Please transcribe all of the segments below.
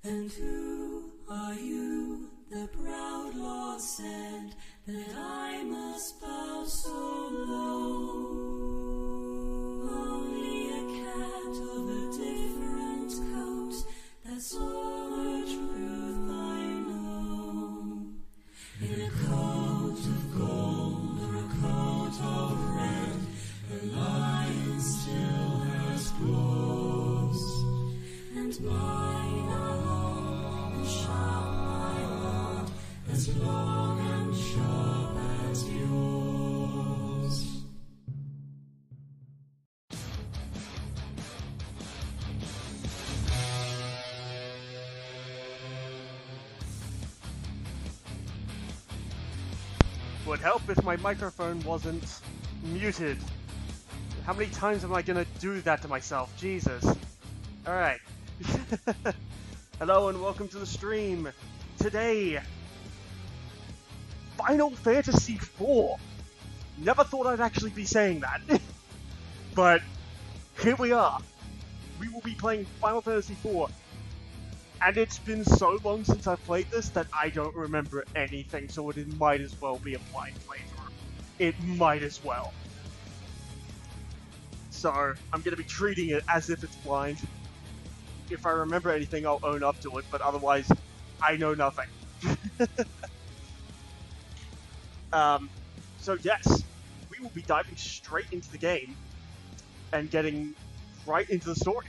And who are you? The proud Lord said that I must bow so low. Only a cat of a different coat, that's all the truth I know. In a coat of gold or a coat of red, the lion still has claws, and mine are long and sharp, my lord, as long and sharp as yours. Would help if my microphone wasn't muted. How many times am I gonna do that to myself? Jesus. Alright. Hello and welcome to the stream. Today, Final Fantasy IV. Never thought I'd actually be saying that. But here we are. We will be playing Final Fantasy IV. And it's been so long since I've played this that I don't remember anything, so it might as well be a blind playthrough. It might as well. So, I'm going to be treating it as if it's blind. If I remember anything, I'll own up to it, but otherwise, I know nothing. So yes, we will be diving straight into the game and getting right into the story.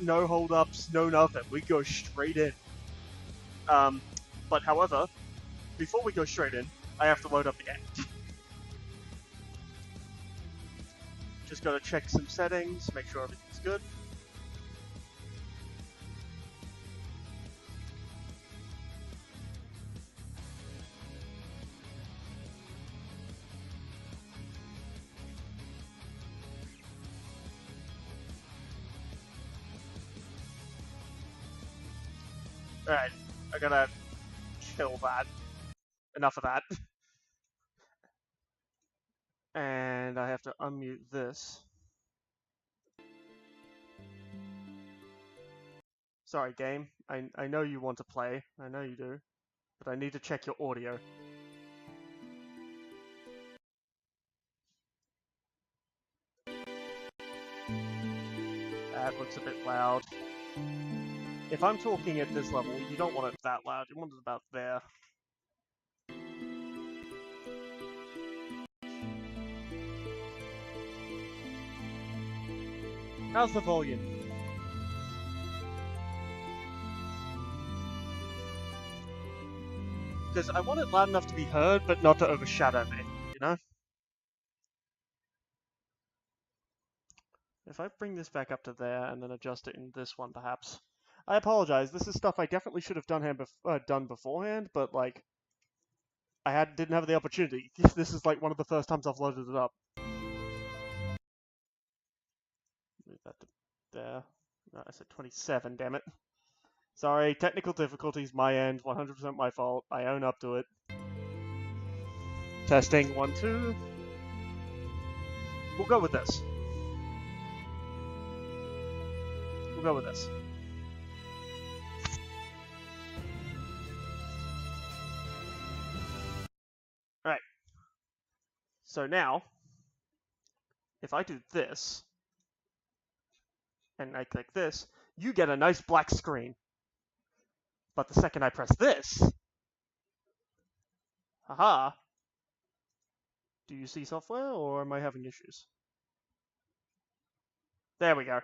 No hold-ups, no nothing. We go straight in. But however, before we go straight in, I have to load up the game. Just gotta check some settings, make sure everything's good. Alright, I gotta kill that. Enough of that. And I have to unmute this. Sorry, game. I know you want to play. I know you do. But I need to check your audio. That looks a bit loud. If I'm talking at this level, you don't want it that loud. You want it about there. How's the volume? Because I want it loud enough to be heard, but not to overshadow me, you know? If I bring this back up to there and then adjust it in this one, perhaps. I apologize. This is stuff I definitely should have done beforehand, but like, didn't have the opportunity. This is like one of the first times I've loaded it up. Move that to there. No, I said 27. Damn it. Sorry, technical difficulties, my end. 100% my fault. I own up to it. Testing 1, 2. We'll go with this. We'll go with this. Alright. So now, if I do this, and I click this, you get a nice black screen. But the second I press this, haha, do you see software, or am I having issues? There we go.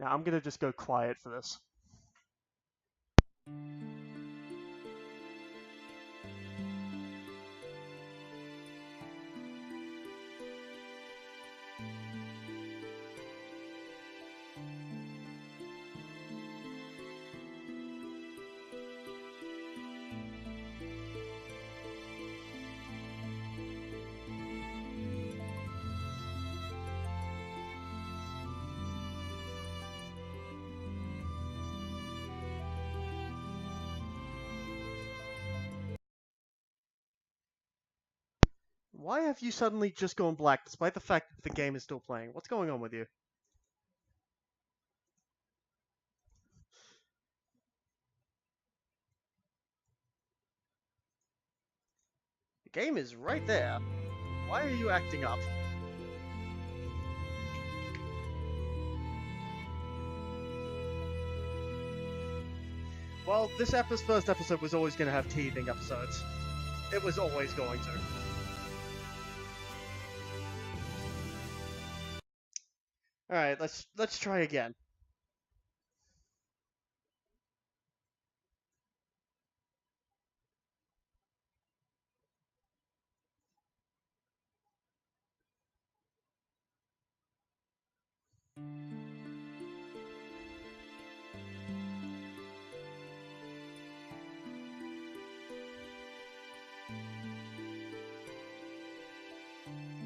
Now I'm gonna just go quiet for this. Why have you suddenly just gone black, despite the fact that the game is still playing? What's going on with you? game is right there. Why are you acting up? Well, this first episode was always going to have teething episodes. It was always going to. Alright, let's try again.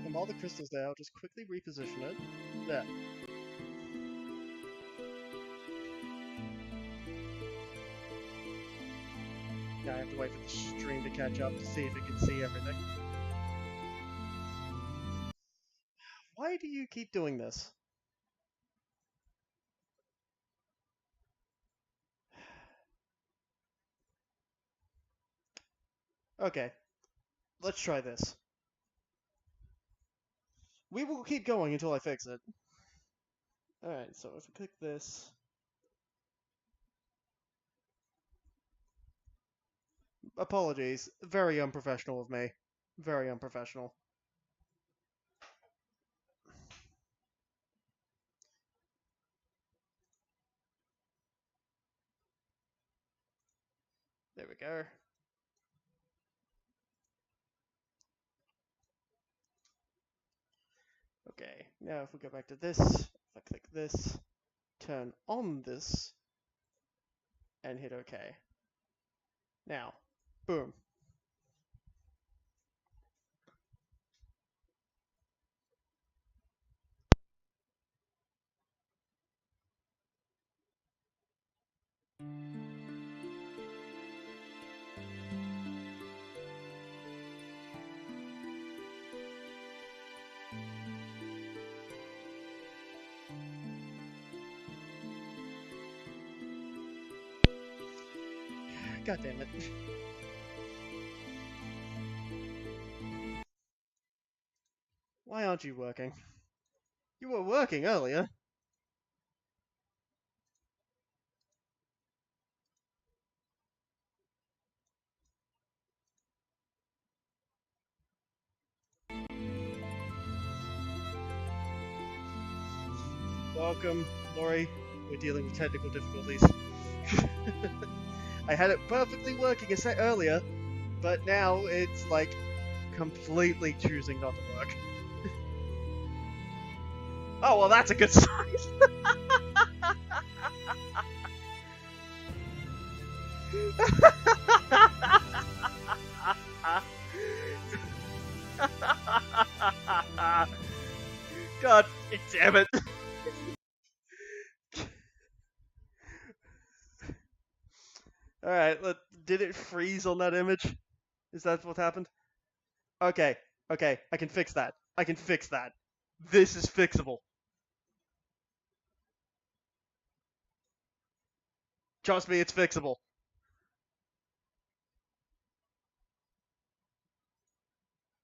And while the crystal's there, I'll just quickly reposition it. There. Now I have to wait for the stream to catch up to see if it can see everything. Why do you keep doing this? Okay, let's try this. We will keep going until I fix it. Alright, so if we click this... Apologies, very unprofessional of me. Very unprofessional. There we go. Okay, now if we go back to this, if I click this, turn on this, and hit OK. Now, boom. God damn it. Why aren't you working? You were working earlier. Welcome, Laurie. We're dealing with technical difficulties. I had it perfectly working a set earlier, but now it's like completely choosing not to work. Oh, well, that's a good sign. God damn it. Alright, did it freeze on that image? Is that what happened? Okay, okay, I can fix that. I can fix that. This is fixable. Trust me, it's fixable.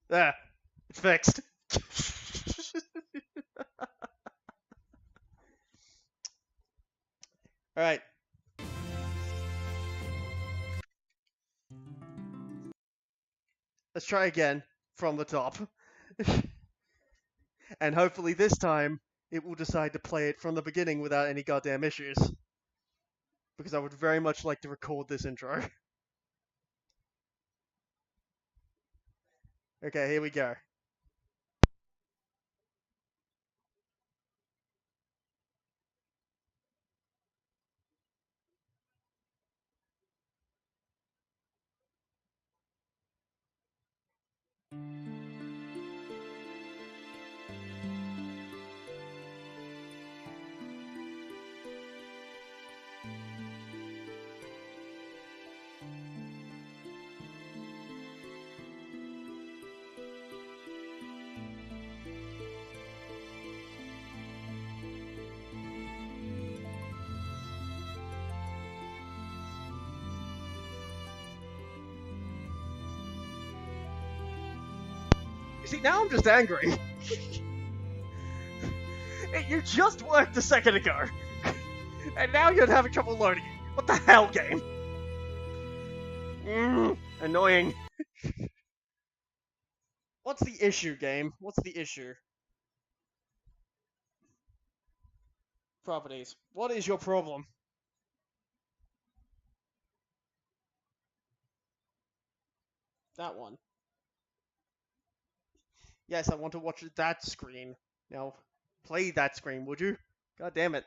There, it's fixed. Alright. Let's try again from the top. And hopefully this time, it will decide to play it from the beginning without any goddamn issues. Because I would very much like to record this intro. Okay, here we go. You see, now I'm just angry. You just worked a second ago, and now you're having trouble loading it. What the hell, game? Annoying. What's the issue, game? What's the issue? Properties. What is your problem? That one. Yes, I want to watch that screen. Now, play that screen, would you? God damn it.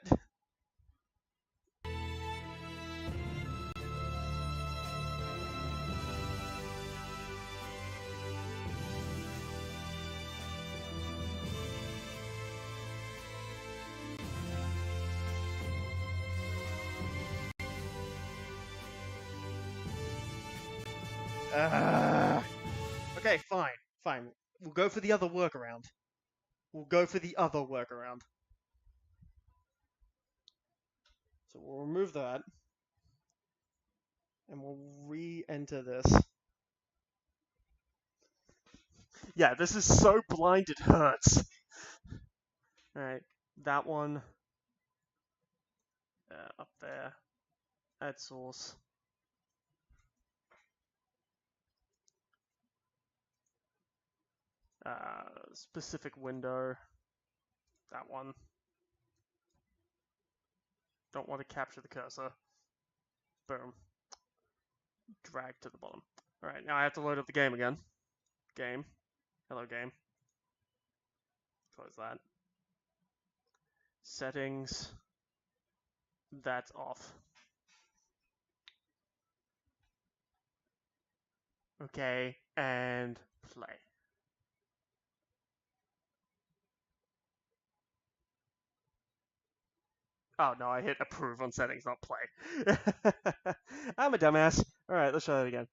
Okay, fine. Fine. We'll go for the other workaround. We'll go for the other workaround. So we'll remove that. And we'll re-enter this. Yeah, this is so blind it hurts. Alright, that one. Up there. Add source. Specific window. That one. Don't want to capture the cursor. Boom. Drag to the bottom. Alright, now I have to load up the game again. Game. Hello, game. Close that. Settings. That's off. Okay, and play. Oh no, I hit approve on settings, not play. I'm a dumbass. Alright, let's try that again.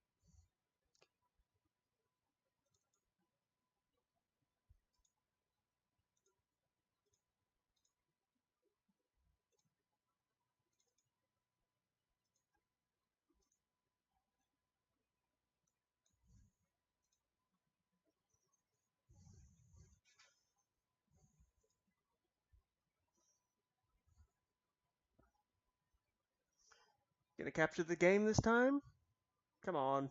Gonna capture the game this time? Come on.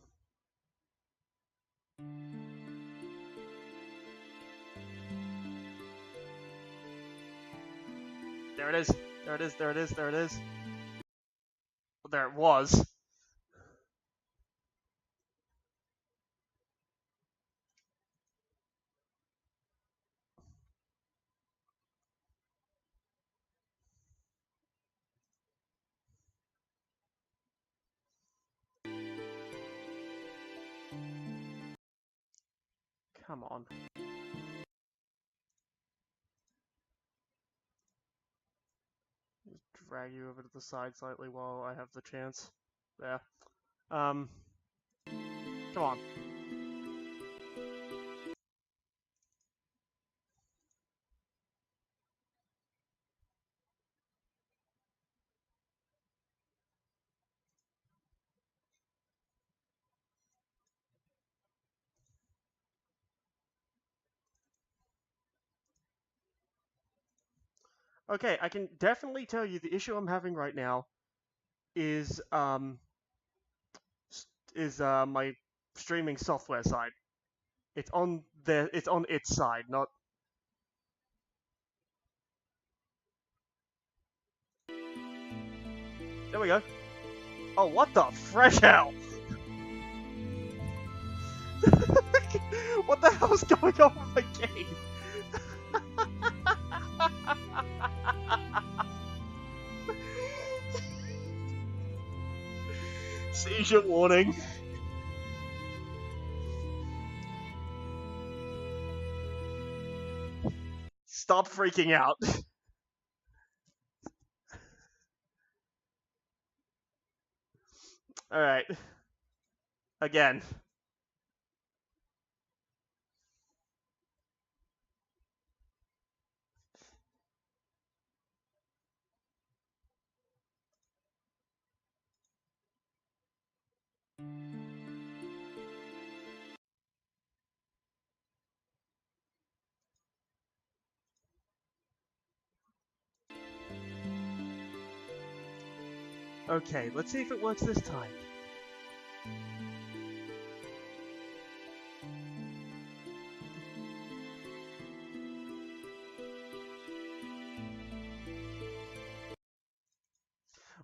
There it is. There it is. There it is. There it is. Well, there it was. Come on. Just drag you over to the side slightly while I have the chance. There. Come on. Okay, I can definitely tell you the issue I'm having right now is my streaming software side. It's on its side, not. There we go. Oh, what the fresh hell? What the hell's going on with my game? Seizure warning. Stop freaking out. Alright. Again. Okay, let's see if it works this time.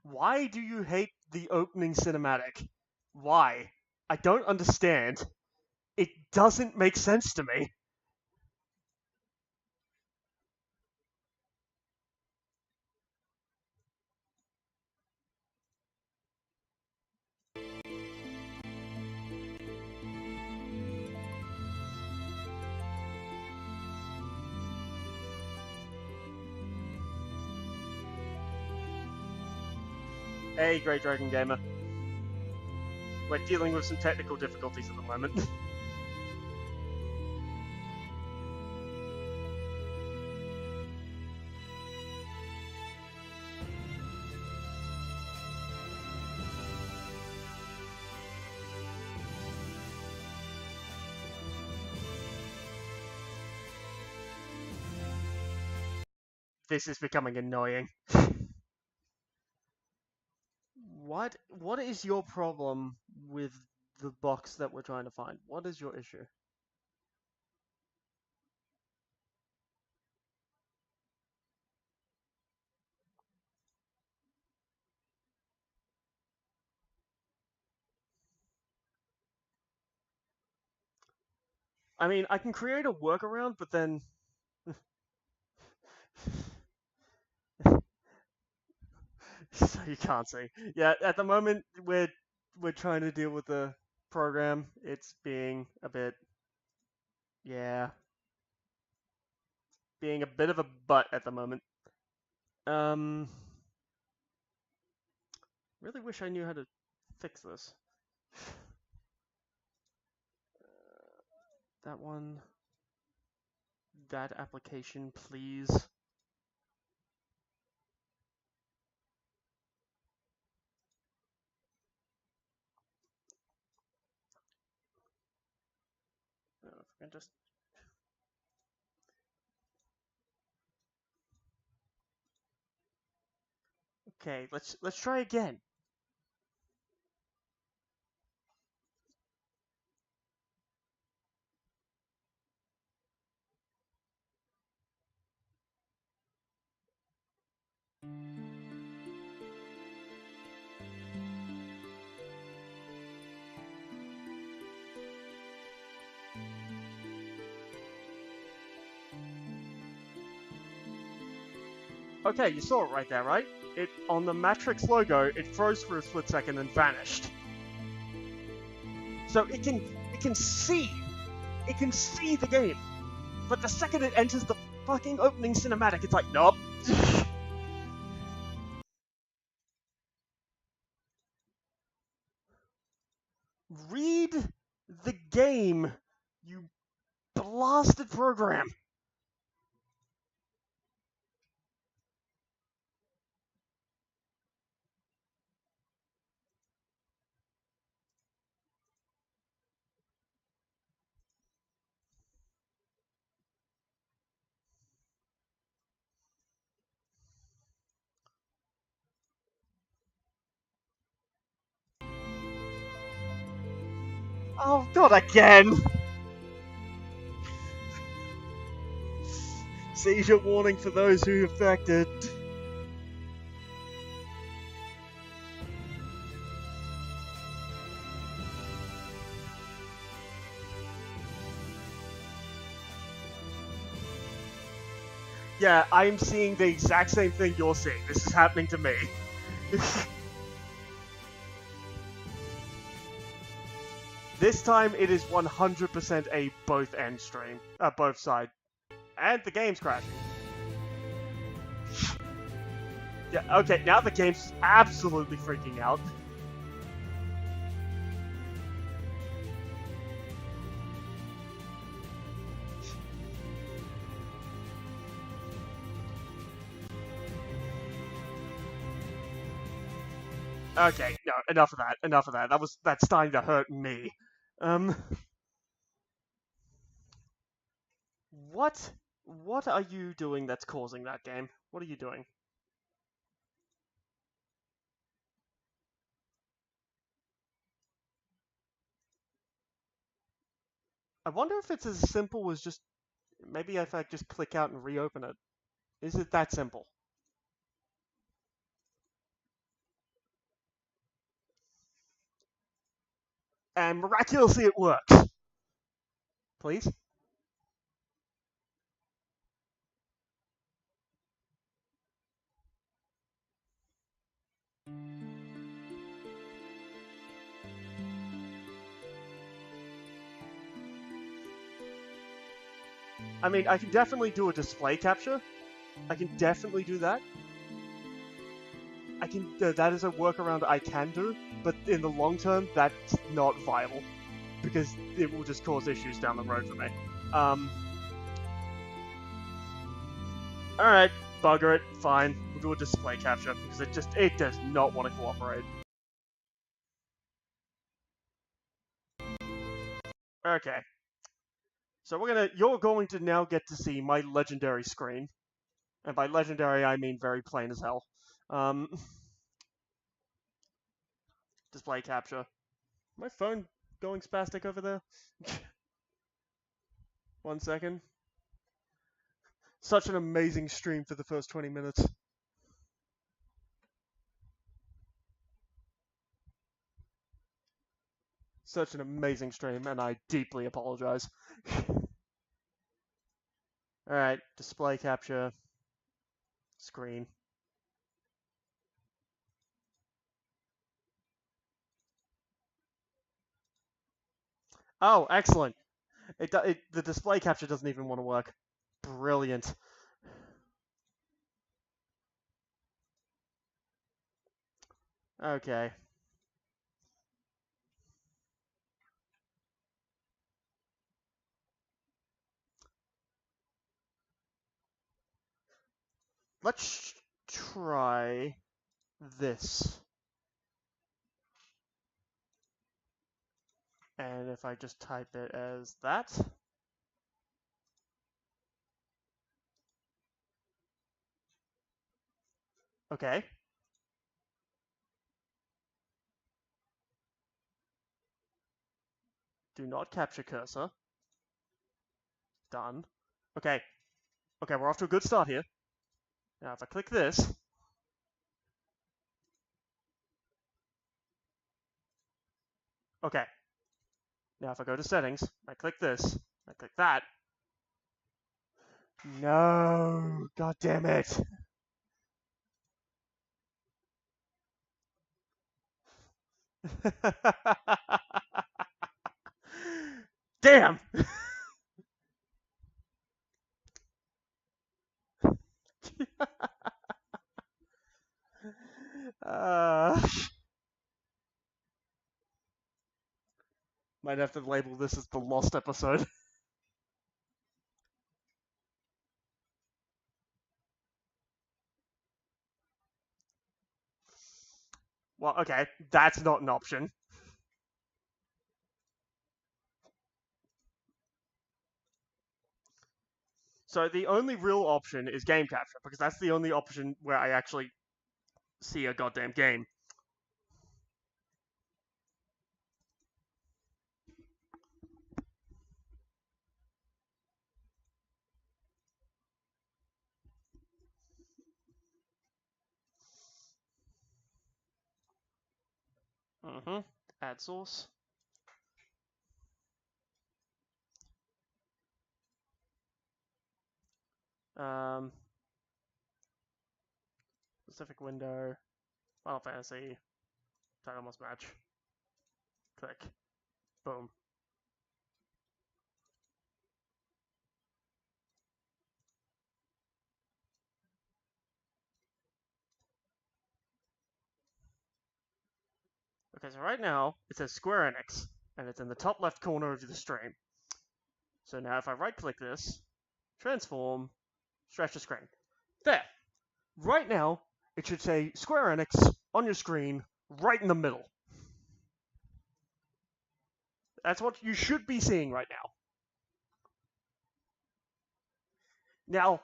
Why do you hate the opening cinematic? Why? I don't understand. It doesn't make sense to me. Hey, Great Dragon Gamer. We're dealing with some technical difficulties at the moment. This is becoming annoying. What is your problem with the box that we're trying to find? What is your issue? I mean, I can create a workaround, but then so you can't see. Yeah, at the moment we're trying to deal with the program. It's being a bit, yeah, being a bit of a butt at the moment. Really wish I knew how to fix this. That one, that application, please. If I can just. Okay, let's try again. Okay, you saw it right there, right? It on the Matrix logo, it froze for a split second and vanished. So it can see the game, but the second it enters the fucking opening cinematic, it's like nope. Read the game, you blasted program. Oh, not again! Seizure warning for those who affected. Yeah, I'm seeing the exact same thing you're seeing. This is happening to me. This time it is 100% a both end stream. Both side. And the game's crashing. Yeah, okay, now the game's absolutely freaking out. Okay, no, enough of that. Enough of that. That's starting to hurt me. What are you doing that's causing that game? What are you doing? I wonder if it's as simple as just... Maybe if I just click out and reopen it. Is it that simple? And miraculously it works. Please? I mean, I can definitely do a display capture. I can definitely do that. I can. That is a workaround I can do, but in the long term, that's not viable because it will just cause issues down the road for me. All right, bugger it. Fine, we'll do a display capture because it does not want to cooperate. Okay. So you're going to now get to see my legendary screen. And by legendary, I mean very plain as hell. Display capture. My phone going spastic over there? 1 second. Such an amazing stream for the first 20 minutes. Such an amazing stream, and I deeply apologize. Alright, display capture. Screen. Oh, excellent. The display capture doesn't even want to work. Brilliant. Okay. Let's try this. And if I just type it as that. Okay. Do not capture cursor. Done. Okay. Okay, we're off to a good start here. Now if I click this. Okay. Now if I go to settings, I click this, I click that. No! God damn it! Damn! Might have to label this as the lost episode. Well, okay, that's not an option. So the only real option is game capture, because that's the only option where I actually see a goddamn game. Add source. Specific window. Final Fantasy. Title must match. Click. Boom. Okay, so right now, it says Square Enix, and it's in the top left corner of the stream. So now if I right-click this, transform, stretch the screen. There! Right now, it should say Square Enix on your screen, right in the middle. That's what you should be seeing right now. Now,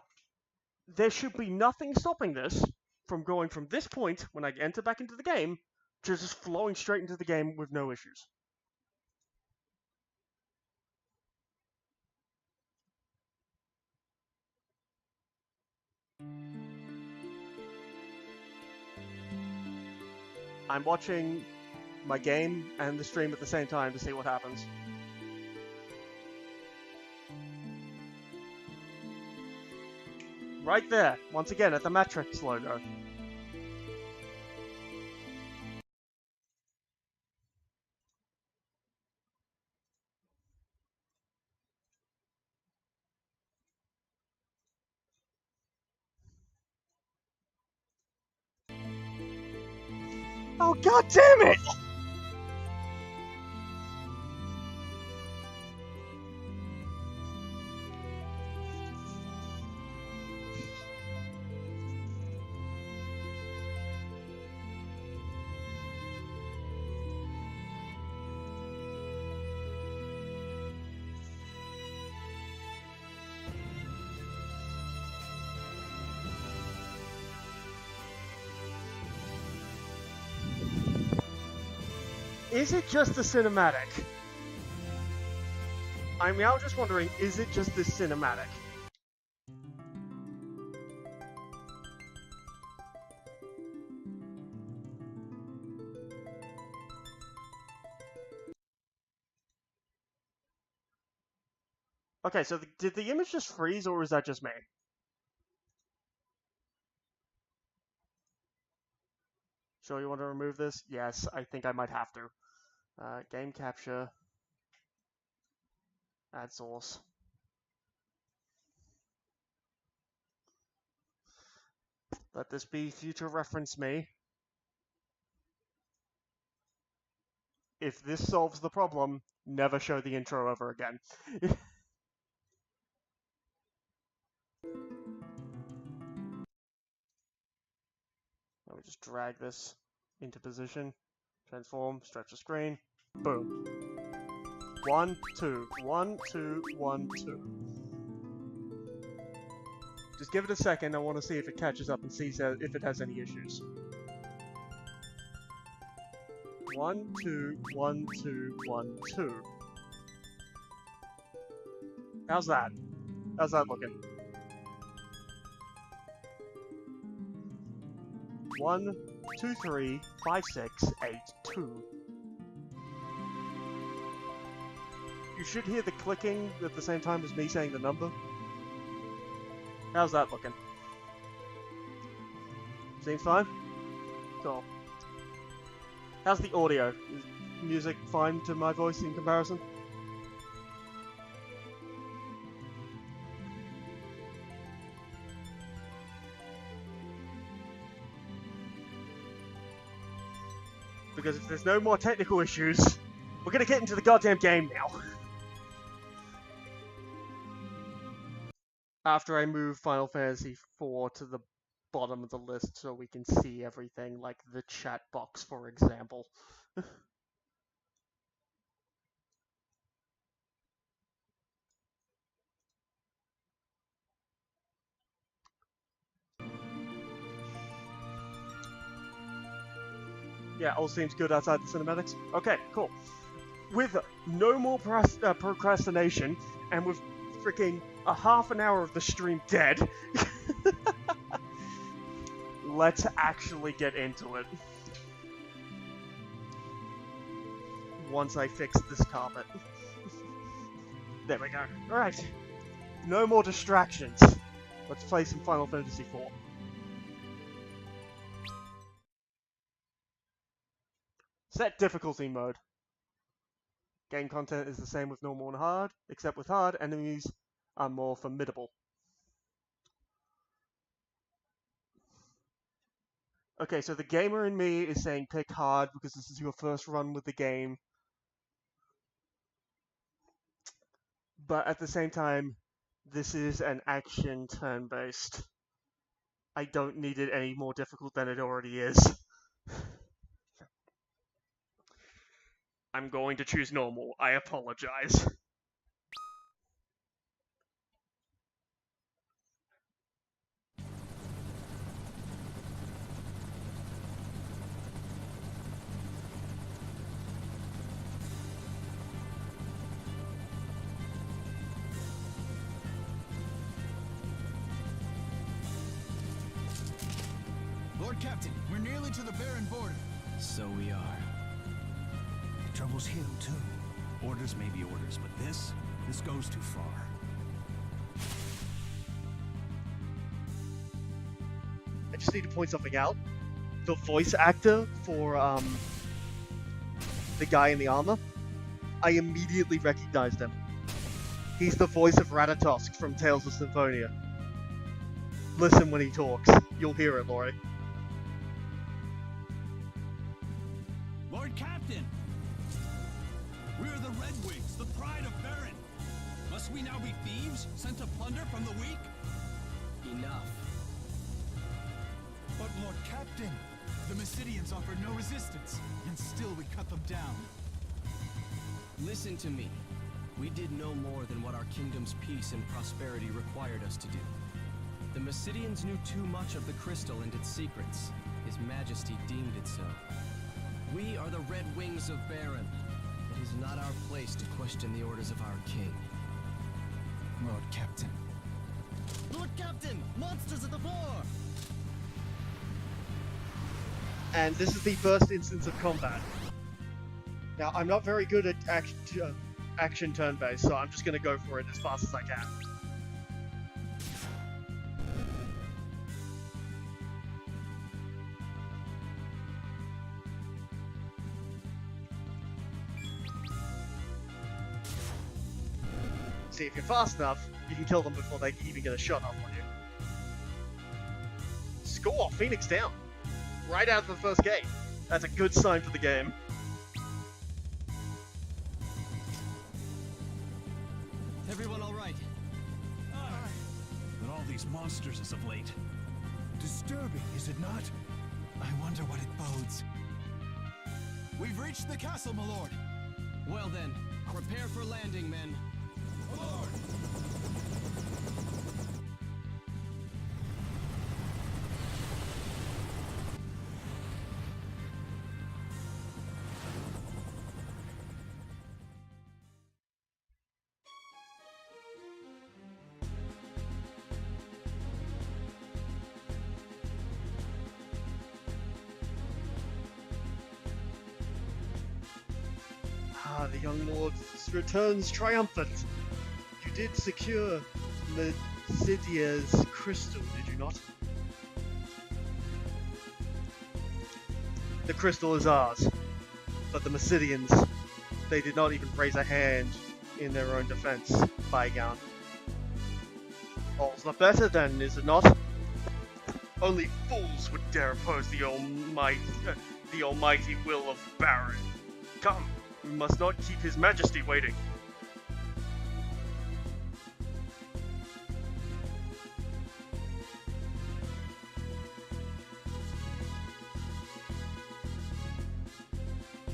there should be nothing stopping this from going from this point, when I enter back into the game, to just flowing straight into the game with no issues. I'm watching my game and the stream at the same time to see what happens. Right there, once again at the Matrix logo. Oh, god damn it! Is it just the cinematic? I mean, I was just wondering, is it just this cinematic? Okay, so did the image just freeze, or is that just me? Sure you want to remove this? Yes, I think I might have to. Game capture. Add source. Let this be future reference me. If this solves the problem, never show the intro ever again. Let me just drag this into position. Transform, stretch the screen. Boom. 1, 2, 1, 2, 1, 2. Just give it a second, I want to see if it catches up and sees if it has any issues. 1, 2, 1, 2, 1, 2. How's that? How's that looking? 1, 2, 3, 5, 6, 8, 2. You should hear the clicking at the same time as me saying the number. How's that looking? Seems fine? Cool. How's the audio? Is music fine to my voice in comparison? Because if there's no more technical issues, we're gonna get into the goddamn game now. After I move Final Fantasy IV to the bottom of the list so we can see everything, like the chat box, for example. Yeah, all seems good outside the cinematics. Okay, cool. With no more procrastination, and with freaking a half an hour of the stream dead, let's actually get into it. Once I fix this carpet. There we go. Alright. No more distractions. Let's play some Final Fantasy IV. Set difficulty mode. Game content is the same with normal and hard, except with hard, enemies are more formidable. Okay, so the gamer in me is saying pick hard because this is your first run with the game. But at the same time, this is an action turn-based. I don't need it any more difficult than it already is. I'm going to choose normal. I apologize. Lord Captain, we're nearly to the Baron border. So we are. Trouble's here, too. Orders may be orders, but this goes too far. I just need to point something out. The voice actor for the guy in the armor, I immediately recognized him. He's the voice of Ratatosk from Tales of Symphonia. Listen when he talks. You'll hear it, Laurie. Lord Captain! We're the Red Wings, the pride of Baron. Must we now be thieves, sent to plunder from the weak? Enough. But Lord Captain, the Mysidians offered no resistance, and still we cut them down. Listen to me. We did no more than what our kingdom's peace and prosperity required us to do. The Mysidians knew too much of the crystal and its secrets. His Majesty deemed it so. We are the Red Wings of Baron. It is not our place to question the orders of our king. Lord Captain. Lord Captain! Monsters at the floor! And this is the first instance of combat. Now, I'm not very good at action turn-based, so I'm just going to go for it as fast as I can. See, if you're fast enough, you can kill them before they even get a shot off on you. Score! Phoenix down! Right out of the first game. That's a good sign for the game. Everyone all right? But all these monsters as of late. Disturbing, is it not? I wonder what it bodes. We've reached the castle, my lord. Well then, prepare for landing, men. Lord! The young lord returns triumphant. You did secure Mysidia's crystal, did you not? The crystal is ours, but the Mysidians, they did not even raise a hand in their own defense, Bygone. All's the better then, is it not? Only fools would dare oppose the almighty will of Baron. Come! We must not keep His Majesty waiting.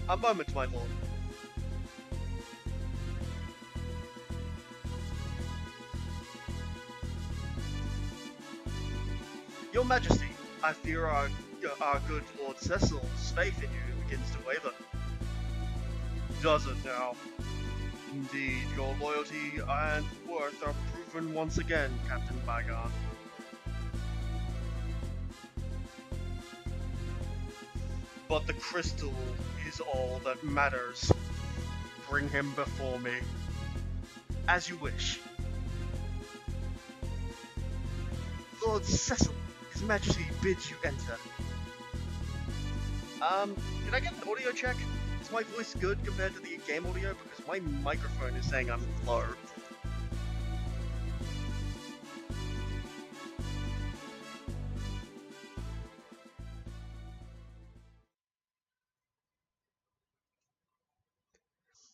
A moment, my lord. Your Majesty, I fear our good Lord Cecil's faith in you begins to waver. Does it now? Indeed, your loyalty and worth are proven once again, Captain Bygone. But the crystal is all that matters. Bring him before me. As you wish. Lord Cecil, His Majesty bids you enter. Can I get an audio check? Is my voice good compared to the game audio? Because my microphone is saying I'm low.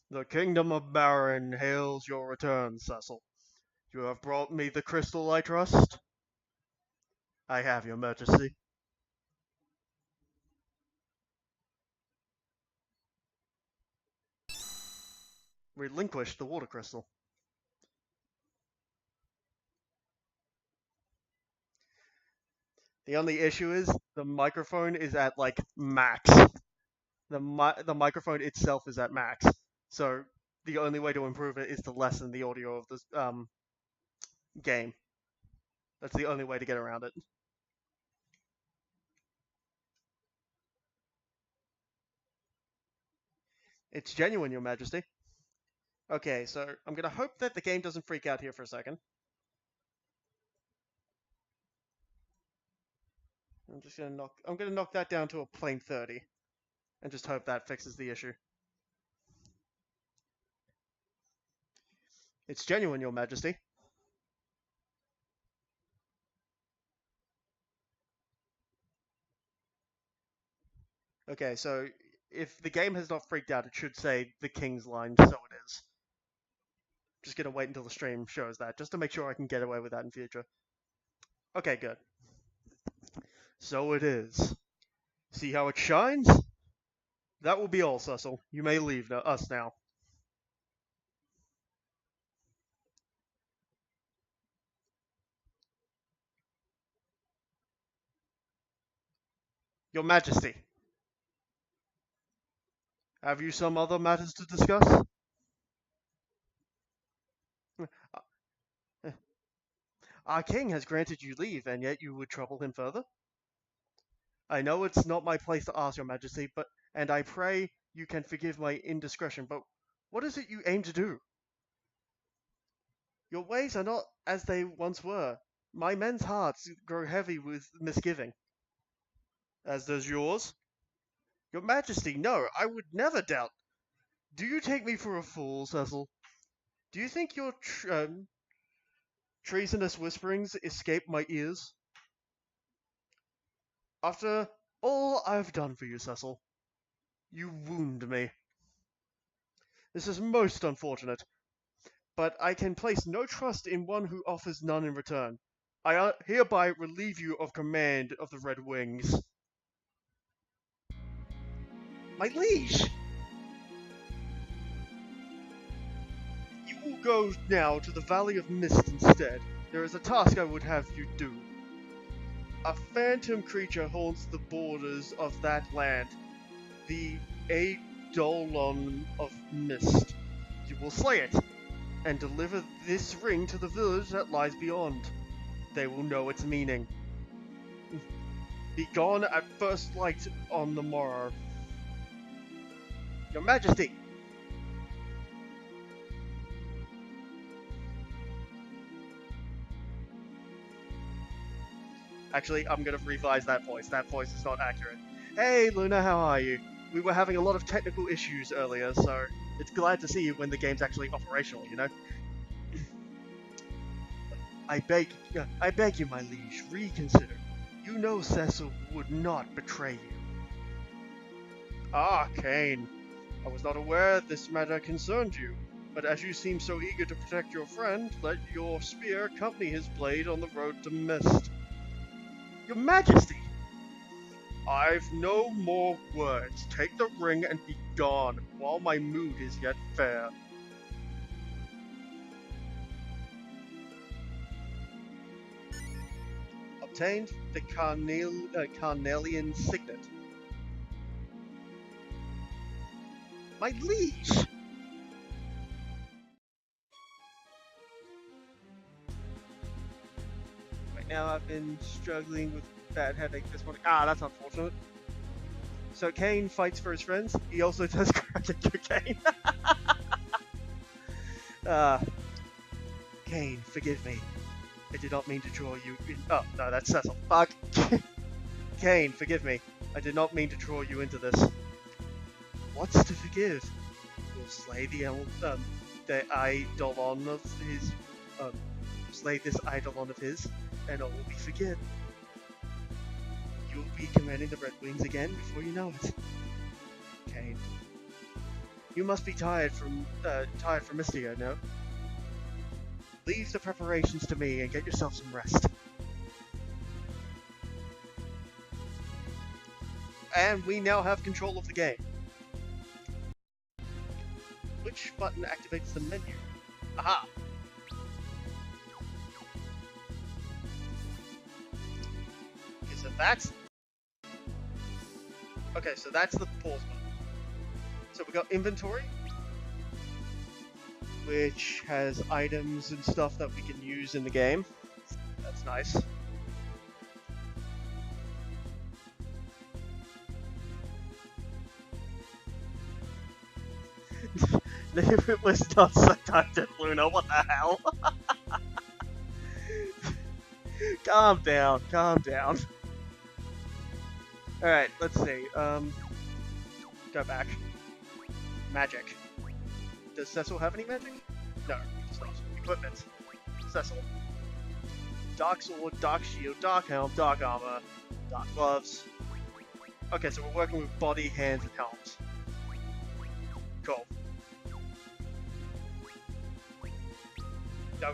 The Kingdom of Baron hails your return, Cecil. You have brought me the crystal I trust? I have, your Majesty. Relinquish the water crystal. The only issue is the microphone is at like max. The microphone itself is at max. So the only way to improve it is to lessen the audio of this game. That's the only way to get around it. It's genuine, Your Majesty. Okay, so I'm gonna hope that the game doesn't freak out here for a second. I'm gonna knock that down to a plain 30. And just hope that fixes the issue. It's genuine, Your Majesty. Okay, so if the game has not freaked out, it should say the King's line, so it is. Just gonna wait until the stream shows that, just to make sure I can get away with that in future. Okay, good. So it is. See how it shines? That will be all, Cecil. You may leave us now. Your Majesty. Have you some other matters to discuss? Our king has granted you leave, and yet you would trouble him further? I know it's not my place to ask, Your Majesty, and I pray you can forgive my indiscretion, but what is it you aim to do? Your ways are not as they once were. My men's hearts grow heavy with misgiving. As does yours? Your Majesty, no, I would never doubt. Do you take me for a fool, Cecil? Do you think your treasonous whisperings escape my ears? After all I've done for you, Cecil, you wound me. This is most unfortunate, but I can place no trust in one who offers none in return. I hereby relieve you of command of the Red Wings. My liege! You will go now to the Valley of Mist instead. There is a task I would have you do. A phantom creature haunts the borders of that land, the Eidolon of Mist. You will slay it, and deliver this ring to the village that lies beyond. They will know its meaning. Be gone at first light on the morrow. Your Majesty! Actually, I'm gonna revise that voice. That voice is not accurate. Hey, Luna, how are you? We were having a lot of technical issues earlier, so it's glad to see you when the game's actually operational, you know? I beg you, my liege, reconsider. You know Cecil would not betray you. Ah, Kane. I was not aware this matter concerned you, but as you seem so eager to protect your friend, let your spear accompany his blade on the road to Mist. Your Majesty! I've no more words. Take the ring and be gone, while my mood is yet fair. Obtained the Carnelian signet. My liege! Right now I've been struggling with bad headache this morning. Ah, that's unfortunate. So Kane fights for his friends. He also does crack at cocaine. Kane, forgive me. I did not mean to draw you in. Oh, no, that's Cecil. Fuck. Kane, forgive me. I did not mean to draw you into this. What's to forgive? We'll slay the eidolon of his. Slay this eidolon of his, and all will be forgiven. You'll be commanding the Red Wings again before you know it. Kane. You must be tired from Mystio, no? Leave the preparations to me and get yourself some rest. And we now have control of the game. Which button activates the menu? Aha! Okay, so that's... Okay, so that's the pause button. So we got inventory, which has items and stuff that we can use in the game. That's nice. If it was not seductive, Luna, what the hell? Calm down, calm down. Alright, let's see. Go back. Magic. Does Cecil have any magic? No, it's not. Equipment. Cecil. Dark sword, dark shield, dark helm, dark armor, dark gloves. Okay, so we're working with body, hands, and helms. Cool. No.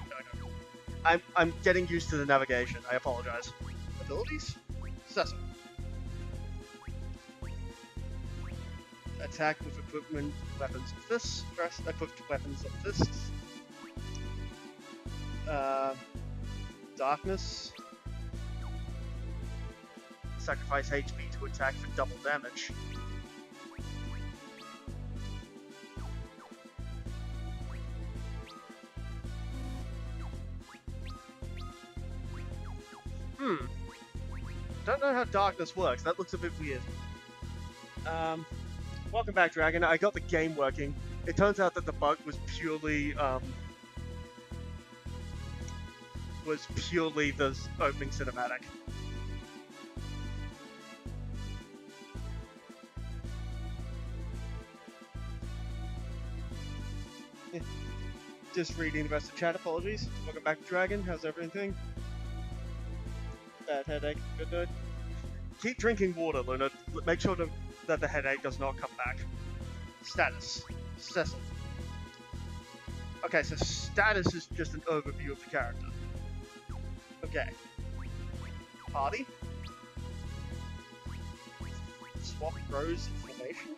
I'm getting used to the navigation. I apologize. Abilities? Cecil. Attack with equipment, weapons of fists. Equipped weapons of fists. Darkness. Sacrifice HP to attack for double damage. Don't know how darkness works. That looks a bit weird. Welcome back, Dragon. I got the game working. It turns out that the bug was purely the opening cinematic. Just reading the rest of the chat. Apologies. Welcome back, Dragon. How's everything? Bad headache. Good. Keep drinking water, Luna. Make sure that the headache does not come back. Status. Cecil. Okay, so status is just an overview of the character. Okay. Party. Swap rows information.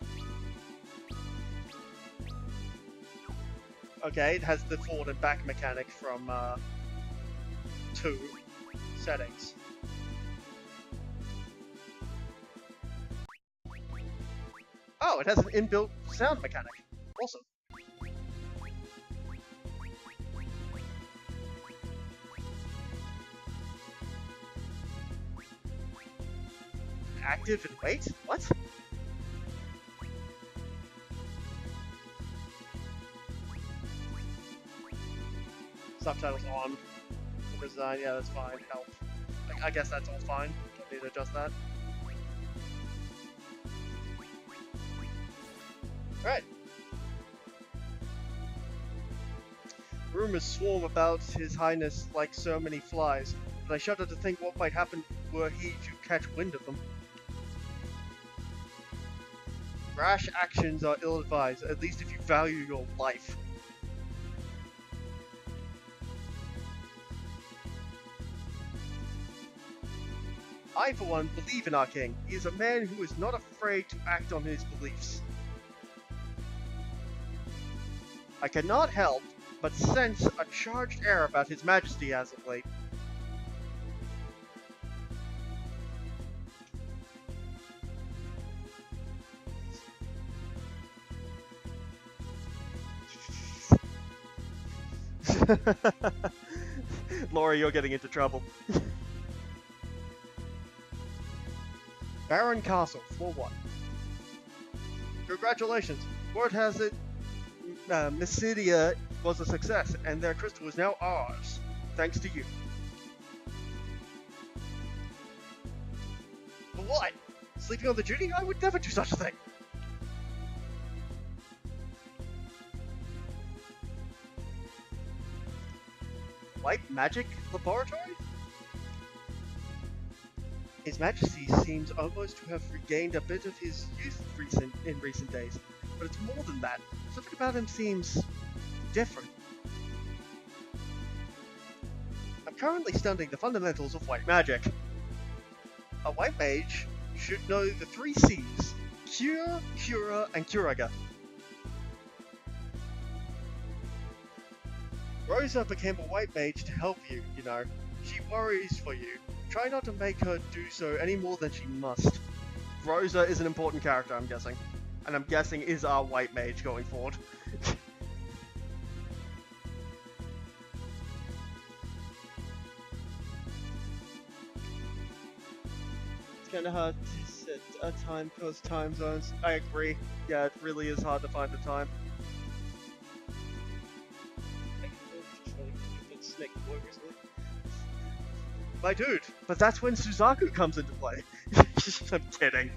Okay, it has the forward and back mechanic from 2 settings. Oh, it has an inbuilt sound mechanic. Awesome. Active and wait? What? Subtitles on. Design, yeah, that's fine. Help. I guess that's all fine. Don't need to adjust that. Alright. Rumors swarm about His Highness like so many flies, but I shudder to think what might happen were he to catch wind of them. Rash actions are ill-advised, at least if you value your life. I, for one, believe in our king. He is a man who is not afraid to act on his beliefs. I cannot help but sense a charged air about His Majesty as of late. Laurie, you're getting into trouble. Baron Castle, floor 1. Congratulations! Word has it, Mysidia was a success, and their crystal is now ours, thanks to you. For what? Sleeping on the duty? I would never do such a thing! White Magic Laboratory? His Majesty seems almost to have regained a bit of his youth in recent days, but it's more than that. Something about him seems different. I'm currently studying the fundamentals of white magic. A white mage should know the 3 C's: cure, cura, and curaga. Rosa became a white mage to help you, you know. She worries for you. Try not to make her do so any more than she must. Rosa is an important character, I'm guessing. And I'm guessing is our white mage going forward. It's kinda hard to set a time because time zones. I agree. Yeah, it really is hard to find the time. Snake Boy recently. My dude, but that's when Suzaku comes into play. I'm kidding.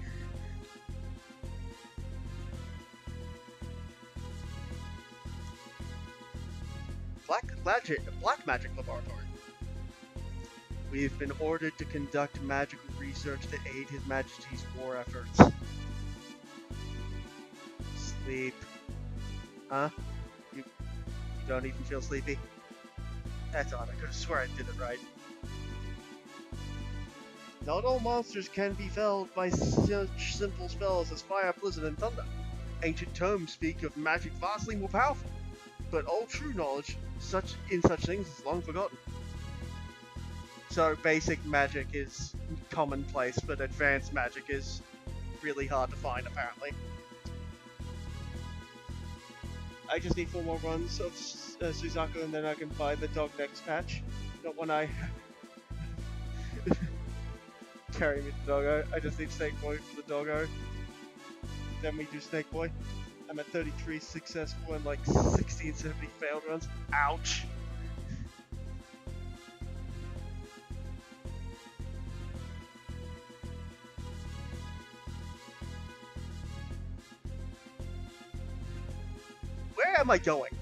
Black Magic Laboratory. We've been ordered to conduct magical research to aid His Majesty's war efforts. Sleep. Huh? You don't even feel sleepy? That's odd, I could have sworn I did it right. Not all monsters can be felled by such simple spells as fire, blizzard, and thunder. Ancient tomes speak of magic vastly more powerful, but all true knowledge in such things is long forgotten. So basic magic is commonplace, but advanced magic is really hard to find, apparently. I just need 4 more runs of Suzaku, and then I can buy the Dog Next patch. Not when I carry me to Doggo. I just need Snake Boy for the Doggo. Then we do Snake Boy. I'm at 33 successful and like 16, 70 failed runs. Ouch! Where am I going?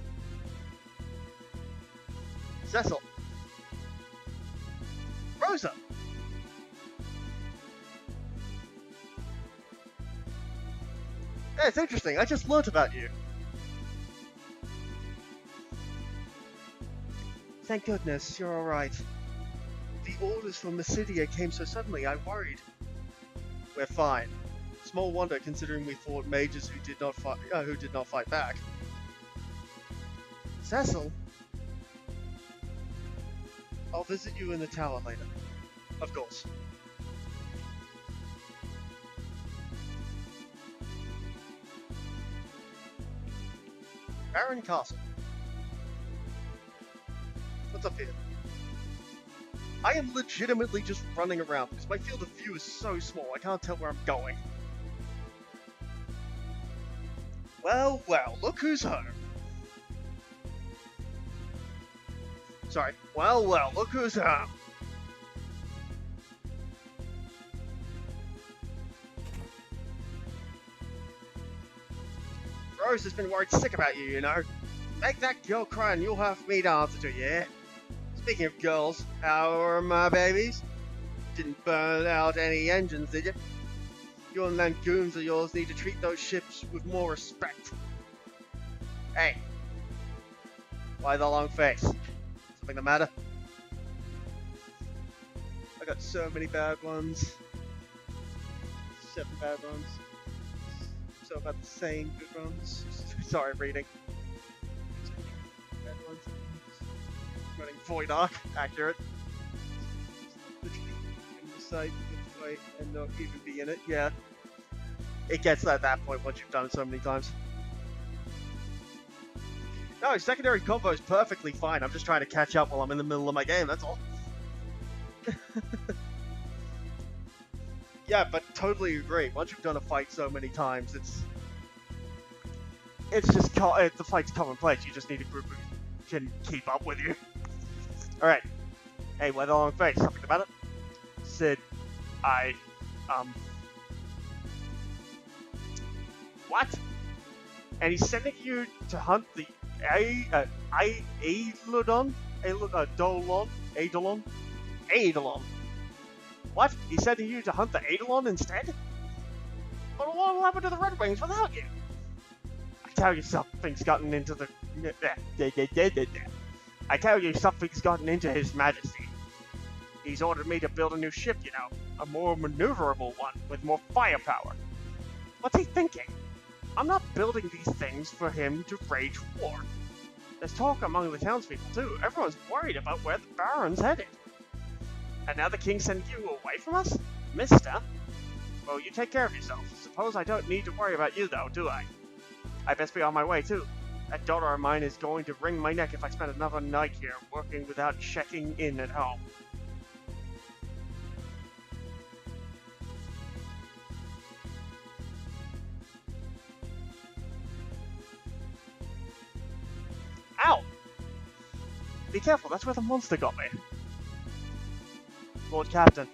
Cecil. Rosa. That's interesting. I just learned about you. Thank goodness, you're alright. The orders from Mysidia came so suddenly, I worried. We're fine. Small wonder, considering we fought mages who did not fight back. Cecil? I'll visit you in the tower later. Of course. Baron Castle. What's up here? I am legitimately just running around because my field of view is so small I can't tell where I'm going. Well, well, look who's home. Sorry. Well, well, look who's home. Rose has been worried sick about you, you know. Make that girl cry and you'll have me to answer to, yeah? Speaking of girls, how are my babies? Didn't burn out any engines, did you? You and them goons of yours need to treat those ships with more respect. Hey. Why the long face? Something the matter? I got so many bad ones. 7 bad ones. So about the same good ones. Sorry, reading. Bad ones. Running Void Arc, accurate. Literally in the site with the fight and not even be in it. Yeah. It gets at that point once you've done it so many times. No, secondary combo is perfectly fine. I'm just trying to catch up while I'm in the middle of my game, that's all. Yeah, but totally agree. Once you've done a fight so many times, it's just the fight's commonplace. You just need a group who can keep up with you. All right. Hey, why the long face? Something about it? Sid, what? And he's sending you to hunt the Eidolon. What? He's sending you to hunt the Eidolon instead? But what will happen to the Red Wings without you? I tell you something's gotten into the... I tell you something's gotten into His Majesty. He's ordered me to build a new ship, you know. A more maneuverable one, with more firepower. What's he thinking? I'm not building these things for him to wage war. There's talk among the townspeople, too. Everyone's worried about where the Baron's headed. And now the King's sending you away from us? Mister? Well, you take care of yourself. Suppose I don't need to worry about you, though, do I? I best be on my way, too. That daughter of mine is going to wring my neck if I spend another night here, working without checking in at home. Ow! be careful, that's where the monster got me. Lord Captain.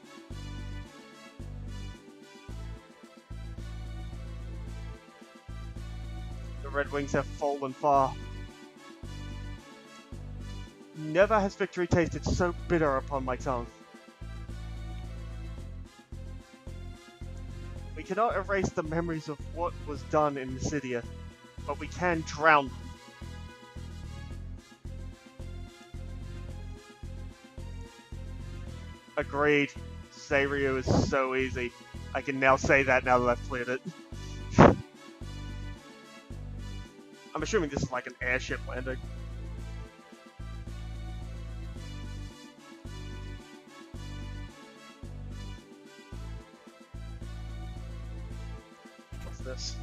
The Red Wings have fallen far. Never has victory tasted so bitter upon my tongue. We cannot erase the memories of what was done in Mysidia, but we can drown them. Agreed. Seiryu is so easy. I can now say that now that I've cleared it. I'm assuming this is like an airship landing. What's this?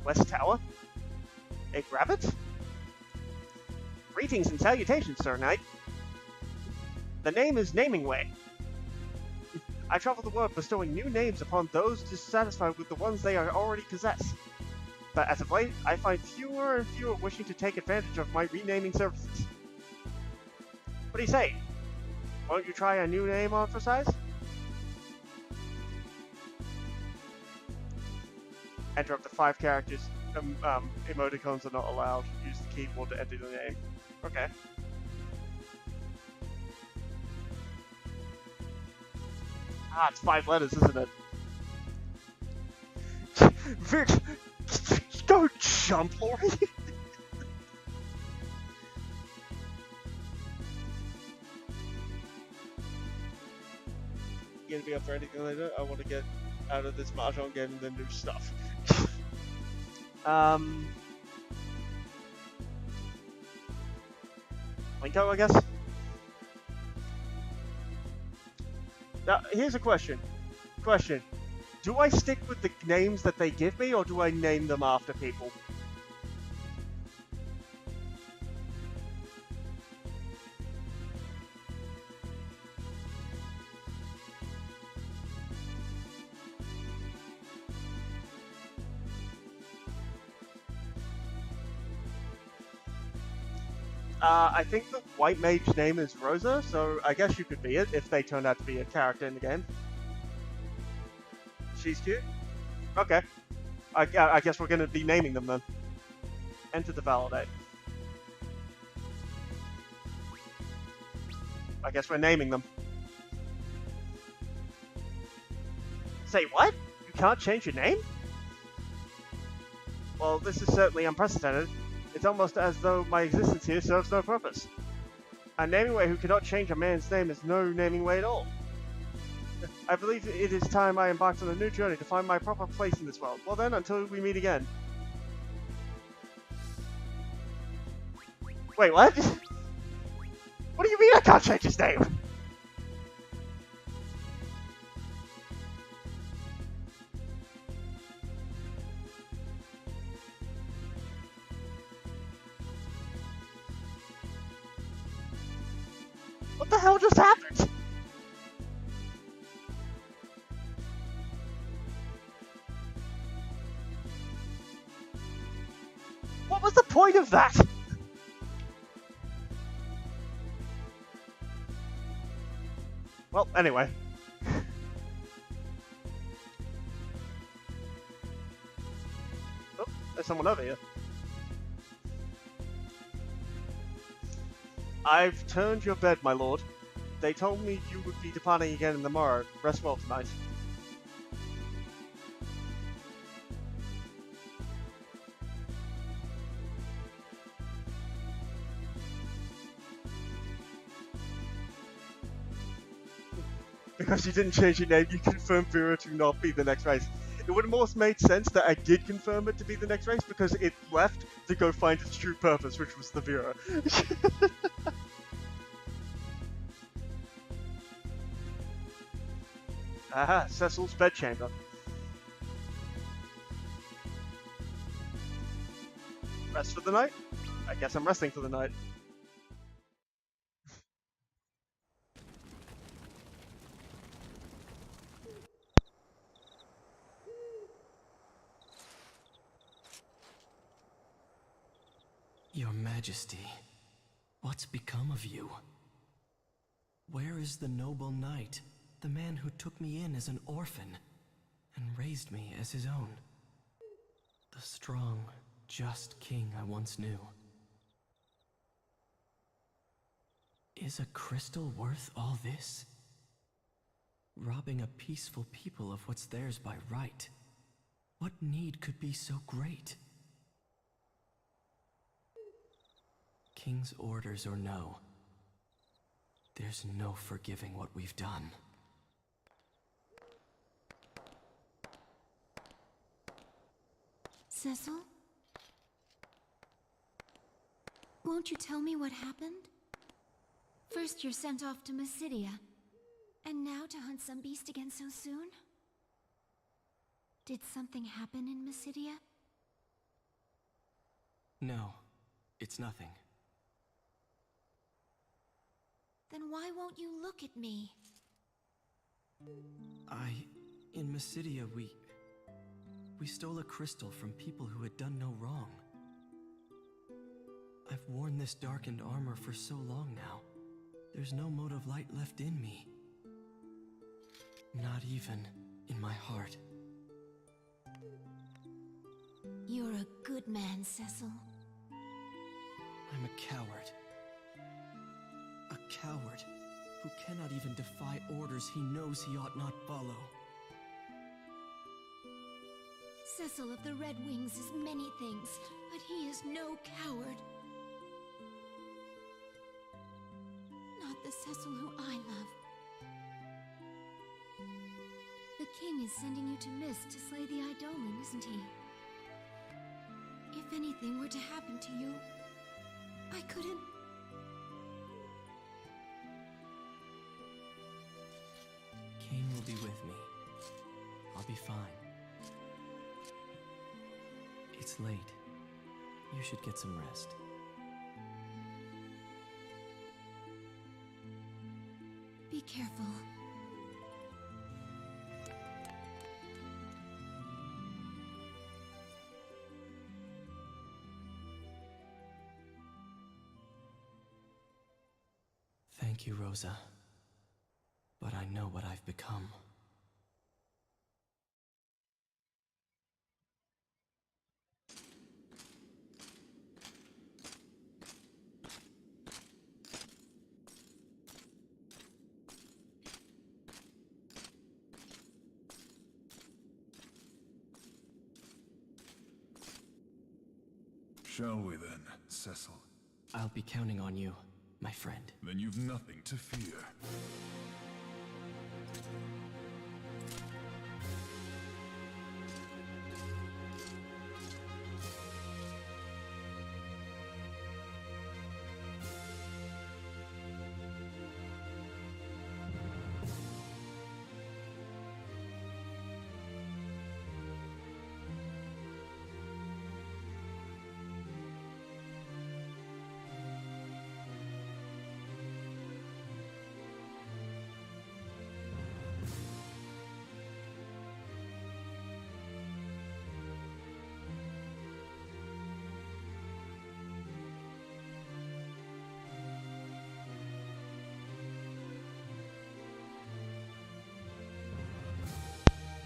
West Tower? A rabbit? Greetings and salutations, Sir Knight. The name is Naming Way. I travel the world bestowing new names upon those dissatisfied with the ones they already possess. But as of late, I find fewer and fewer wishing to take advantage of my renaming services. What do you say? Won't you try a new name on for size? Enter up to 5 characters. Emoticons are not allowed. Use the keyboard to enter the name. Okay. Ah, it's 5 letters, isn't it? Vic, don't jump, Lori! You gonna be up for anything later? I want to get out of this mahjong game and then do stuff. Linko, I guess? Now, here's a question. Do I stick with the names that they give me, or do I name them after people? I think the white mage's name is Rosa, so I guess you could be it if they turned out to be a character in the game. She's cute? Okay. I guess we're going to be naming them then. Enter to validate. I guess we're naming them. Say what? You can't change your name? Well, this is certainly unprecedented. It's almost as though my existence here serves no purpose. A naming way who cannot change a man's name is no naming way at all. I believe it is time I embarked on a new journey to find my proper place in this world. Well then, until we meet again. Wait, what? What do you mean I can't change his name? What the hell just happened? What was the point of that? Well, anyway. Oh, there's someone over here. I've turned your bed, my lord. They told me you would be departing again in the morrow. Rest well tonight. Because you didn't change your name, you confirmed Vera to not be the next race. It would have most made sense that I did confirm it to be the next race because it left to go find its true purpose, which was the Vera. Aha, Cecil's bedchamber. Rest for the night? I guess I'm resting for the night. Your Majesty. What's become of you? Where is the noble knight, the man who took me in as an orphan and raised me as his own? The strong, just king I once knew. Is a crystal worth all this? Robbing a peaceful people of what's theirs by right. What need could be so great? King's orders or no, there's no forgiving what we've done. Cecil? Won't you tell me what happened? First you're sent off to Mysidia, and now to hunt some beast again so soon? Did something happen in Mysidia? No, it's nothing. Then why won't you look at me? In Mysidia, we stole a crystal from people who had done no wrong. I've worn this darkened armor for so long now. There's no mote of light left in me. Not even in my heart. You're a good man, Cecil. I'm a coward. A coward who cannot even defy orders he knows he ought not follow. Cecil of the Red Wings is many things, but he is no coward. Not the Cecil who I love. The king is sending you to Mist to slay the Eidolon, isn't he? If anything were to happen to you, I couldn't... Cain will be with me. I'll be fine. It's late. You should get some rest. Be careful. Thank you, Rosa. But I know what I've become. Shall we then, Cecil? I'll be counting on you, my friend. Then you've nothing to fear.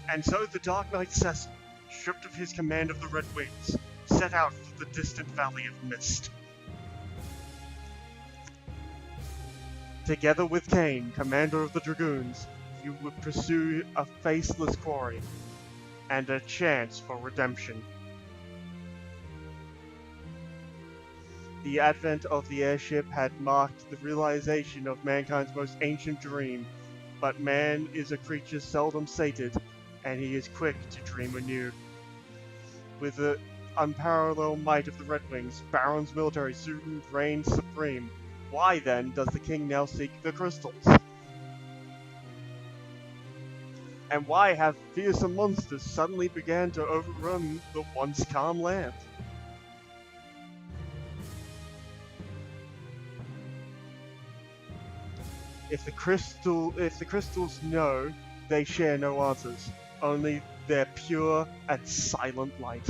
And so the Dark Knight Cecil, stripped of his command of the Red Wings, set out for the distant Valley of Mist. Together with Cain, commander of the Dragoons, you would pursue a faceless quarry and a chance for redemption. The advent of the airship had marked the realization of mankind's most ancient dream, but man is a creature seldom sated, and he is quick to dream anew. With the unparalleled might of the Red Wings, Baron's military soon reigned supreme. Why then does the king now seek the crystals? And why have fearsome monsters suddenly began to overrun the once calm land? If the crystals know, they share no answers, only their pure and silent light.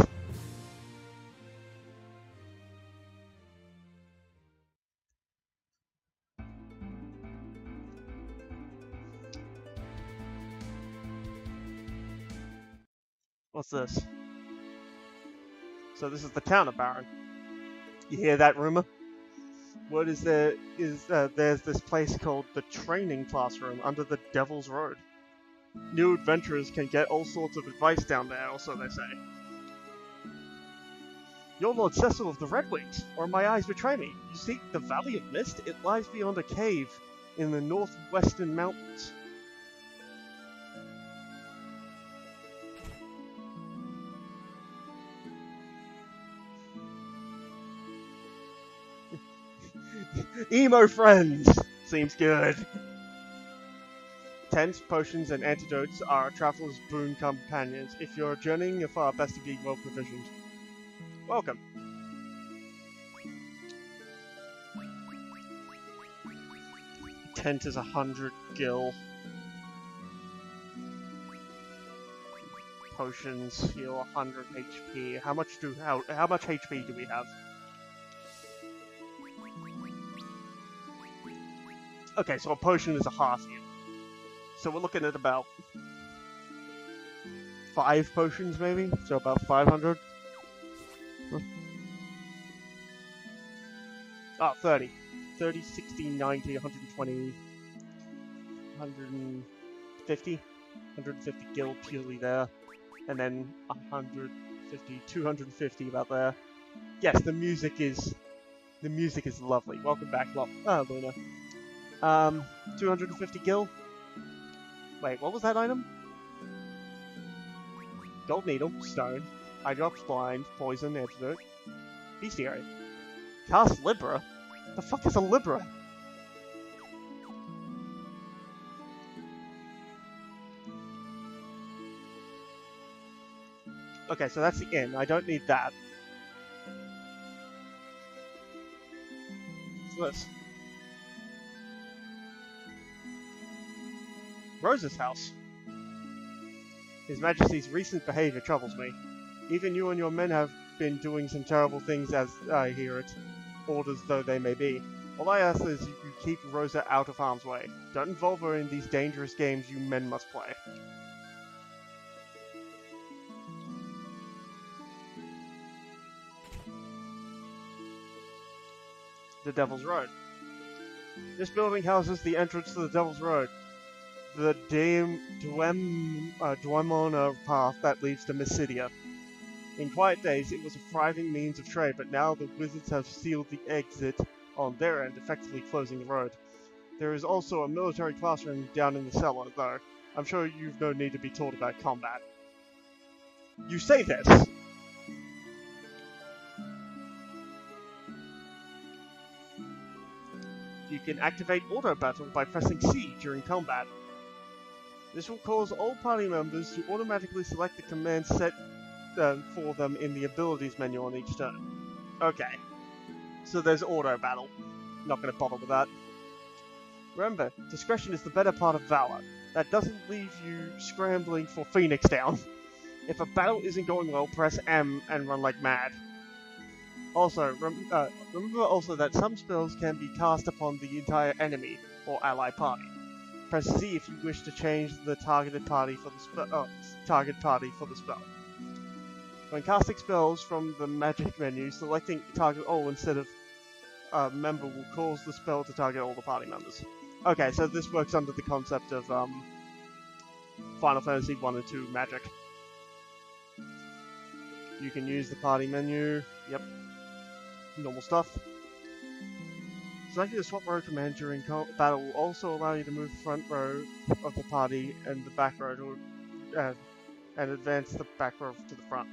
What's this? So this is the town of Baron. You hear that rumor? Word is there's this place called the Training Classroom under the Devil's Road. New adventurers can get all sorts of advice down there, or so they say. You're Lord Cecil of the Red Wings, or my eyes betray me. You see, the Valley of Mist? It lies beyond a cave in the northwestern mountains. Emo friends! Seems good. Tents, potions, and antidotes are a traveler's boon companions. If you're journeying afar, best to be well provisioned. Welcome. Tent is 100 gil. Potions heal 100 HP. How much HP do we have? Okay, so a potion is a half heal. So we're looking at about 5 potions, maybe? So about 500? Huh? Oh, 30. 30, 60, 90, 120, 150. 150 gil purely there. And then 150, 250 about there. Yes, the music is lovely. Welcome back, Luna. 250 gil. Wait, what was that item? Gold needle, stone, eye drops, blind, poison, antidote, bestiary. Cast Libra? The fuck is a Libra? Okay, so that's the inn. I don't need that. What's this? Rose's house. His Majesty's recent behavior troubles me. Even you and your men have been doing some terrible things, as I hear it, orders though they may be. All I ask is you keep Rosa out of harm's way. Don't involve her in these dangerous games you men must play. The Devil's Road. This building houses the entrance to the Devil's Road, the Dwemono path that leads to Mysidia. In quiet days, it was a thriving means of trade, but now the wizards have sealed the exit on their end, effectively closing the road. There is also a military classroom down in the cellar, though. I'm sure you've no need to be taught about combat. You say this! You can activate auto battle by pressing C during combat. This will cause all party members to automatically select the command set for them in the abilities menu on each turn. Okay, so there's auto battle. Not going to bother with that. Remember, discretion is the better part of valor. That doesn't leave you scrambling for Phoenix down. If a battle isn't going well, press M and run like mad. Also, remember also that some spells can be cast upon the entire enemy or ally party. Press Z if you wish to change the targeted party for the spell. When casting spells from the magic menu, selecting target all instead of member will cause the spell to target all the party members. Okay, so this works under the concept of Final Fantasy 1 and 2 magic. You can use the party menu. Yep. Normal stuff. Selecting the swap row command during battle will also allow you to move the front row of the party and the back row to, and advance the back row to the front.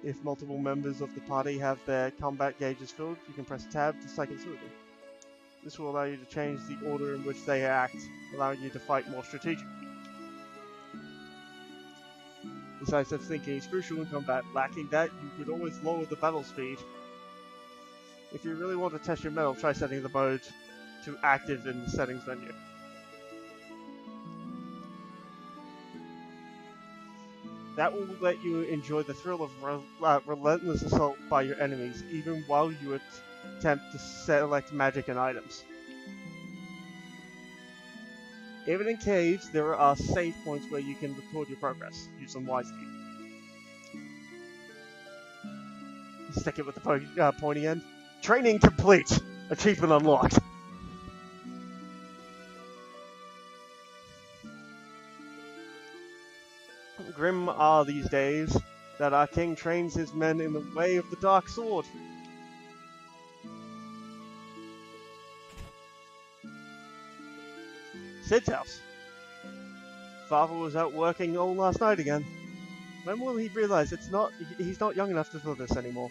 If multiple members of the party have their combat gauges filled, you can press tab to cycle through them. This will allow you to change the order in which they act, allowing you to fight more strategically. Decisive thinking is crucial in combat. Lacking that, you could always lower the battle speed. If you really want to test your mettle, try setting the mode to active in the settings menu. That will let you enjoy the thrill of relentless assault by your enemies, even while you attempt to select magic and items. Even in caves, there are save points where you can record your progress. Use them wisely. Stick it with the pointy end. Training complete! Achievement unlocked. Grim are these days that our king trains his men in the way of the dark sword. Sid's house. Father was out working all last night again. When will he realize he's not young enough to do this anymore?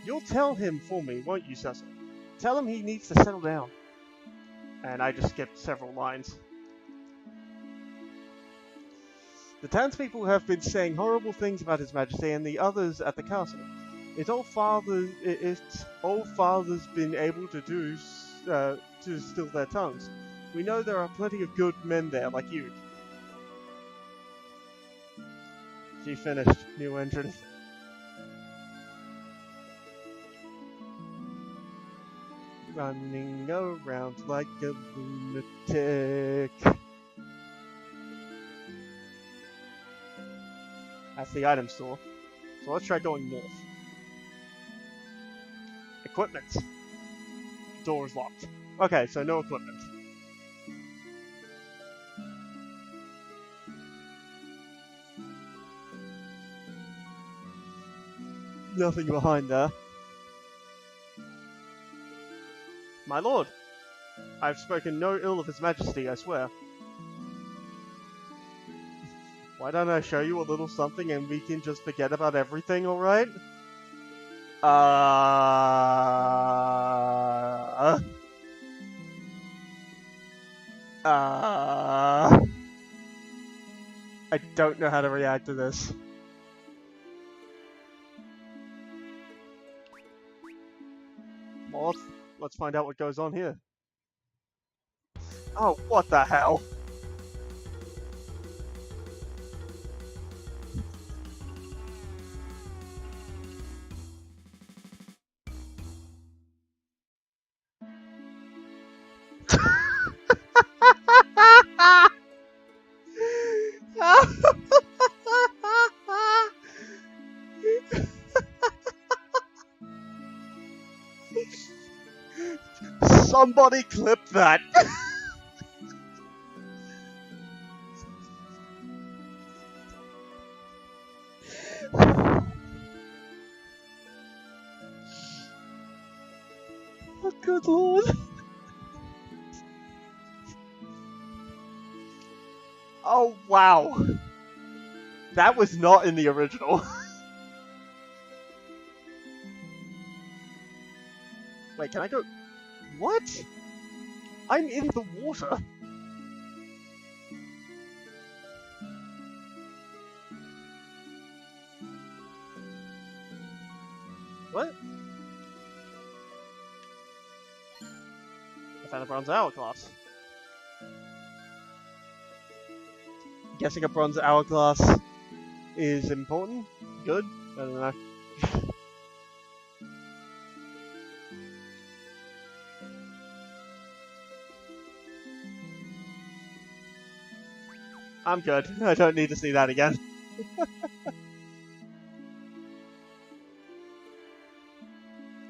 You'll tell him for me, won't you, Cecil? Tell him he needs to settle down. And I just skipped several lines. The townspeople have been saying horrible things about His Majesty and the others at the castle. It's all Father's been able to do to still their tongues. We know there are plenty of good men there, like you. She finished. New entrant. Running around like a lunatic. That's the item store. So let's try going north. Equipment. Door is locked. Okay, so no equipment. Nothing behind there. My lord, I've spoken no ill of His Majesty, I swear. Why don't I show you a little something and we can just forget about everything, alright? I don't know how to react to this. Well, let's find out what goes on here. Oh, what the hell? Somebody clip that! Oh, good lord. Oh, wow. That was not in the original. Wait, can I go? What? I'm in the water. What? I found a bronze hourglass. Guessing a bronze hourglass is important? Good? I don't know. I'm good. I don't need to see that again.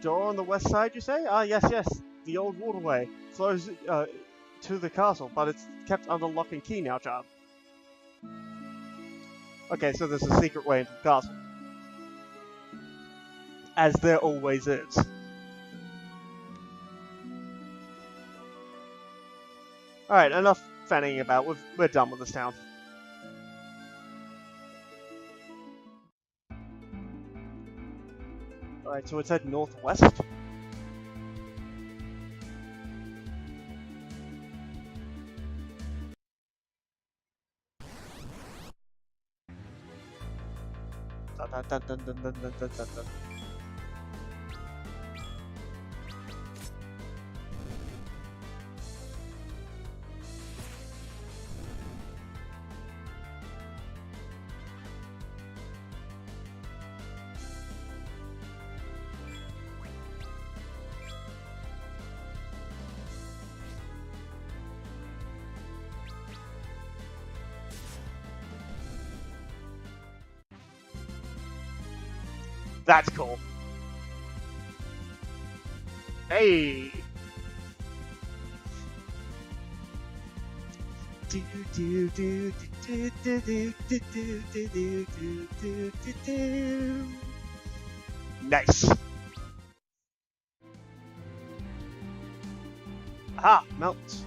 Door on the west side, you say? Ah, yes, yes. The old waterway flows to the castle, but it's kept under lock and key now, child. Okay, so there's a secret way into the castle. As there always is. Alright, enough fanning about. We're done with this town. Alright, so it's head northwest. Dun, dun, dun, dun, dun, dun, dun, dun. That's cool. Hey! Nice. Aha, mountains.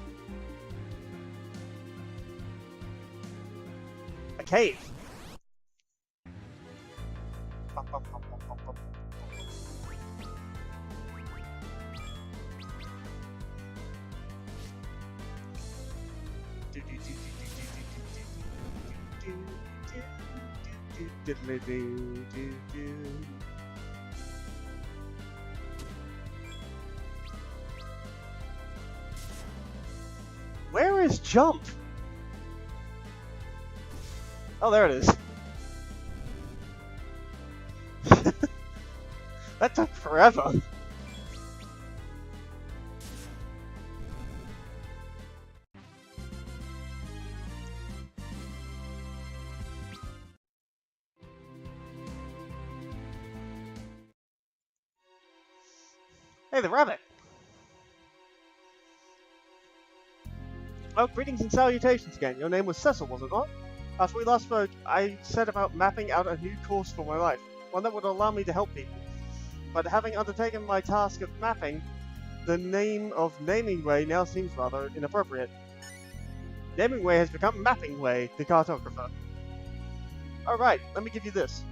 A cave. Where is jump? Oh, there it is. That took forever. Hey, the rabbit. Oh, greetings and salutations again. Your name was Cecil, was it not? After we last spoke, I set about mapping out a new course for my life, one that would allow me to help people. But having undertaken my task of mapping, the name of Naming Way now seems rather inappropriate. Naming Way has become Mapping Way, the cartographer. Alright, let me give you this.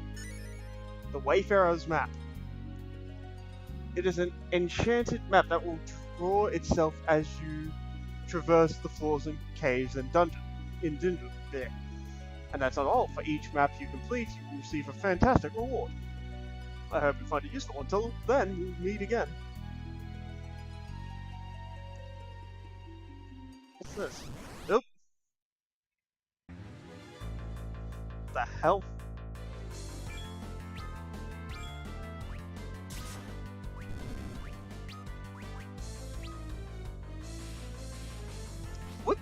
The Wayfarer's Map. It is an enchanted map that will draw itself as you traverse the floors and caves and dungeons there. And that's not all. For each map you complete, you will receive a fantastic reward. I hope you find it useful. Until then, we'll meet again. What's this? Nope. The hell? What?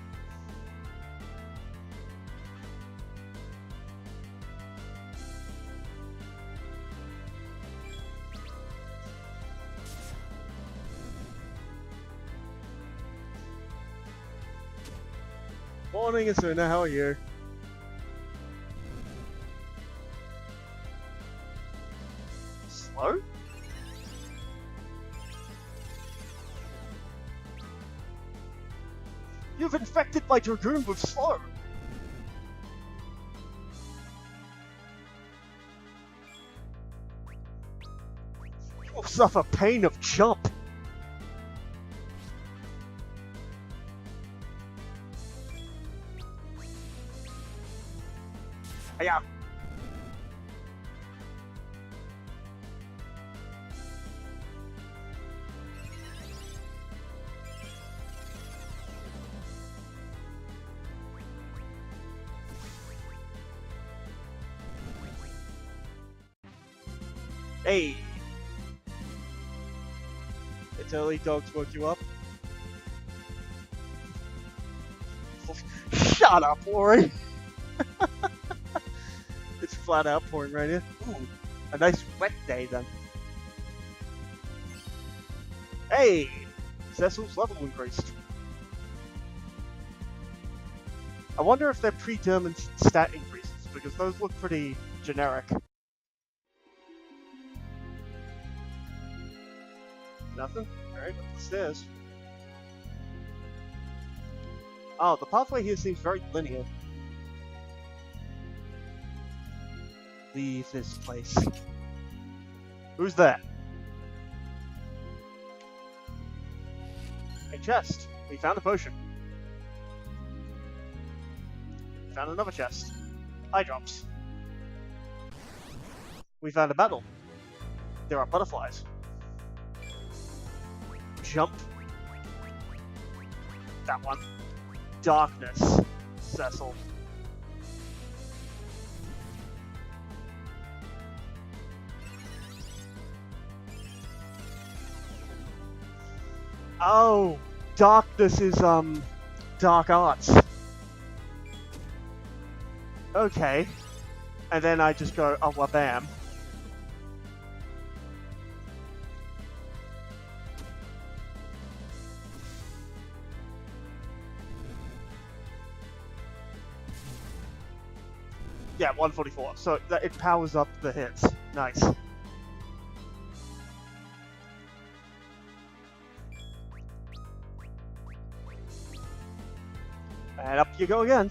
Morning, Asuna, how are you? Slow? You've infected my Dragoon with slow! You will suffer pain of jump! Yeah. Hey. It's early dogs woke you up. Shut up, Lori. It's flat out pouring right here. Ooh, a nice wet day then. Hey! Cecil's level increased. I wonder if they're predetermined stat increases, because those look pretty generic. Nothing? Alright, up the stairs. Oh, the pathway here seems very linear. Leave this place. Who's that? A chest. We found a potion. Found another chest. Eye drops. We found a battle. There are butterflies. Jump. That one. Darkness. Cecil. Oh, darkness is, dark arts. Okay. And then I just go, oh, well, bam. Yeah, 144. So that it powers up the hits. Nice. And up you go again.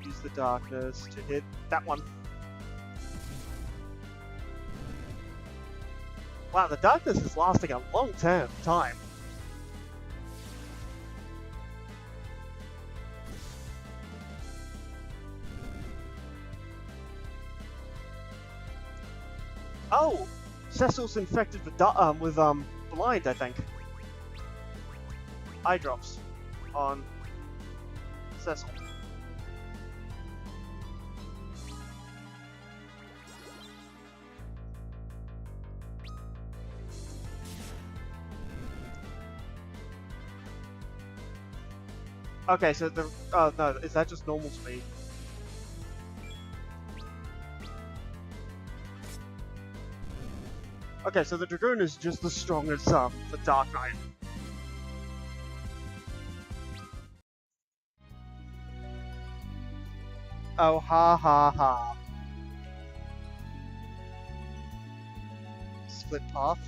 Use the darkness to hit that one. Wow, the darkness is lasting a long time. Oh, Cecil's infected with blind, I think. Eye drops on Cecil. Okay, so the no, is that just normal speed? Okay, so the Dragoon is just as strong as the Dark Knight. Oh, ha ha ha. Split path.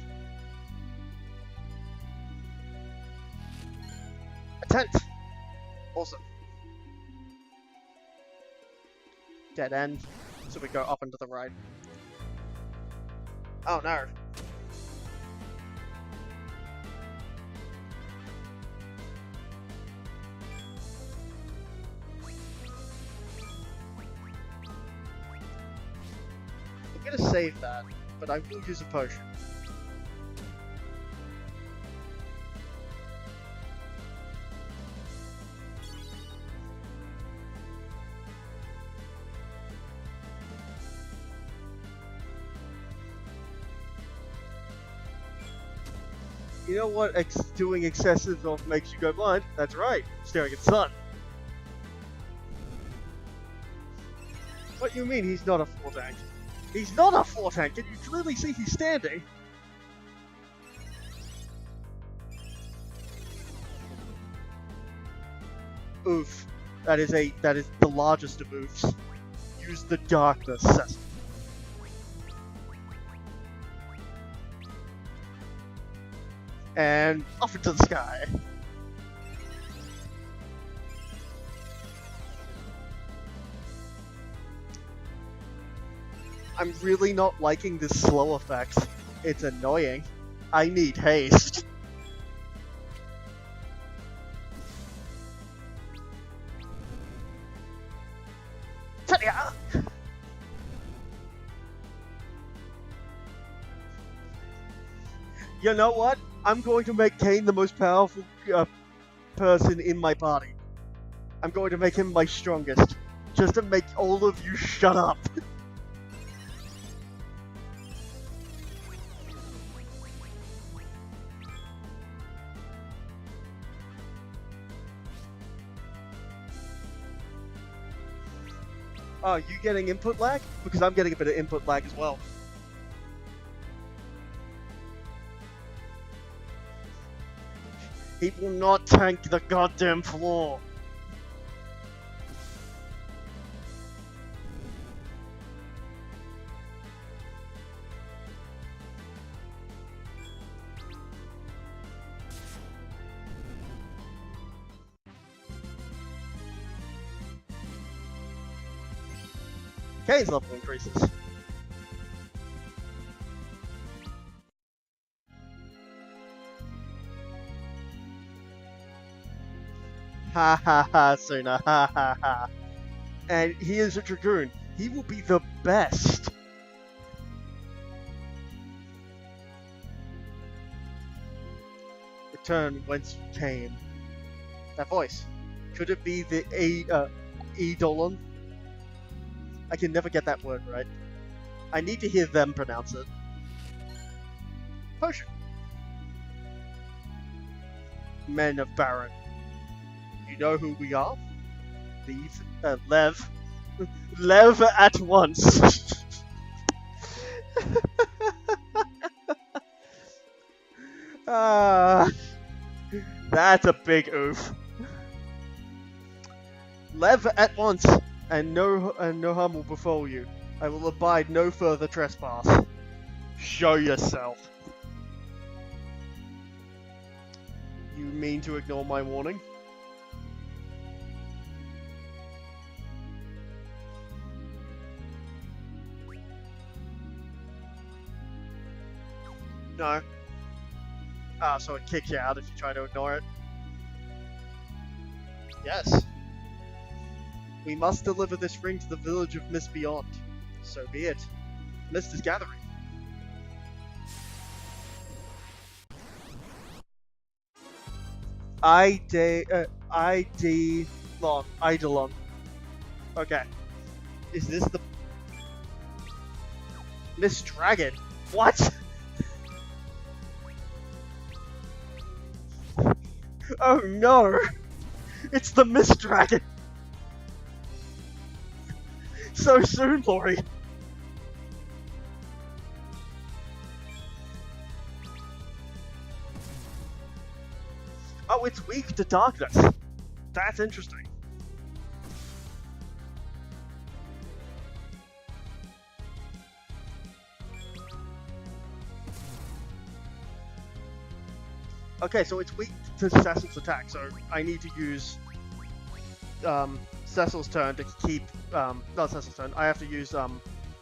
A tent! Awesome. Dead end. So we go up and to the right. Oh no. I'm gonna save that, but I will use a potion. You know what doing excessive of makes you go blind? That's right, staring at the sun. What do you mean he's not a 4 tank? He's not a 4 tank! Can you clearly see he's standing? Oof. That is the largest of oofs. Use the darkness, Cecil. And off into the sky. I'm really not liking this slow effect. It's annoying. I need haste. Ta-da! You know what? I'm going to make Kane the most powerful person in my party. I'm going to make him my strongest. Just to make all of you shut up. Oh, you getting input lag? Because I'm getting a bit of input lag as well. He will not tank the goddamn floor. Kane's level increases. Ha ha ha, Suna, ha ha ha. And he is a Dragoon. He will be the best. Return whence you came. That voice. Could it be the Eidolon? I can never get that word right. I need to hear them pronounce it. Potion. Men of Baron. You know who we are? Lev. Lev at once. That's a big oof. Leave at once, and no harm will befall you. I will abide no further trespass. Show yourself. You mean to ignore my warning? No. So it kicks you out if you try to ignore it. Yes. We must deliver this ring to the village of Mist Beyond. So be it. Mist is gathering. Eidolon. Okay. Is this the Mist Dragon? What? Oh no! It's the Mist Dragon! So soon, Lori! Oh, it's weak to darkness. That's interesting. Okay, so it's weak to Cecil's attack, so I need to use Cecil's turn to keep... not Cecil's turn, I have to use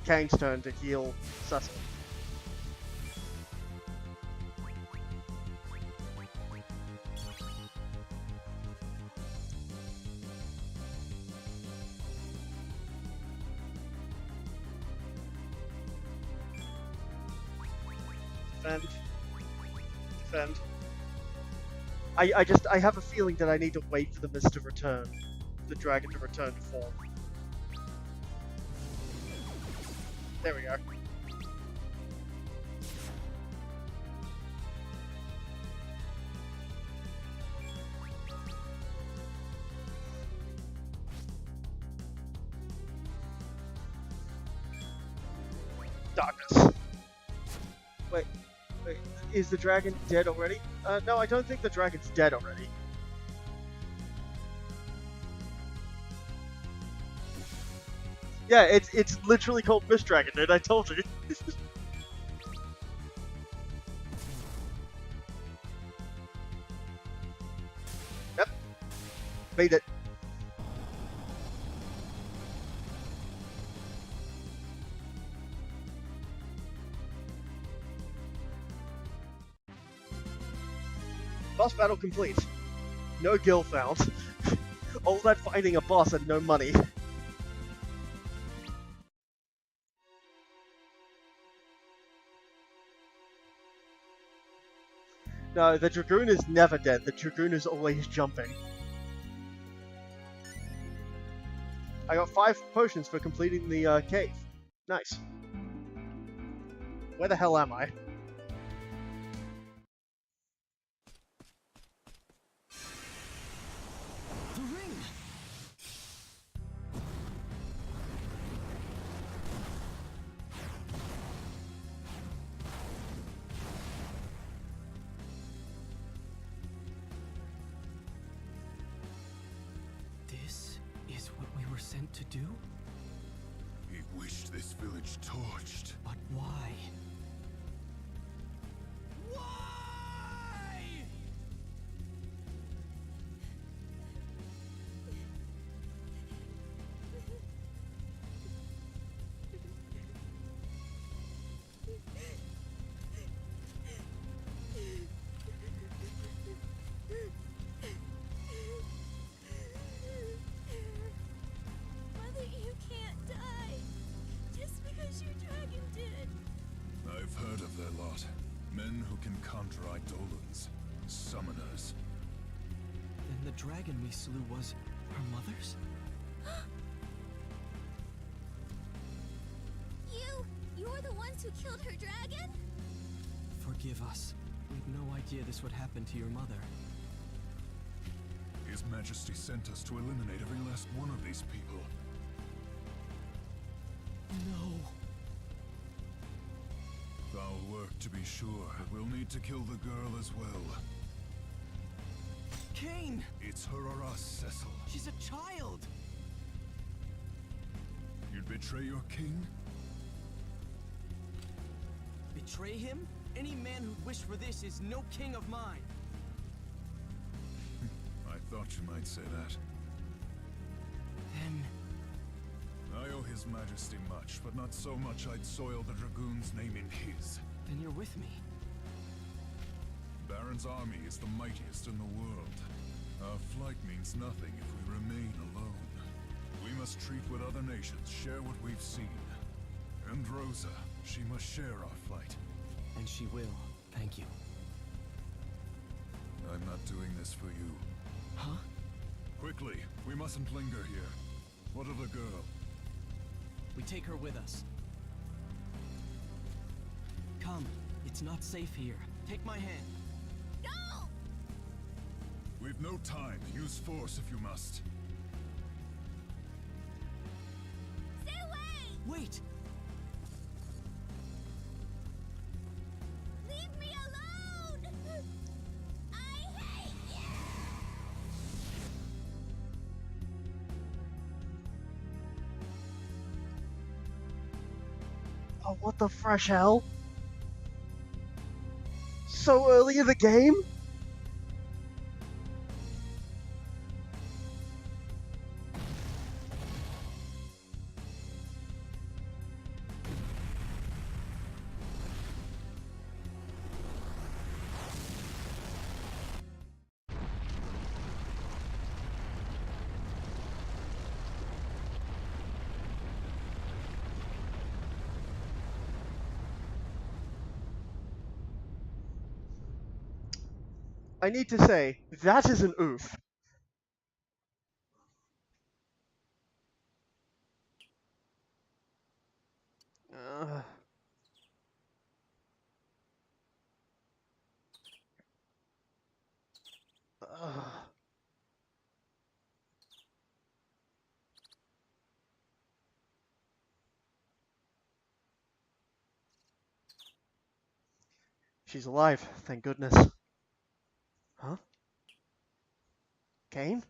Kang's turn to heal Cecil. Defend. I have a feeling that I need to wait for the mist to return. The dragon to return to form. There we go. Darkness. Wait, is the dragon dead already? No, I don't think the dragon's dead already. Yeah, it's literally called Mist Dragon, dude, I told you. Yep. Made it. Boss battle complete. No gil found. All that fighting a boss and no money. No, the Dragoon is never dead. The Dragoon is always jumping. I got 5 potions for completing the cave. Nice. Where the hell am I? The ring! This is what we were sent to do? He wished this village torched. But why? Why? Mother, you can't die. Just because your dragon did. I've heard of their lot. Men who can conjure Eidolons. Summoners. Then the dragon we slew was our mother's? You're the ones who killed her dragon? Forgive us. We'd no idea this would happen to your mother. His Majesty sent us to eliminate every last one of these people. No. Foul work, to be sure, we'll need to kill the girl as well. Kane! It's her or us, Cecil. She's a child! You'd betray your king? Betray him? Any man who'd wish for this is no king of mine. I thought you might say that. Then... I owe His Majesty much, but not so much I'd soil the Dragoon's name in his. then you're with me. Baron's army is the mightiest in the world. Our flight means nothing if we remain alone. We must treat with other nations, share what we've seen. And Rosa, she must share our flight. And she will. Thank you. I'm not doing this for you. Huh? Quickly, we mustn't linger here. What of the girl? We take her with us. Come. It's not safe here. Take my hand. No! We've no time. Use force if you must. Stay away! Wait! Leave me alone! I hate you! Oh, what the fresh hell? So early in the game? I need to say, that is an oof. Uh, uh. She's alive, thank goodness. Huh? Kane?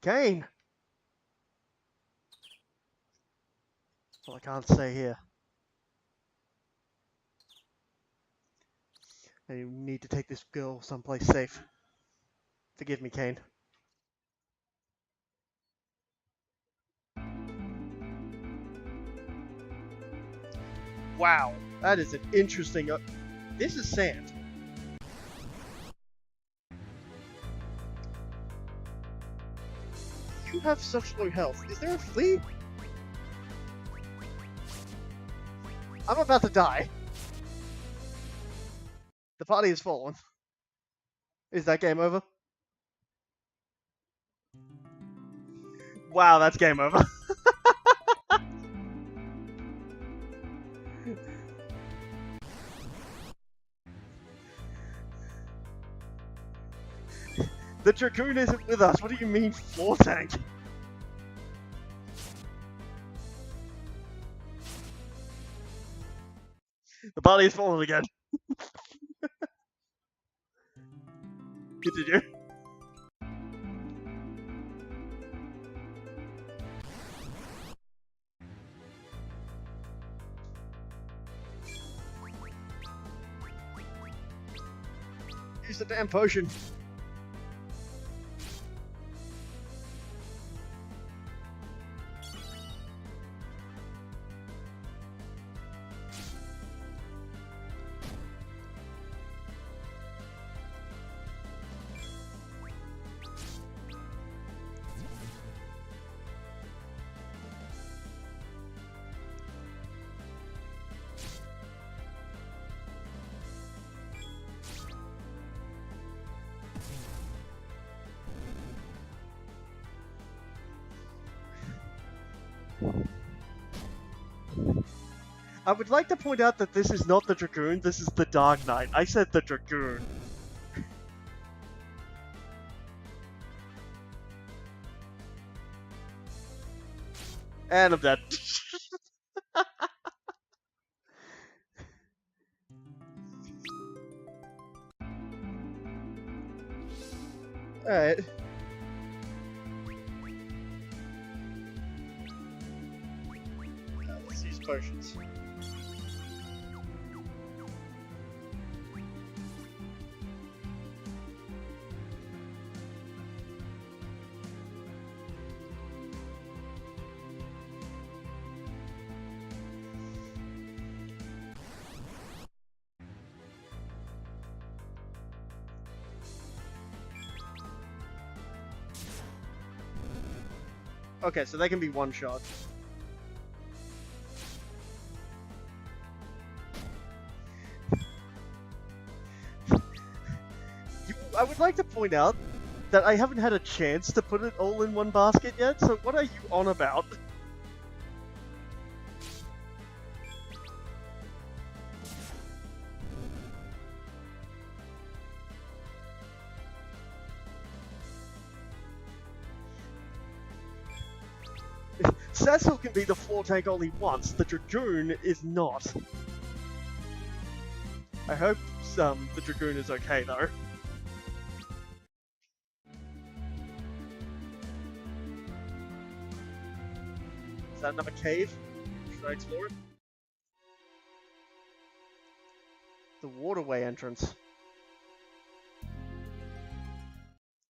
Kane! Well, I can't stay here. I need to take this girl someplace safe. Forgive me, Kane. Wow, that is an interesting... this is sand. You have such low health. Is there a flea? I'm about to die. The party has fallen. Is that game over? Wow, that's game over. The Dragoon isn't with us. What do you mean, floor tank? The party has fallen again. Continue. Use the damn potion. I would like to point out that this is not the Dragoon, this is the Dark Knight. I said the Dragoon. And I'm dead. Alright. Let's use potions. Okay, so they can be one shot. I would like to point out that I haven't had a chance to put it all in one basket yet, so what are you on about? Cecil can be the floor tank only once, the Dragoon is not. I hope the Dragoon is okay though. Is that another cave? Should I explore it? The waterway entrance.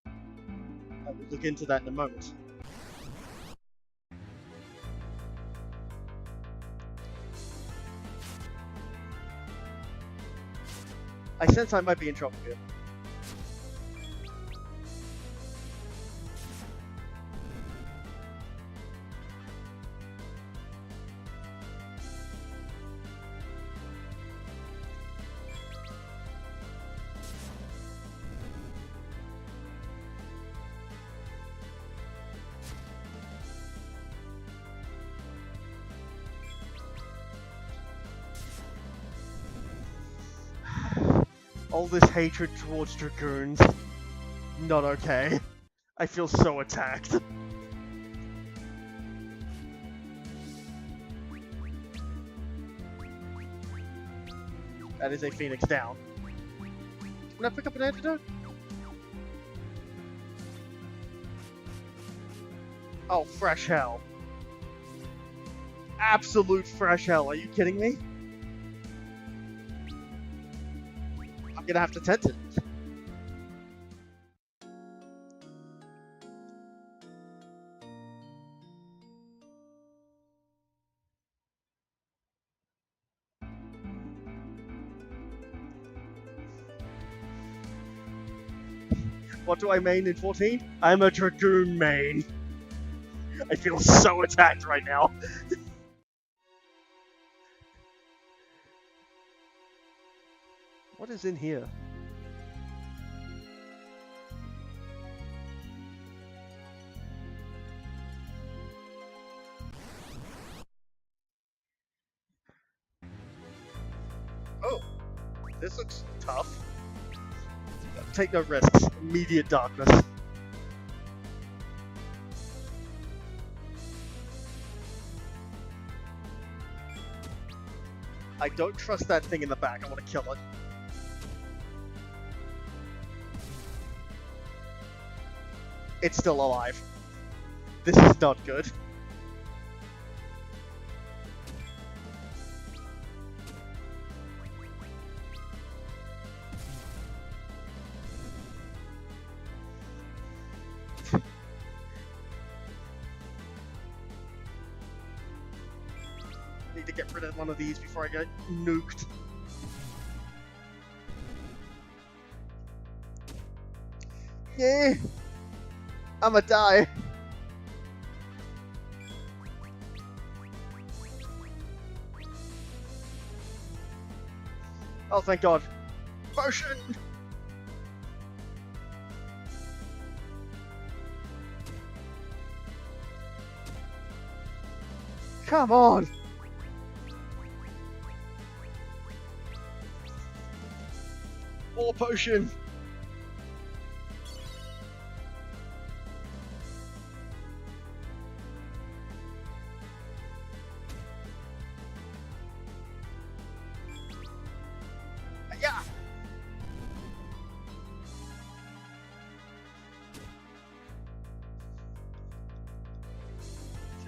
I will look into that in a moment. I sense I might be in trouble here. All this hatred towards Dragoons. Not okay. I feel so attacked. That is a Phoenix down. Can I pick up an antidote? Oh, fresh hell. Absolute fresh hell, are you kidding me? I'm gonna have to tent it. What do I main in 14? I'm a Dragoon main. I feel so attacked right now. What is in here? Oh, this looks tough. Take no risks. Immediate darkness. I don't trust that thing in the back. I want to kill it. It's still alive. This is not good. Need to get rid of one of these before I get nuked. Yeah. I'ma die. Oh, thank God. Potion! Come on! More potion!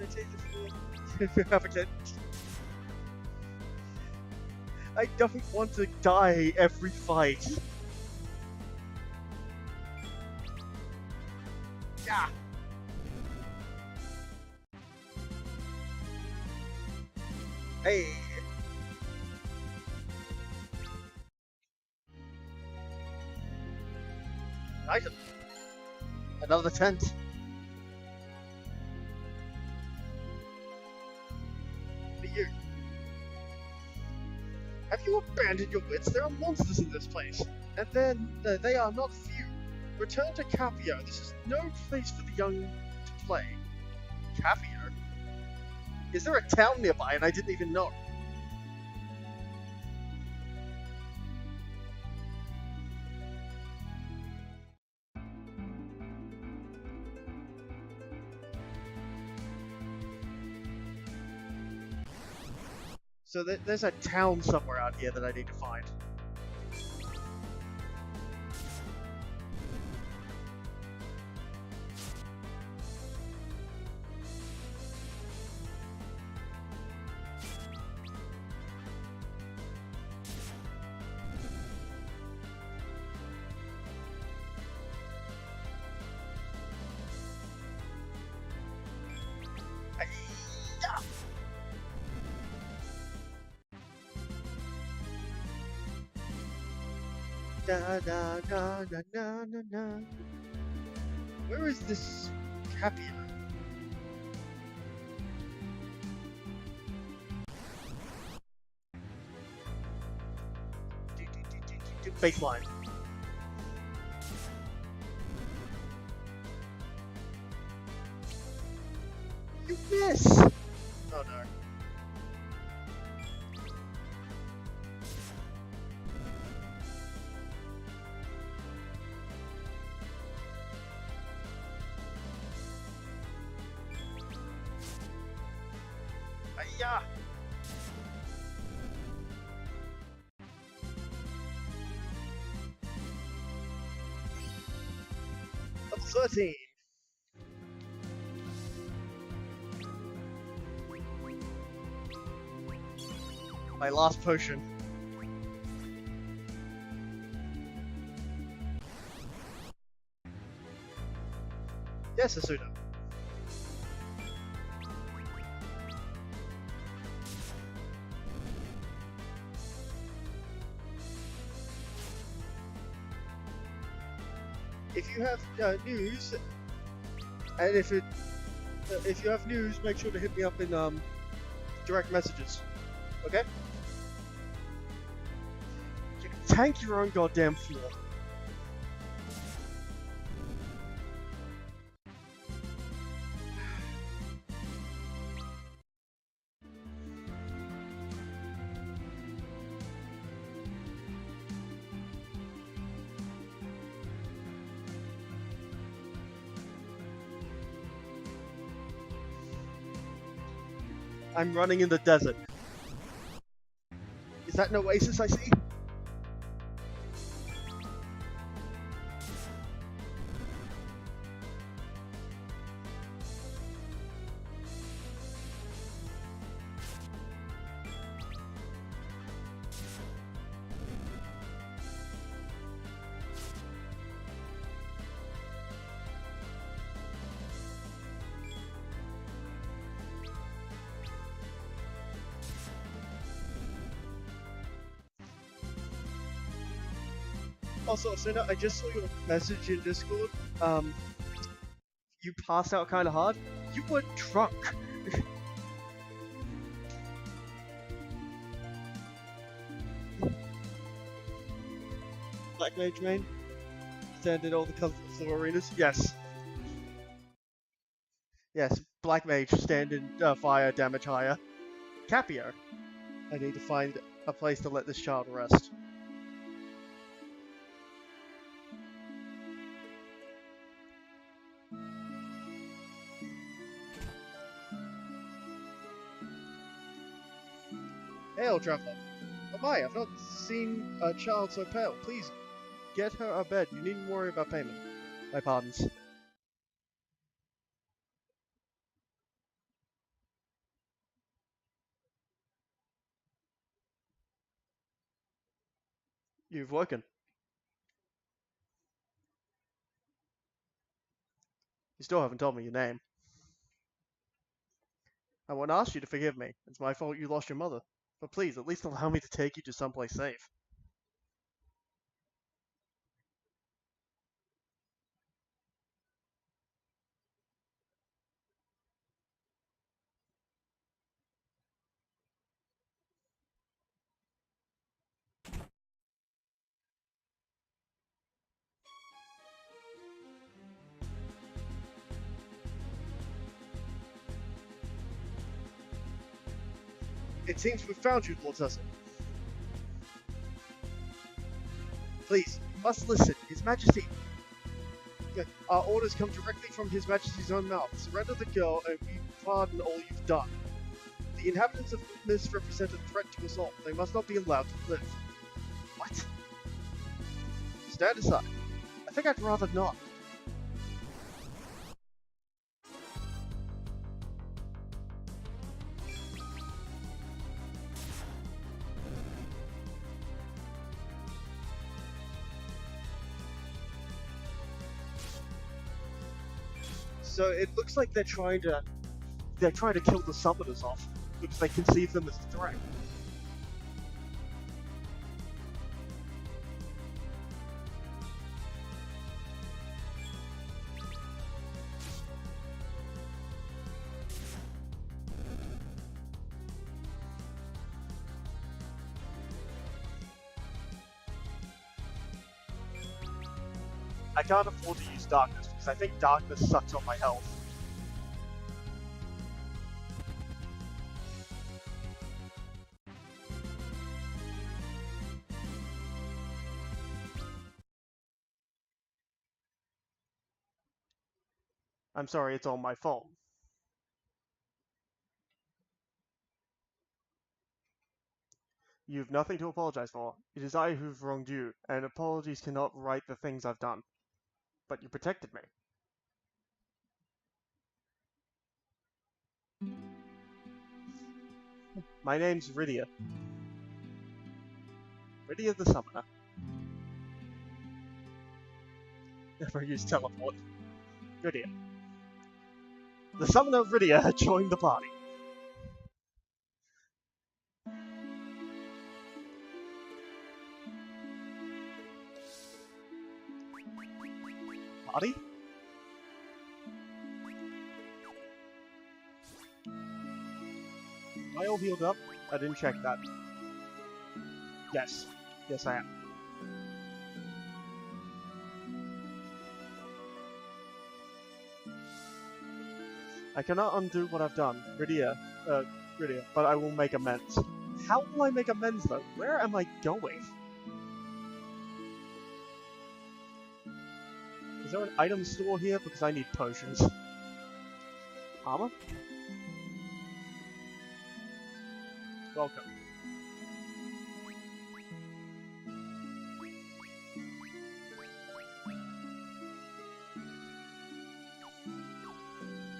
meditate if you have a kid. I don't want to die every fight. Yeah. Hey. Item. Another tent. For you. Have you abandoned your wits? There are monsters in this place. And then, they are not few. Return to Capio. This is no place for the young to play. Capio? Is there a town nearby and I didn't even know? So there's a town somewhere out here that I need to find. Da da da da da da da. Where is this Capio? Baseline. You miss! Oh no. Hiya! Level 13! My last potion. Yes, Asuna. If you have news, and if you have news, make sure to hit me up in direct messages. Okay? You can tank your own goddamn floor. I'm running in the desert. Is that an oasis I see? Also, Asuna, I just saw your message in Discord. You passed out kind of hard. You were drunk. Black Mage main? Stand in all the colorful floor arenas? Yes. Yes, Black Mage, stand in fire, damage higher. Capio. I need to find a place to let this child rest. Hail, traveler. Oh my, I've not seen a child so pale. Please, get her a bed. You needn't worry about payment. My pardons. You've woken. You still haven't told me your name. I won't ask you to forgive me. It's my fault you lost your mother. But please, at least allow me to take you to someplace safe. It seems we've found you, Lord Cecil. Please, you must listen. His Majesty... Our orders come directly from His Majesty's own mouth. Surrender the girl, and we pardon all you've done. The inhabitants of Mist represent a threat to us all. They must not be allowed to live. What? Stand aside. I think I'd rather not. So it looks like they're trying to kill the summoners off because they conceive them as a threat. I can't afford to use darkness because I think darkness sucks on my health. I'm sorry, it's all my fault. You've nothing to apologize for. It is I who've wronged you, and apologies cannot right the things I've done. But you protected me. My name's Rydia. Rydia the Summoner. Never used teleport. Rydia. The Summoner Rydia had joined the party. Party? Am I all healed up? I didn't check that. Yes. Yes, I am. I cannot undo what I've done, Rydia, but I will make amends. How will I make amends, though? Where am I going? Is there an item store here? Because I need potions. Armor? Welcome.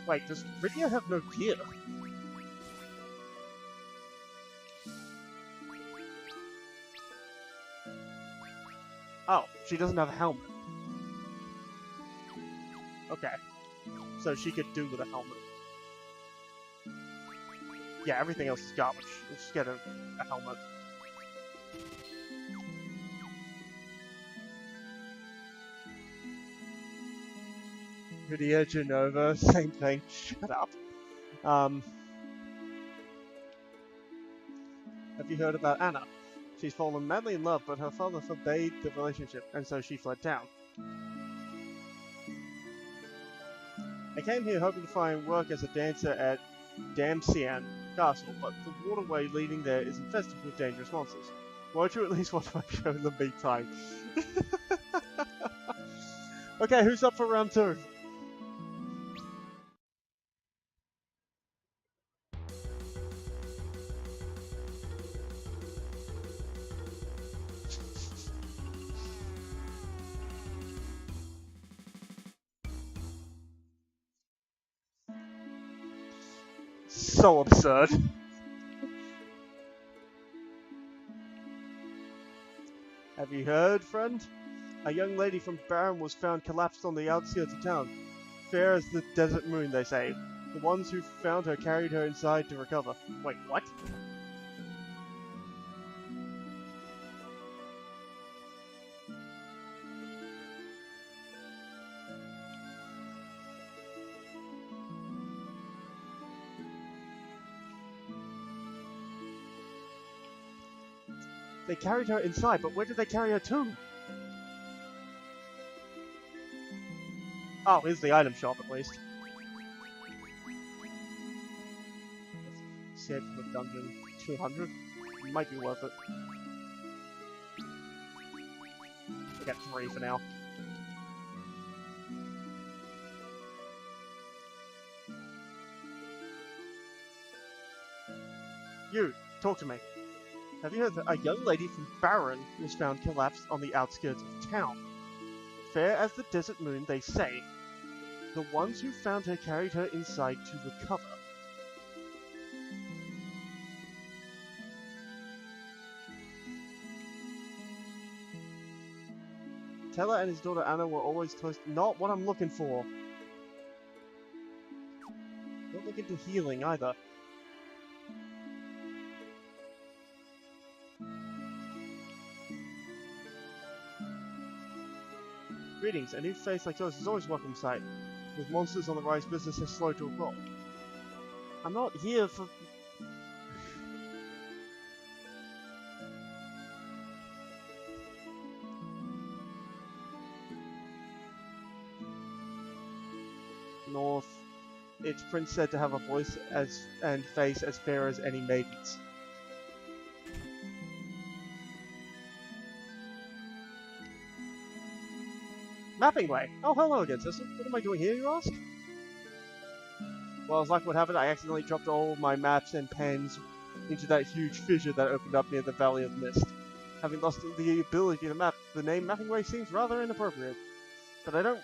Wait, does Rydia have no gear? Oh, she doesn't have a helmet. Okay. So she could do with a helmet. Yeah, everything else is garbage. Let's just get a helmet. Rydia, Genova, same thing. Shut up. Have you heard about Anna? She's fallen madly in love, but her father forbade the relationship, and so she fled town. I came here hoping to find work as a dancer at Damsian Castle, but the waterway leading there is infested with dangerous monsters. Won't you at least watch my show in the meantime? Okay, who's up for round 2? So absurd. Have you heard, friend? A young lady from Baron was found collapsed on the outskirts of town. Fair as the desert moon, they say. The ones who found her carried her inside to recover. Wait, what? They carried her inside, but where did they carry her to? Oh, here's the item shop at least. Escape from the dungeon. 200? Might be worth it. I got 3 for now. You, talk to me. Have you heard that a young lady from Baron was found collapsed on the outskirts of town? Fair as the desert moon, they say. The ones who found her carried her inside to recover. Teller and his daughter Anna were always close. Not what I'm looking for. Don't look into healing either. Greetings, a new face like yours is always welcome sight. With monsters on the rise, business has slowed to a crawl. I'm not here for... North. Its prince said to have a voice as and face as fair as any maiden's. Mapping way. Oh, hello again, sister. What am I doing here, you ask? Well, as luck would have it, I accidentally dropped all my maps and pens into that huge fissure that opened up near the Valley of Mist. Having lost the ability to map, the name Mapping Way seems rather inappropriate. But I don't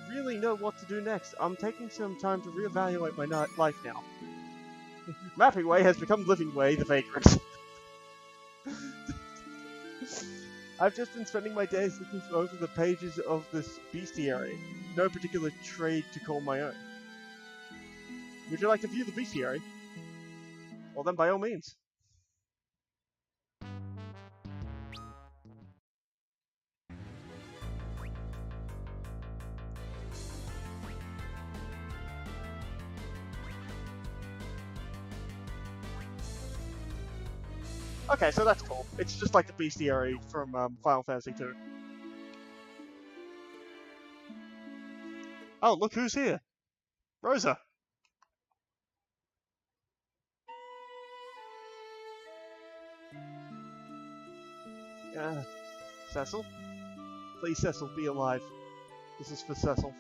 really know what to do next. I'm taking some time to reevaluate my life now. Mapping Way has become Living Way, the vagrant. I've just been spending my days looking over the pages of this bestiary. No particular trade to call my own. Would you like to view the bestiary? Well then, by all means. Okay, so that's cool. It's just like the bestiary from Final Fantasy II. Oh, look who's here! Rosa! Cecil? Please, Cecil, be alive. This is for Cecil.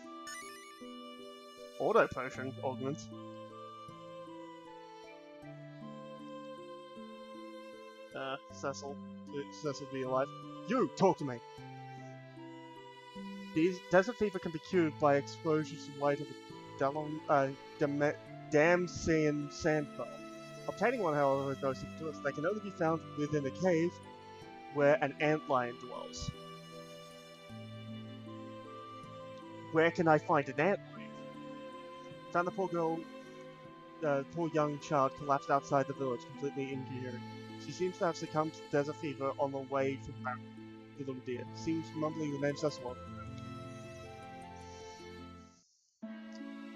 Auto potion augment. Cecil, be alive. You, talk to me! Desert fever can be cured by exposure to light of a Damsian sandpearl. Obtaining one, however, is no secret to us. They can only be found within a cave where an antlion dwells. Where can I find an antlion? Found the poor girl, poor young child collapsed outside the village, completely incoherent. She seems to have succumbed to desert fever on the way from Baron. The little deer seems mumbling the name Cecil.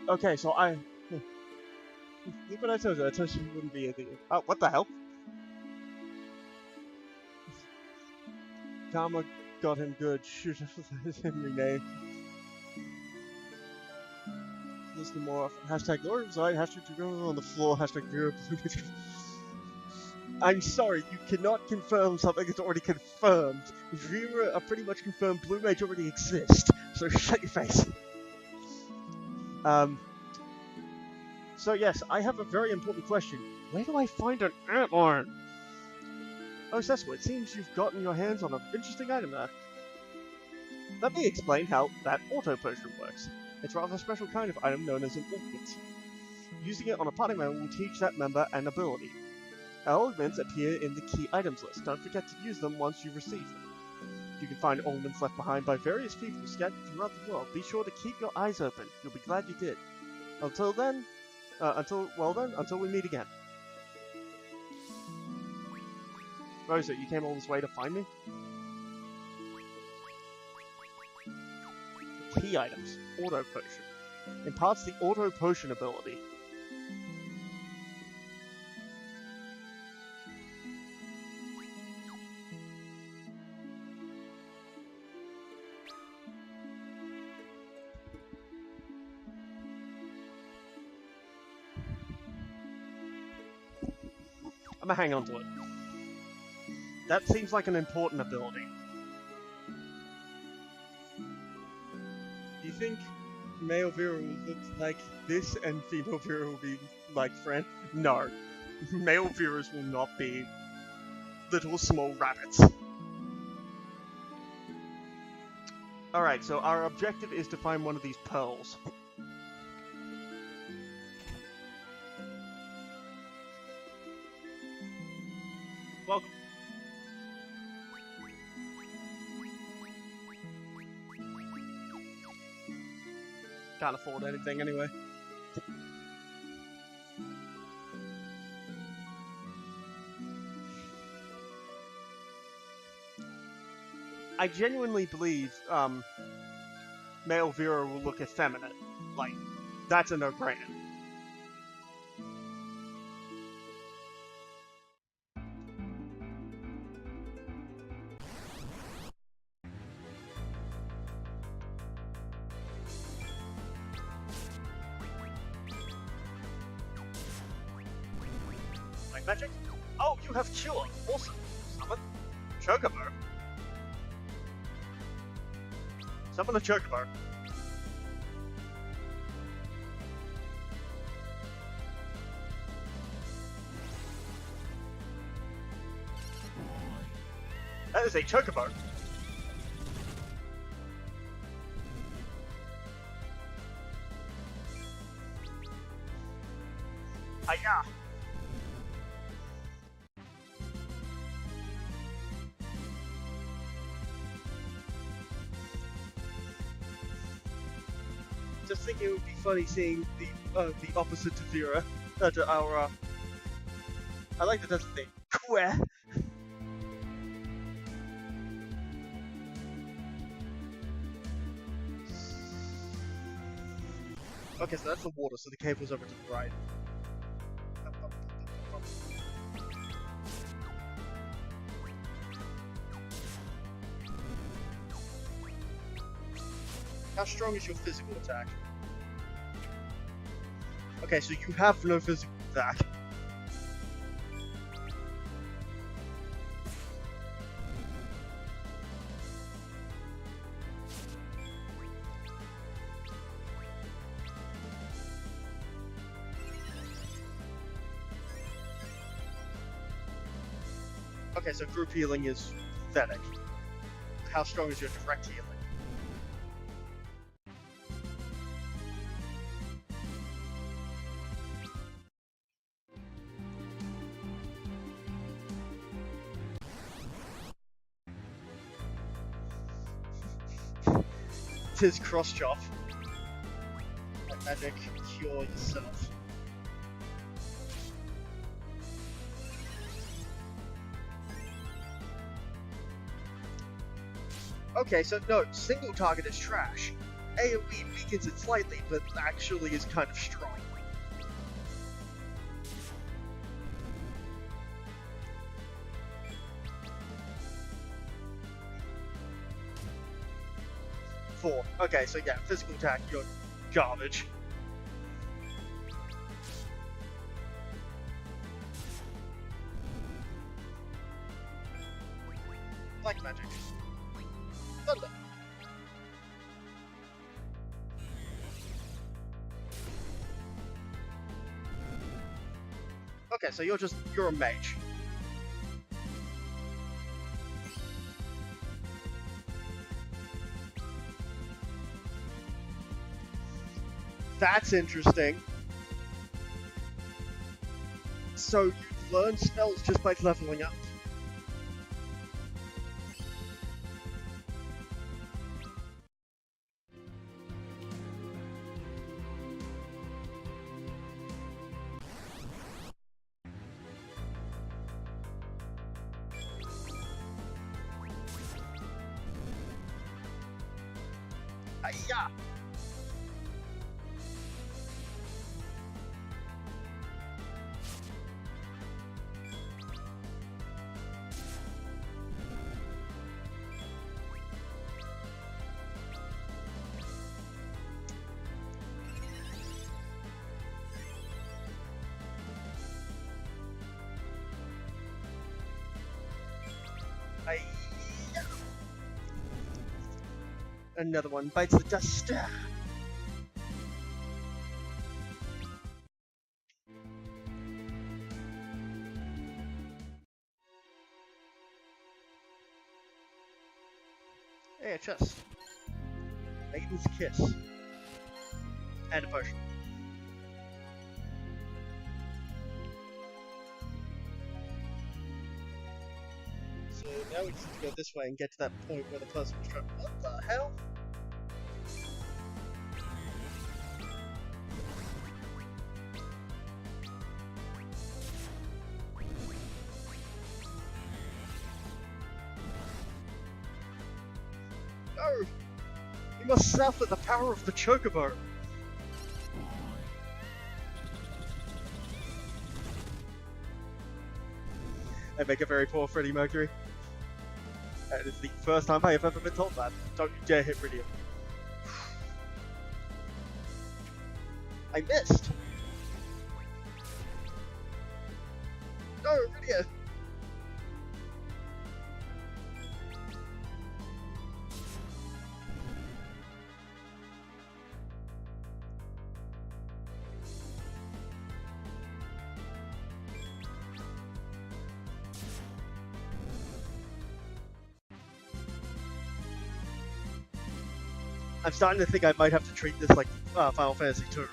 Okay, so look what I told you. I told you he wouldn't be a deer. Oh, what the hell? Karma got him good. Shoot him rename. Listen more often. Hashtag Lord reside. Hashtag go on the floor. Hashtag Vera. I'm sorry, you cannot confirm something that's already confirmed. Vera are pretty much confirmed. Blue Mage already exists, so shut your face. So yes, I have a very important question. Where do I find an antlion? Oh, Cecil, it seems you've gotten your hands on an interesting item there. Let me explain how that auto potion works. It's a rather special kind of item known as an augment. Using it on a party member will teach that member an ability. Augments appear in the key items list. Don't forget to use them once you receive them. You can find ornaments left behind by various people scattered throughout the world. Be sure to keep your eyes open. You'll be glad you did. Until then, until we meet again. Rosa, you came all this way to find me? Key items. Auto potion. Imparts the auto potion ability. I'm gonna hang on to it. That seems like an important ability. Do you think male Vera will look like this and female Vera will be like friend? No. Male Veras will not be little small rabbits. Alright, so our objective is to find one of these pearls. Welcome. Can't afford anything anyway. I genuinely believe male Vera will look effeminate. Like, that's a no-brainer. Like magic? Oh, you have cure! Awesome! Summon Chocobo. Summon a Chocobo. That is a Chocobo. Hiya! Just thinking it would be funny seeing the opposite to Vera, to our I like that that's the thing. Queer. Okay, so that's the water, so the cave was over to the right. How strong is your physical attack? Okay, so you have no physical attack. Okay, so group healing is pathetic. How strong is your direct healing? Tis cross chop. Let magic cure yourself. Okay, so no, single target is trash. AoE weakens it slightly, but actually is kind of strong. Four. Okay, so yeah, physical attack, you're garbage. Black magic. Thunder. Okay, so you're a mage. That's interesting. So you learn spells just by leveling up. Hiya! Hiya! Another one bites the dust. Hey, a chest. Maiden's Kiss. And a potion. So now we just have to go this way and get to that point where the person was trapped. What the hell? No! You must suffer the power of the chocobo! I make a very poor Freddie Mercury. That is the first time I have ever been told that. Don't you dare hit Rydia. I missed! No, Rydia! I'm starting to think I might have to treat this like Final Fantasy II.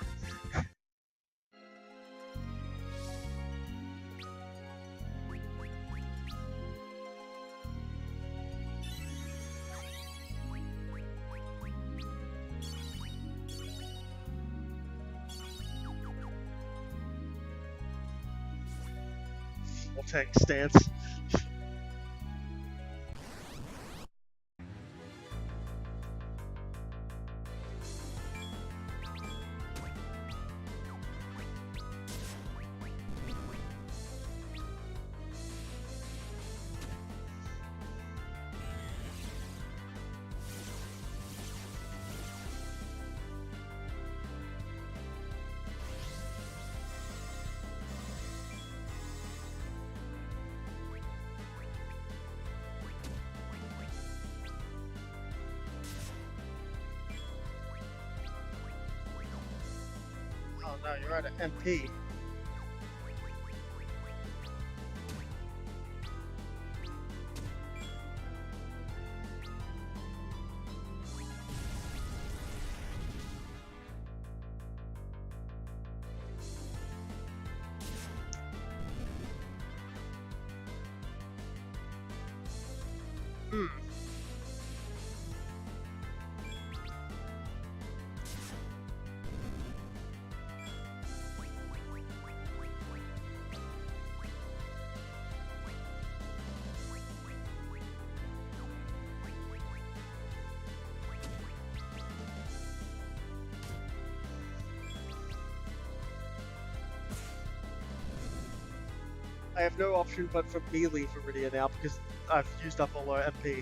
Full tank stance. Oh no, you're at an MP. I have no option but for melee for Rydia now because I've used up all our MP.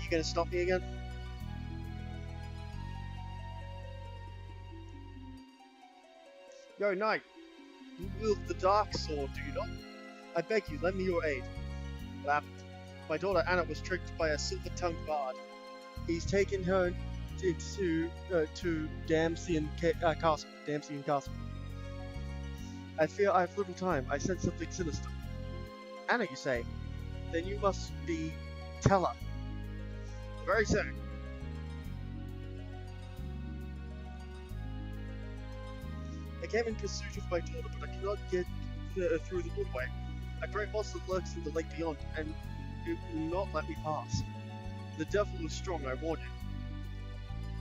You gonna stop me again? Yo, Knight! You wield the dark sword, do you not? I beg you, lend me your aid. What happened? My daughter Anna was tricked by a silver-tongued bard. He's taken her to Damsian Castle. Damsian Castle. I fear I have little time. I sense something sinister. Anna, you say? Then you must be Teller. Very soon. I came in pursuit of my daughter, but I cannot get through the woodway. I pray monster lurks in the lake beyond, and it will not let me pass. The devil is strong, I warn you.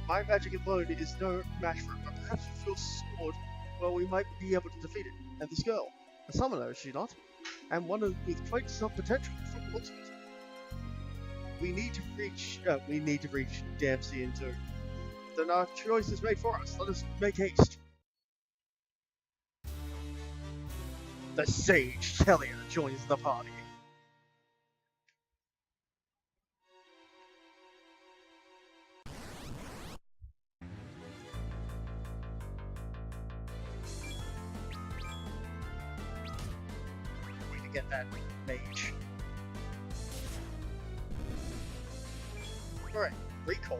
My magic alone is no match for it, but perhaps with your sword, well, we might be able to defeat it. And this girl, a summoner, is she not? And one with quite some potential from the looks of it. We need to reach Dempsey and Doom. Then our choice is made for us. Let us make haste. The sage Telia joins the party. We can get that mage. Alright, recall.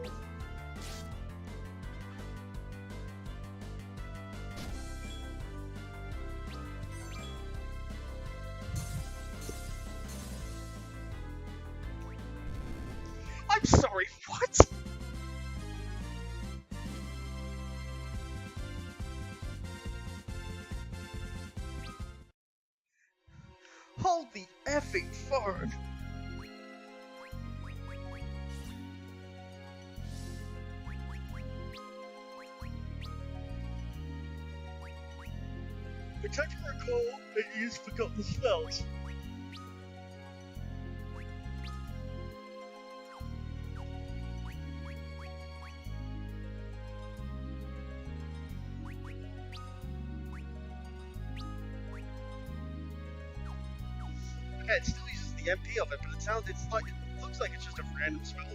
I'm sorry, what? Hold the effing phone! Attempt to recall and use forgotten spells. Okay, it still uses the MP of it, but it looks like it's just a random spell.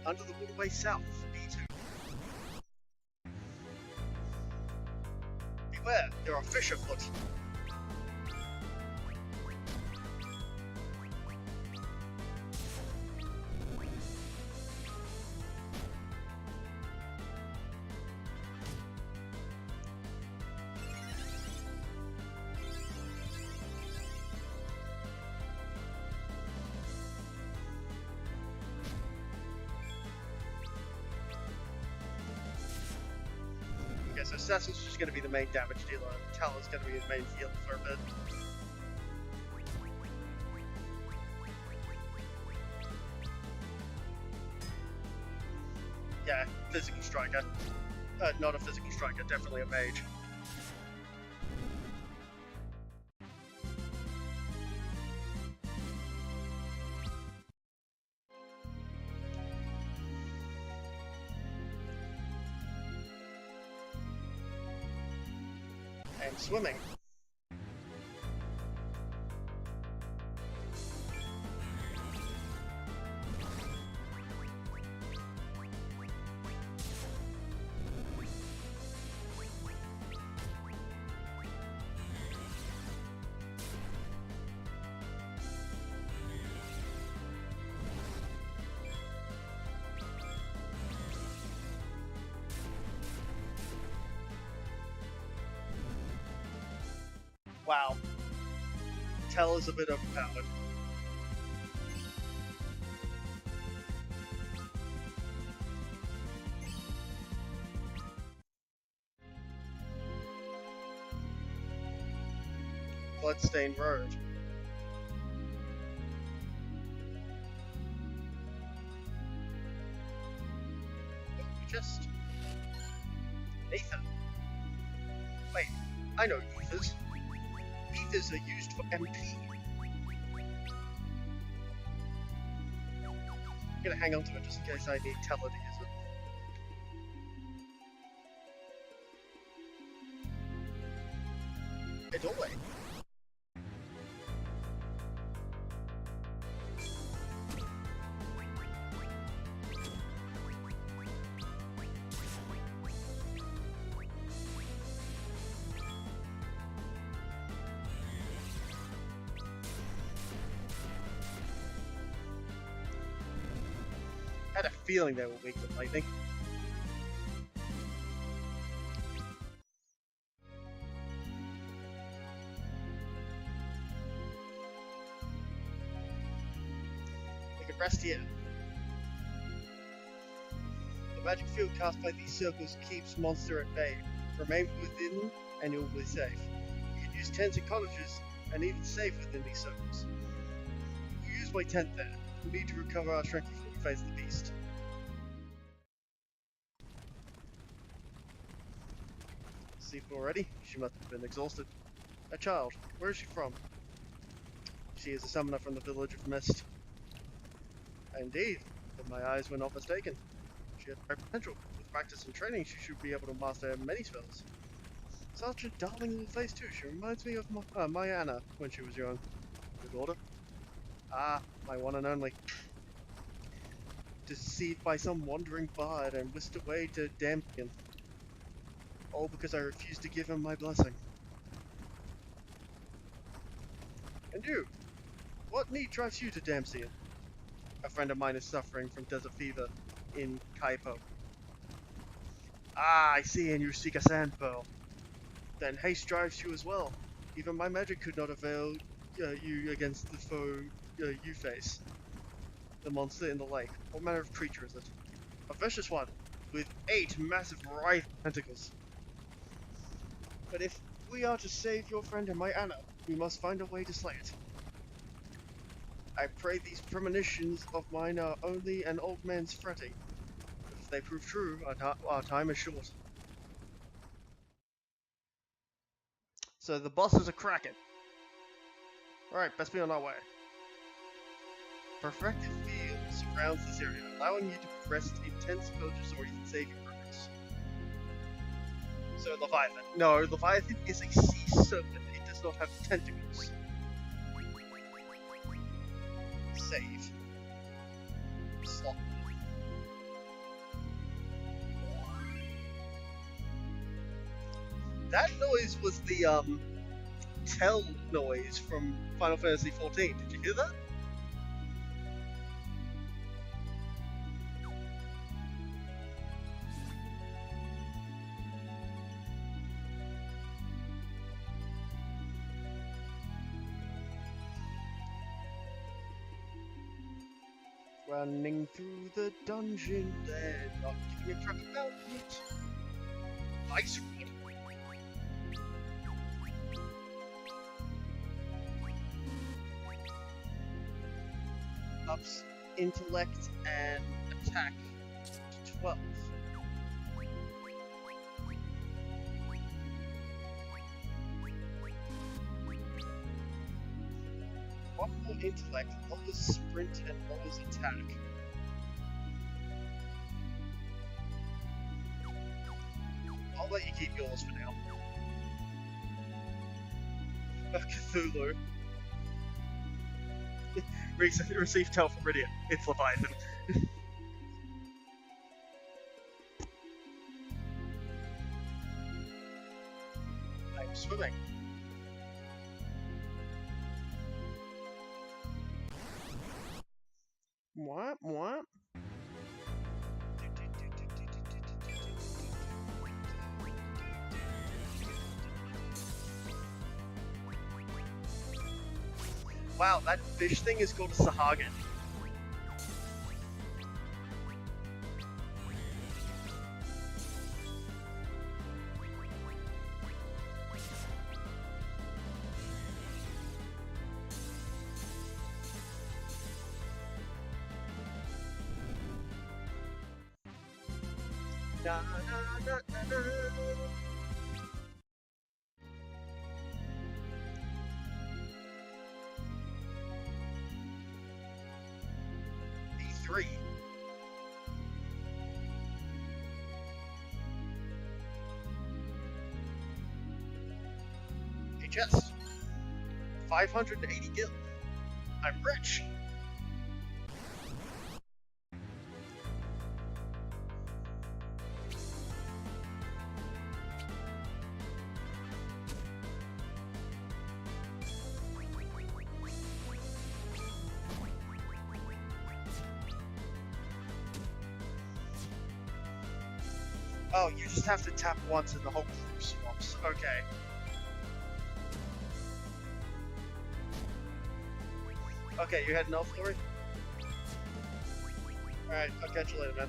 Under the waterway south, B2. Beware, there are fish afoot. So Sassy's just going to be the main damage dealer, and Talon's going to be the main healer for a bit. Yeah, physical striker. Not a physical striker, definitely a mage. And swimming. Wow. Tell is a bit overpowered. Bloodstained Road. Just... Ether. Wait, I know ethers. Ethers are used for MP. I'm gonna hang on to it just in case I need Teller to use it. It's always. I had a feeling they were weak to lightning. Rest here. The magic field cast by these circles keeps monster at bay. Remain within and you'll be safe. You can use tents and cottages and even save within these circles. We'll use my tent there. We need to recover our strength before we face the beast. Sleep already? She must have been exhausted. A child. Where is she from? She is a summoner from the village of Mist. Indeed, but my eyes were not mistaken. She has great potential. With practice and training, she should be able to master many spells. Such a darling little face too. She reminds me of my Anna when she was young. Your daughter? Ah, my one and only. Deceived by some wandering bard and whisked away to Dampion. All because I refused to give him my blessing. And you? What need drives you to Dampion? A friend of mine is suffering from desert fever in Kaipo. Ah, I see, and you seek a sand pearl. Then haste drives you as well. Even my magic could not avail you against the foe you face. The monster in the lake. What manner of creature is it? A vicious one, with 8 massive writhe tentacles. But if we are to save your friend and my Anna, we must find a way to slay it. I pray these premonitions of mine are only an old man's fretting. But if they prove true, our time is short. So the bosses are cracking. Alright, best be on our way. Perfected field surrounds this area, allowing you to progress intense villages or even save your progress. So Leviathan. No, Leviathan is a sea serpent. It does not have tentacles. Save. Slot. That noise was the tell noise from Final Fantasy XIV. Did you hear that? Running through the dungeon, then not giving a crap about it. Ice Rod. Ups intellect and attack to 12. One more intellect, lowers sprint and lowers attack. I'll let you keep yours for now. Cthulhu. Receive tell from Rydia. It's Leviathan. I'm swimming. What? Wow, that fish thing is called a Sahagin. Na, na, na, na, na. E3. A chest. 580 gil. I'm rich. Oh, you just have to tap once and the whole group swaps. Okay. Okay, you heading off, Lori? Alright, I'll catch you later, man.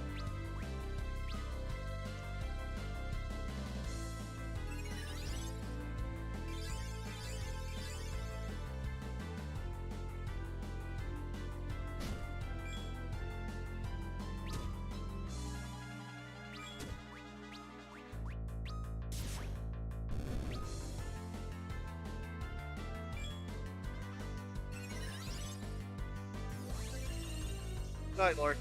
Night, Lord.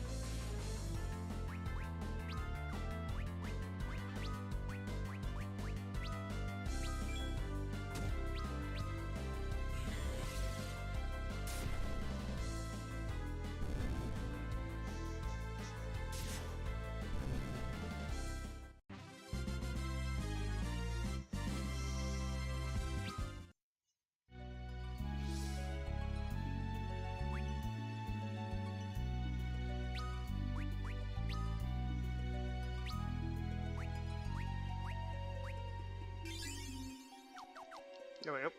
There we go.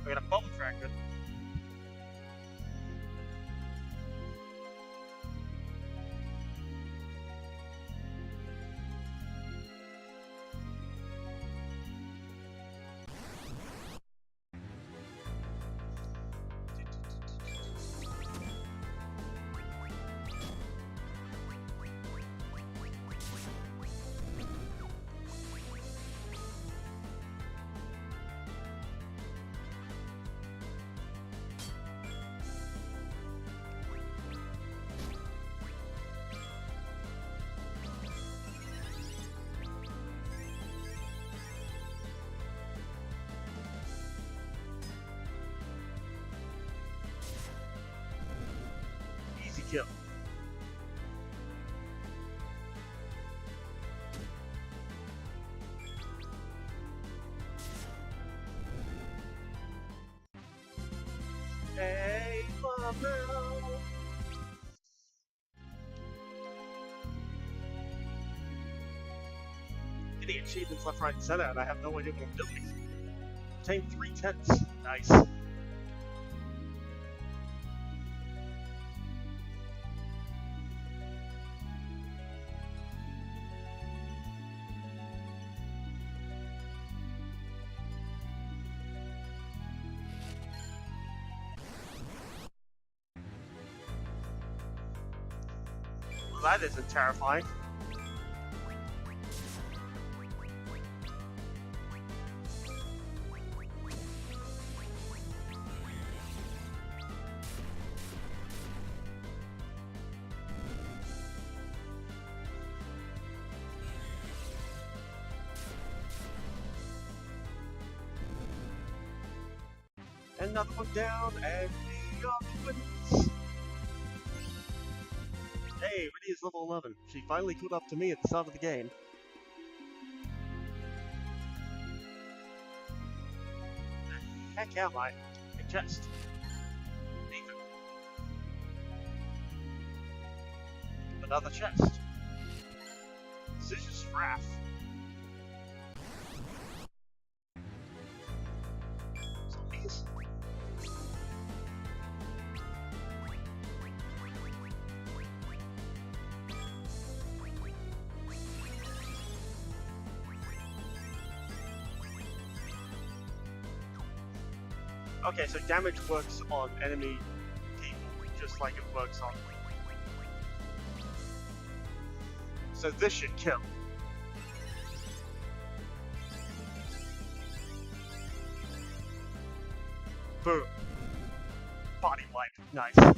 We got a bubble fragment. Easy kill. Hey, mama. Getting achievements left, right, and center, and I have no idea what I'm doing. Obtain 3 tenths. Nice. Well, that isn't terrifying. Another one down, and we are the winners. Hey, Riddy is level 11. She finally caught up to me at the start of the game. The heck am I? A chest. Neither. Another chest. Scissors Raff. Zombies? Okay, so damage works on enemy people, just like it works on... So this should kill. Boom. Body wipe. Nice. So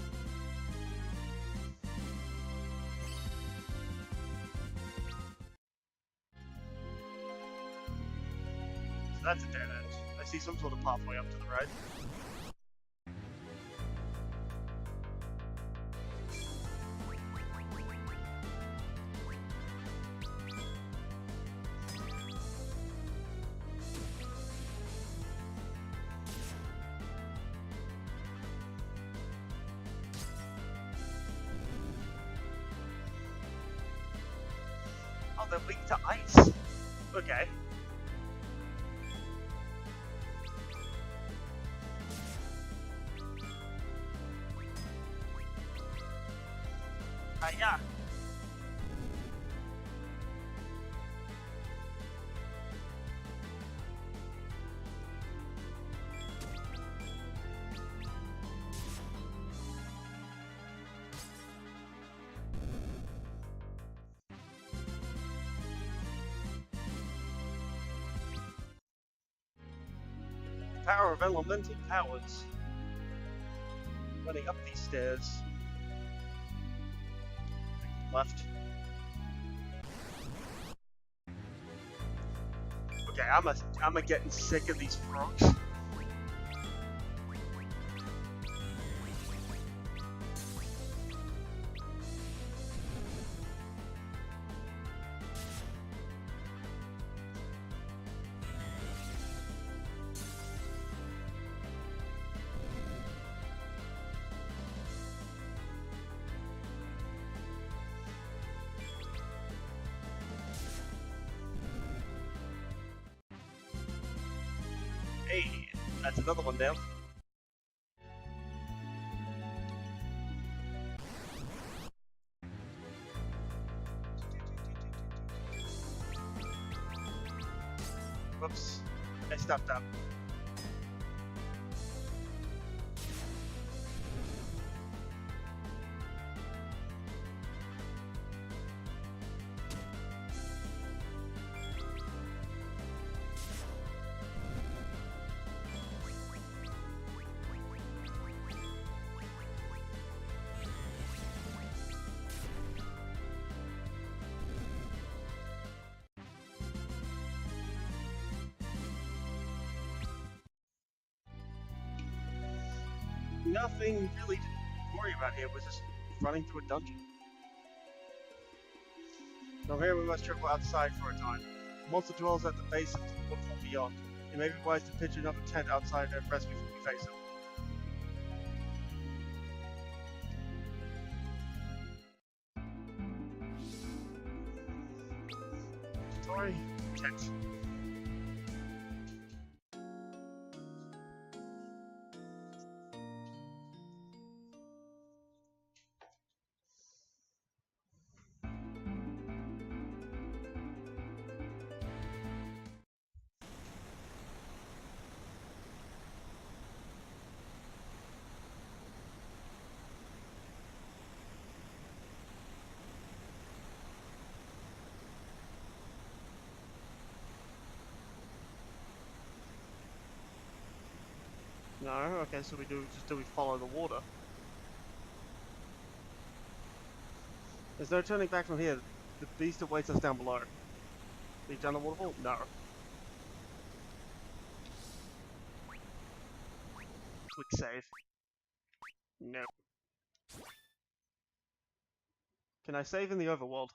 that's a dead end. I see some sort of pathway up to the right. Oh, they're weak to ice. Okay. power of elemental powers. Running up these stairs. Left. Okay, I'm getting sick of these frogs. Hey, that's another one down. Whoops, I stuffed up. Nothing really to worry about here. We're just running through a dungeon. From here we must travel outside for a time. The monster dwells at the base of the waterfall beyond. It may be wise to pitch another tent outside and rest before we face him. Story, tent. No, okay, so do we follow the water? There's no turning back from here. The beast awaits us down below. Lead down the waterfall? No. Quick save. No. Can I save in the overworld?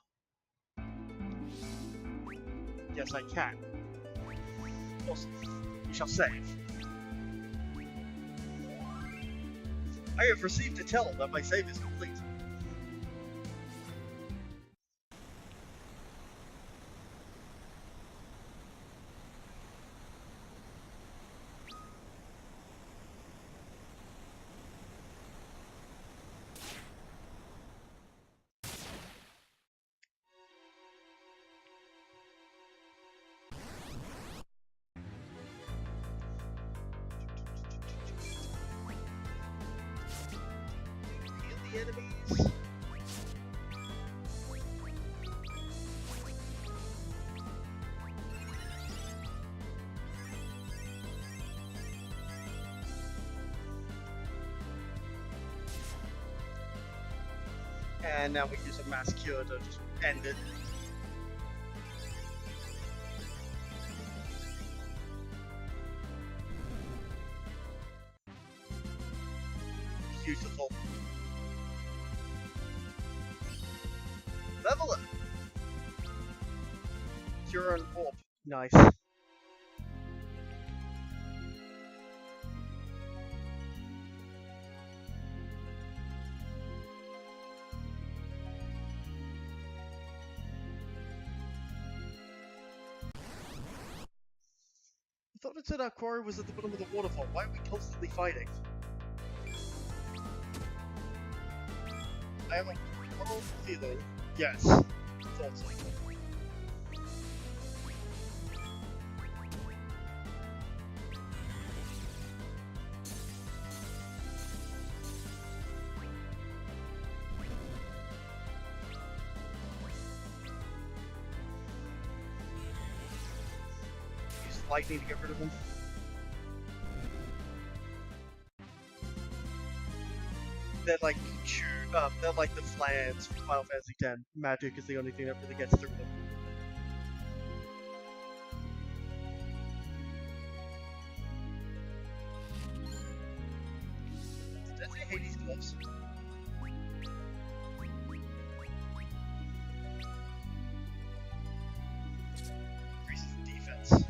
Yes, I can. Awesome. We shall save. I have received a tell that my save is complete. Enemies. And now we use a mass cure to just end it. Beautiful. Level it! Cure and warp. Nice. I thought it said our quarry was at the bottom of the waterfall. Why are we constantly fighting? I have a horrible feeling. Yes. Thought so. Use lightning to get rid of them. they're like they're like the flans from Final Fantasy X. Magic is the only thing that really gets through them. Did I say Hades gloves? Increases defense.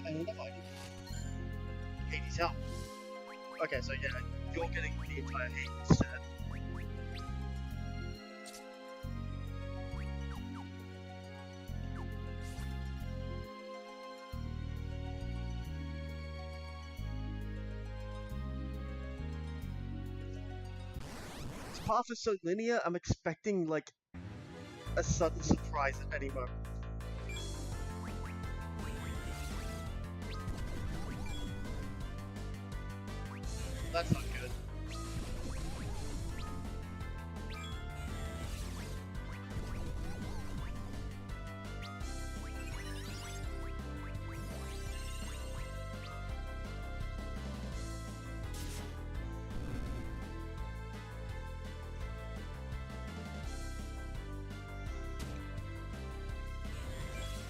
Another item. Hades help. Okay, so yeah, you're getting the entire Hades set. This path is so linear, I'm expecting like a sudden surprise at any moment. That's not good.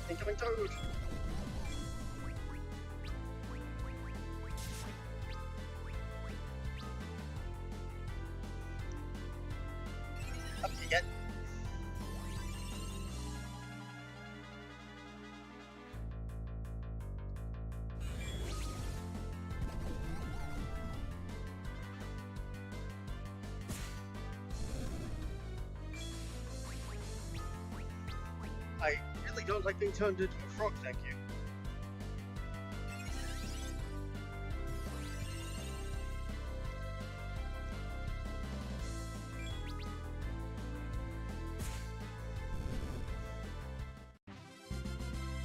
Incoming Toad! Up you get. I really don't like being turned into a frog, thank you.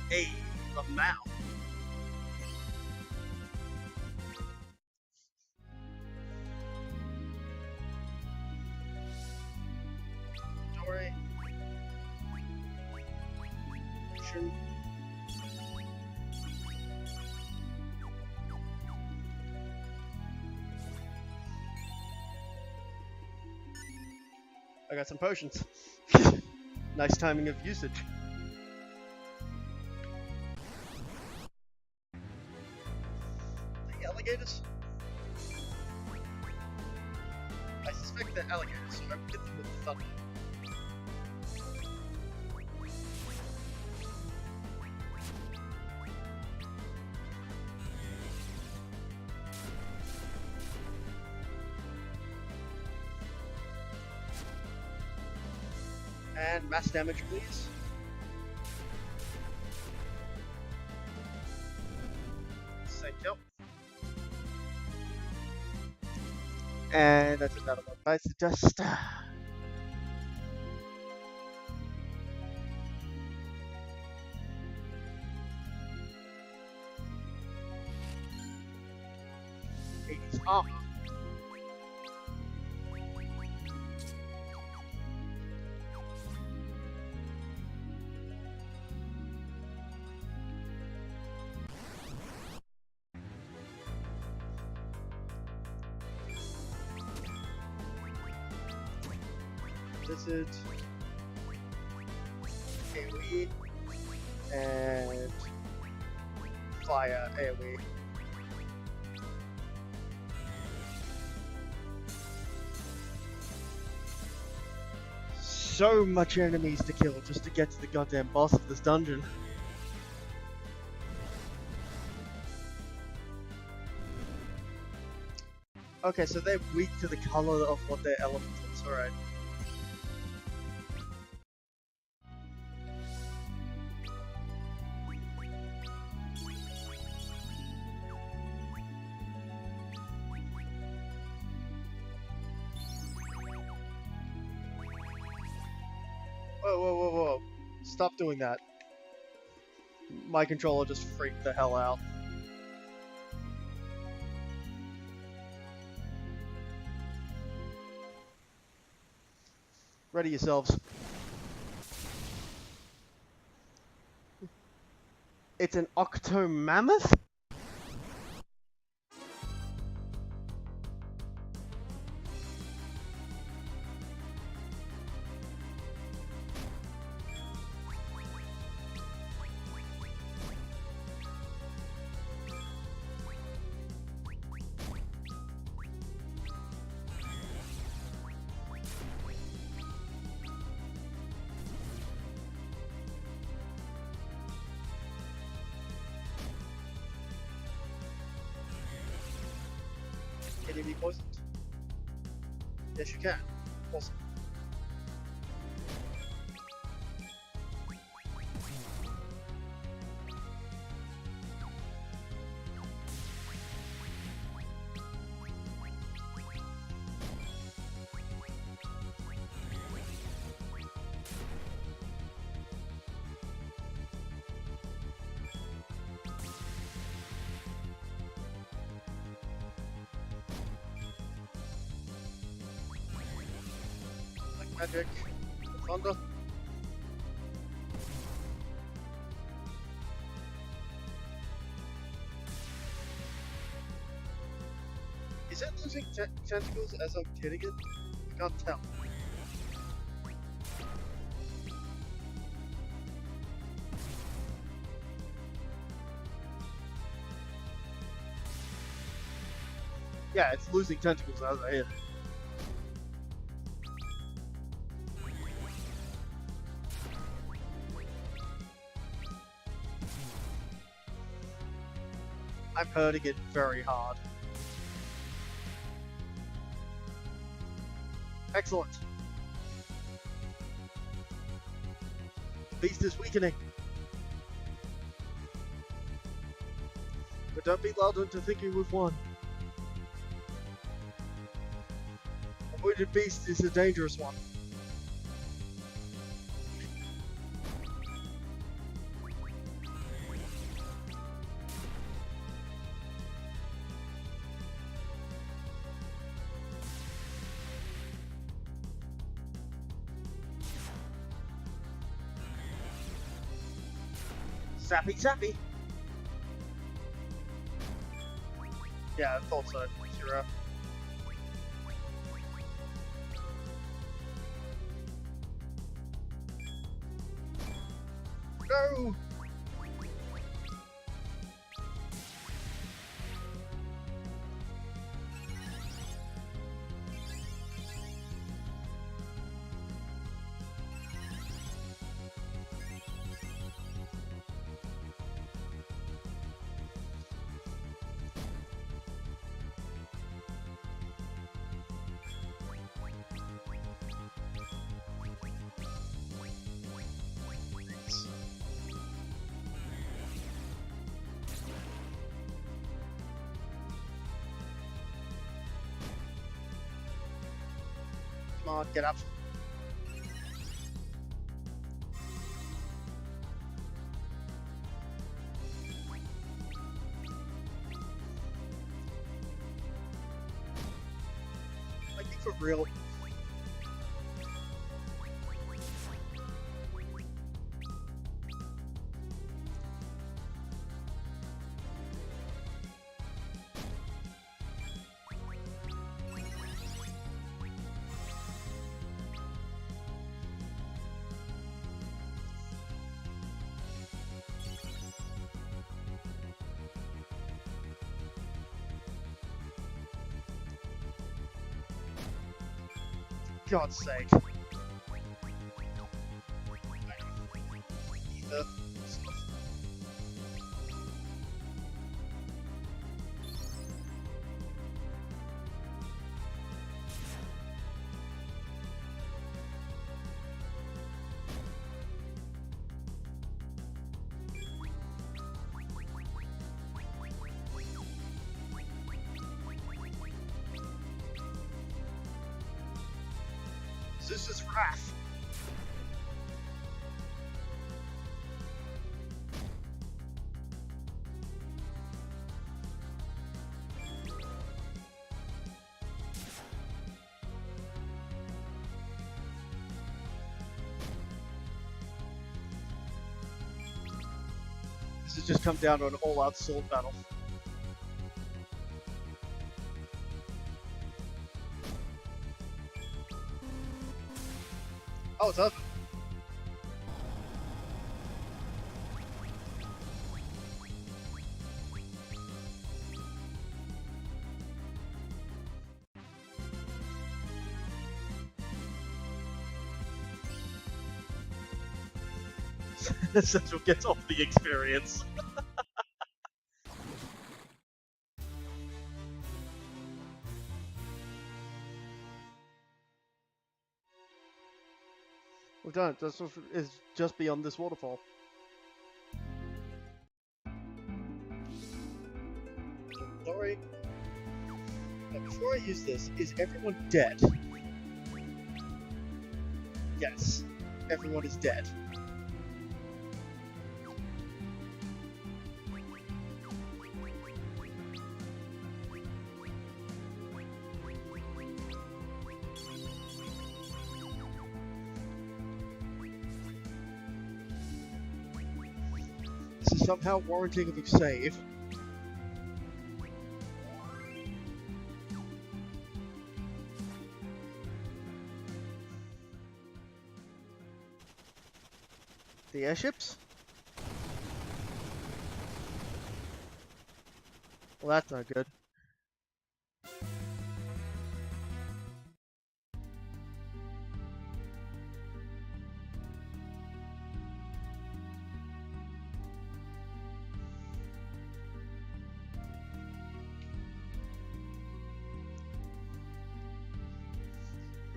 Hey, the mouth. Don't worry. Sure. I got some potions. Nice timing of usage. The alligators? I suspect they're alligators, so I would get them with the thunder. And mass damage, please. Thank you. And that's another one. Bites the dust. Hades armor. Visit AoE and fire AoE. So much enemies to kill just to get to the goddamn boss of this dungeon. Okay, so they're weak to the color of what their element is, alright. Whoa, whoa, whoa, whoa. Stop doing that. My controller just freaked the hell out. Ready yourselves. It's an octomammoth? Can you be poisoned? Yes, you can. Awesome. Magic. Thunder. Is it losing tentacles as I'm hitting it? I can't tell. Yeah, it's losing tentacles as I hit it. I'm hurting it very hard. Excellent. The beast is weakening. But don't be lulled into thinking we've won. A wounded beast is a dangerous one. Sappy, sappy. Yeah, I thought so. Sure. No! Come on, get up. Like, for real. God's sake. Ether. Zeus's wrath. Does it just come down to an all-out sword battle? Oh, it does. Central gets off the experience. We've done it. This is just beyond this waterfall. Sorry. Now, before I use this, is everyone dead? Yes. Everyone is dead. This is somehow warranting of a save. The airships? Well, that's not good.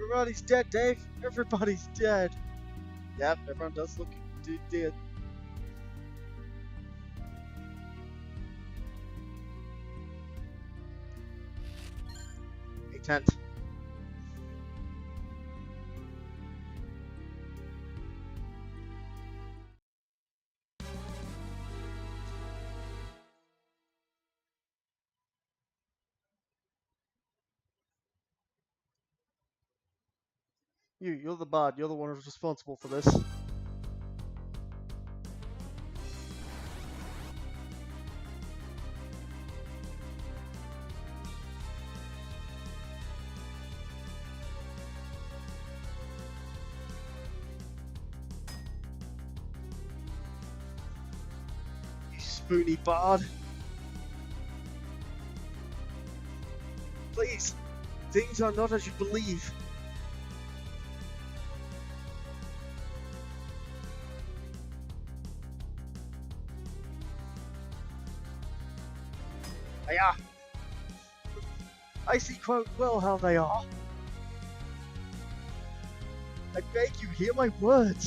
Everybody's dead, Dave. Everybody's dead. Yep, everyone does look dead. A tent. You're the bard. You're the one who's responsible for this. You spoony bard. Please, things are not as you believe. They are. I see quite well how they are. I beg you, hear my words.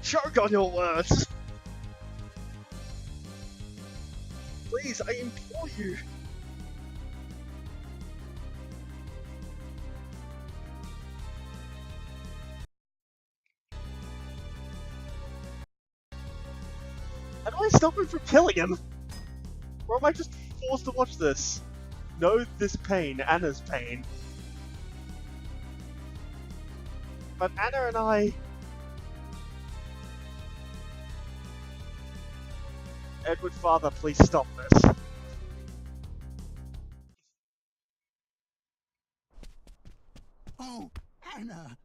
Choke on your words. Please, I implore you. How do I stop him from killing him? Or am I just forced to watch this? Know this pain, Anna's pain. But Anna and I... Edward, father, please stop this. Oh, Anna!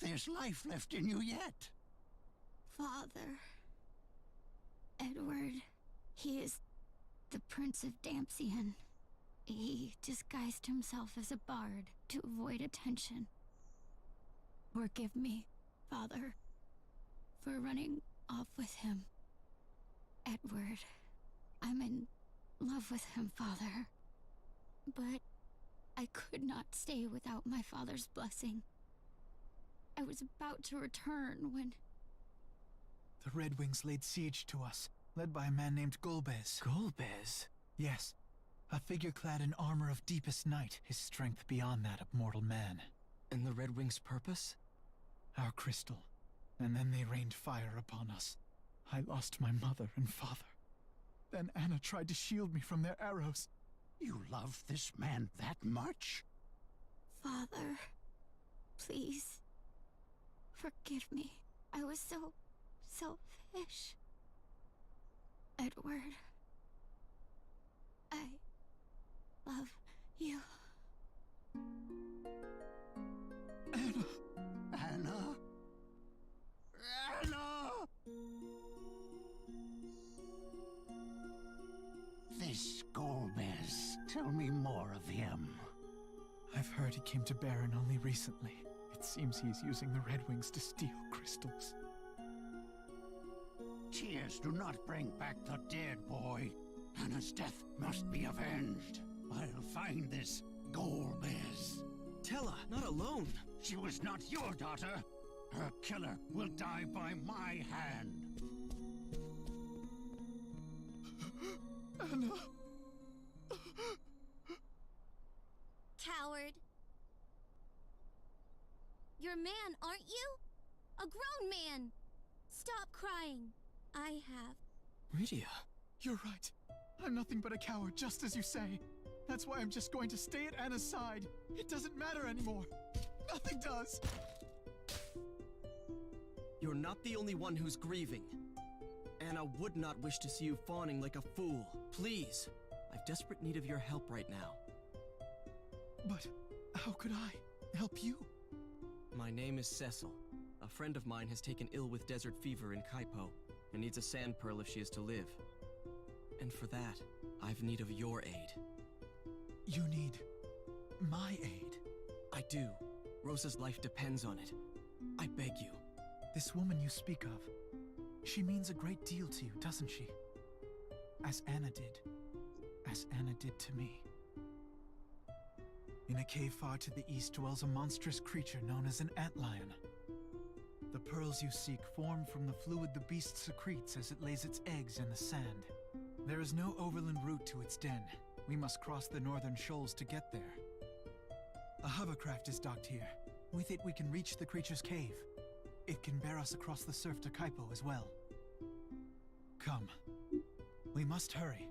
There's life left in you yet. Father. Edward. He is the Prince of Dampian. He disguised himself as a bard to avoid attention. Forgive me, Father, for running off with him. Edward, I'm in love with him, Father. But I could not stay without my father's blessing. I was about to return when... The Red Wings laid siege to us, led by a man named Golbez. Golbez? Yes, a figure clad in armor of deepest night, his strength beyond that of mortal man. And the Red Wings' purpose? Our crystal. And then they rained fire upon us. I lost my mother and father. Then Anna tried to shield me from their arrows. You love this man that much? Father, please, forgive me. I was so selfish. Edward, I love you. Anna! Anna? Anna! This Golbez. Tell me more of him. I've heard he came to Baron only recently. It seems he's using the Red Wings to steal crystals. Tears do not bring back the dead, boy. Anna's death must be avenged. I'll find this Golbez. Tella, not alone. She was not your daughter. Her killer will die by my hand. Anna! Coward. You're a man, aren't you? A grown man. Stop crying. I have. Rydia. You're right. I'm nothing but a coward, just as you say. That's why I'm just going to stay at Anna's side. It doesn't matter anymore. Nothing does. You're not the only one who's grieving. Anna would not wish to see you fawning like a fool. Please. I've desperate need of your help right now. But how could I help you? My name is Cecil. A friend of mine has taken ill with desert fever in Kaipo and needs a sand pearl if she is to live. And for that, I've need of your aid. You need my aid. I do. Rosa's life depends on it. I beg you. This woman you speak of, she means a great deal to you, doesn't she? As Anna did. As Anna did to me. In a cave far to the east dwells a monstrous creature known as an antlion. The pearls you seek form from the fluid the beast secretes as it lays its eggs in the sand. There is no overland route to its den. We must cross the northern shoals to get there. A hovercraft is docked here. With it we can reach the creature's cave. It can bear us across the surf to Kaipo as well. Come. We must hurry.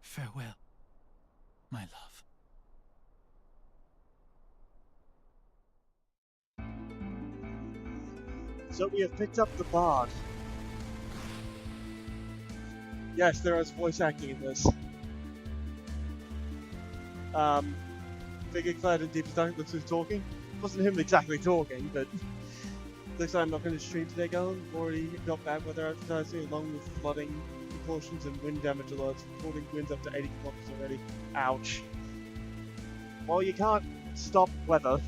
Farewell, my love. So we have picked up the bard. Yes, there is voice acting in this. Figure clad in deep darkness who's talking. Wasn't him exactly talking, but looks like I'm not going to stream today, guys. We've already got bad weather advertising along with flooding precautions and wind damage alerts, recording winds up to 80 kilometers already. Ouch. Well, you can't stop weather.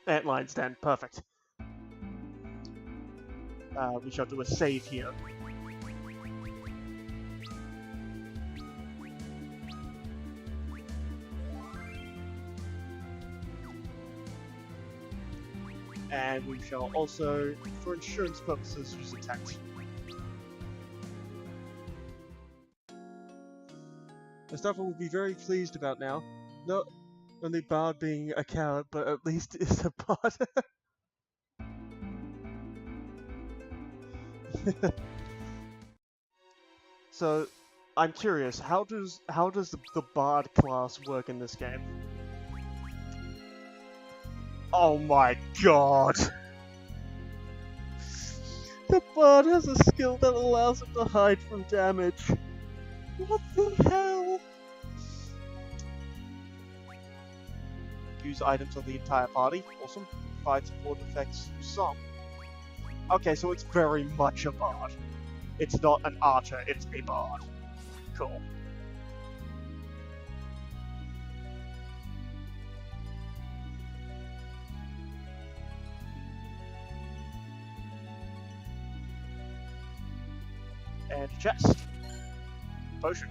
Antline stand, perfect. We shall do a save here. And we shall also, for insurance purposes, use a text. Mustafa will be very pleased about now. Not only Bard being a coward, but at least is a Bard. So, I'm curious, how does the Bard class work in this game? Oh my god! The Bard has a skill that allows him to hide from damage. What the hell? Use items on the entire party. Awesome. Provide support effects to some. Okay, so it's very much a Bard. It's not an archer, it's a Bard. Cool. And chest. potion.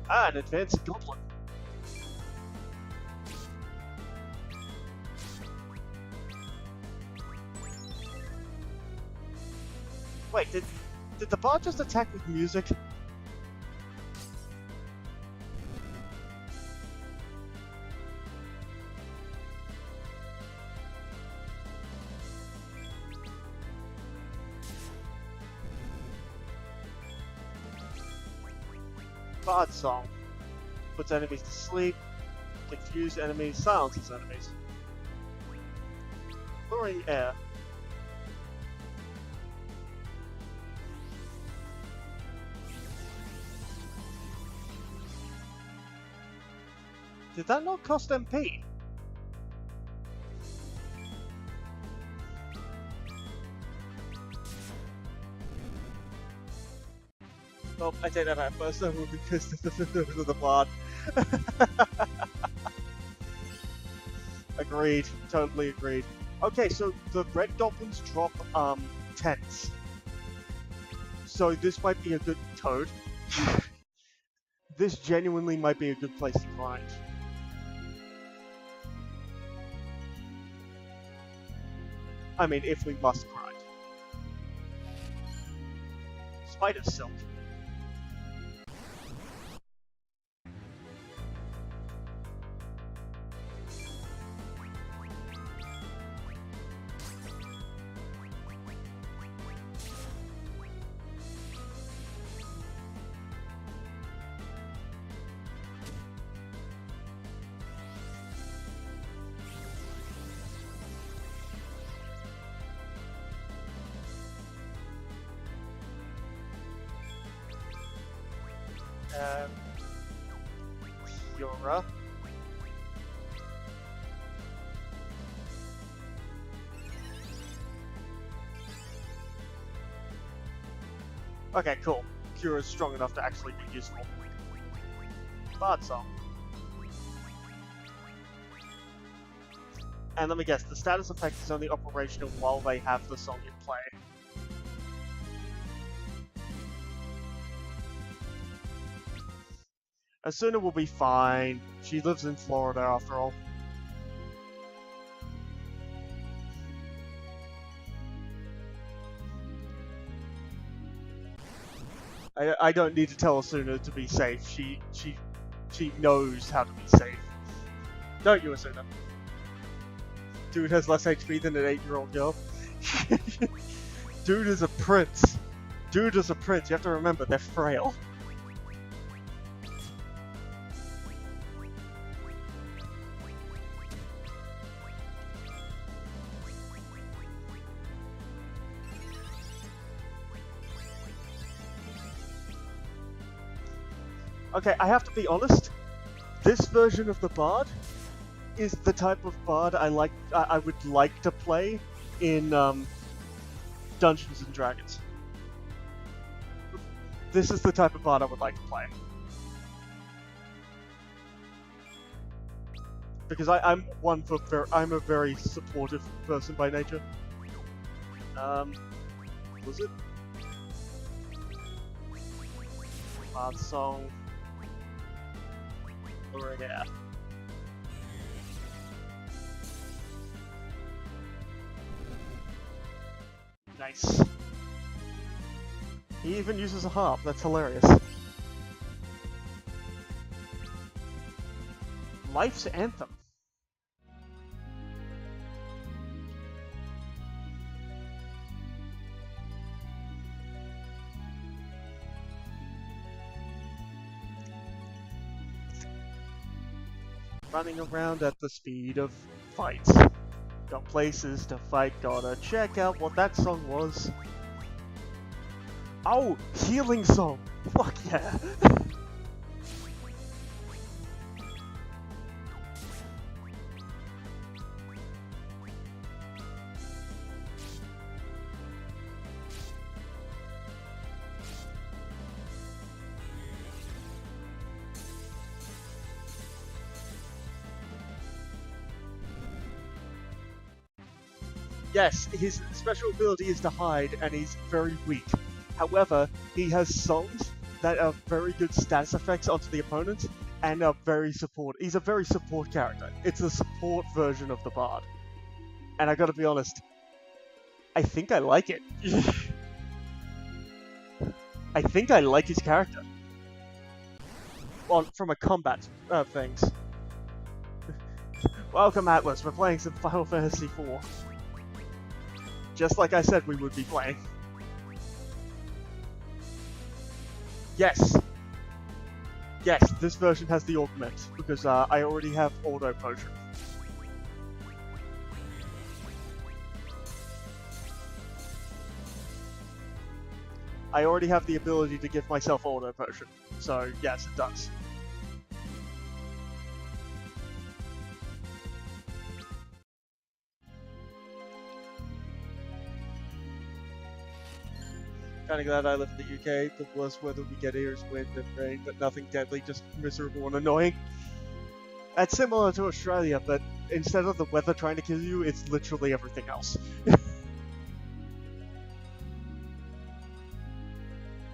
Ah, an advanced goblin. Wait, did the bard just attack with music? Bard song. Puts enemies to sleep, confuse enemies, silences enemies. Luring air. Did that not cost MP? Oh, I take that back. First time will be pissed of the bard. Agreed. Totally agreed. Okay, so the red goblins drop tents. So this might be a good toad. This genuinely might be a good place to grind. I mean, if we must grind. Spider silk. Yura. Okay, cool. Cure is strong enough to actually be useful. Bard song. And let me guess, the status effect is only operational while they have the song in play. Asuna will be fine. She lives in Florida after all. I don't need to tell Asuna to be safe. She knows how to be safe. Don't you, Asuna? Dude has less HP than an 8-year-old girl. Dude is a prince. Dude is a prince. You have to remember, they're frail. Okay, I have to be honest. This version of the Bard is the type of Bard I would like to play in Dungeons and Dragons. This is the type of Bard I would like to play. Because I'm a very supportive person by nature. Was it? Bard song. Over here. Nice. He even uses a harp, that's hilarious. Life's Anthem. Running around at the speed of fights. Got places to fight, gotta check out what that song was. Oh, healing song! Fuck yeah! Yes, his special ability is to hide, and he's very weak. However, he has songs that are very good status effects onto the opponent, and are very support. He's a very support character. It's a support version of the Bard. And I gotta be honest, I think I like it. I think I like his character. Well, from a combat things. Welcome, Atlas. We're playing some Final Fantasy IV. Just like I said we would be playing. Yes. Yes, this version has the augment, because I already have auto potion. I already have the ability to give myself auto potion, so yes, it does. Kinda glad I live in the UK. The worst weather we get here is wind and rain, but nothing deadly, just miserable and annoying. That's similar to Australia, but instead of the weather trying to kill you, it's literally everything else.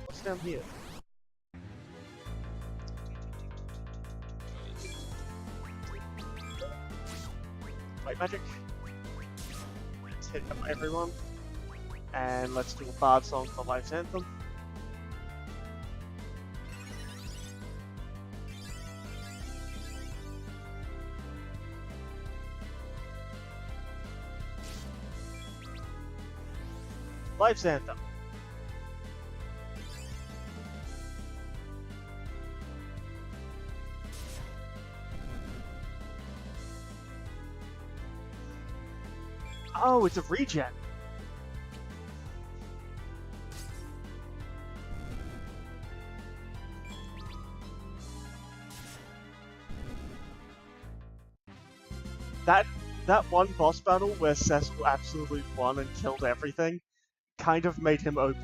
What's down here? White magic. Let's hit up everyone. And let's do a bard song for Life's Anthem. Life's Anthem. Oh, it's a regen. That one boss battle where Cecil absolutely won and killed everything kind of made him OP.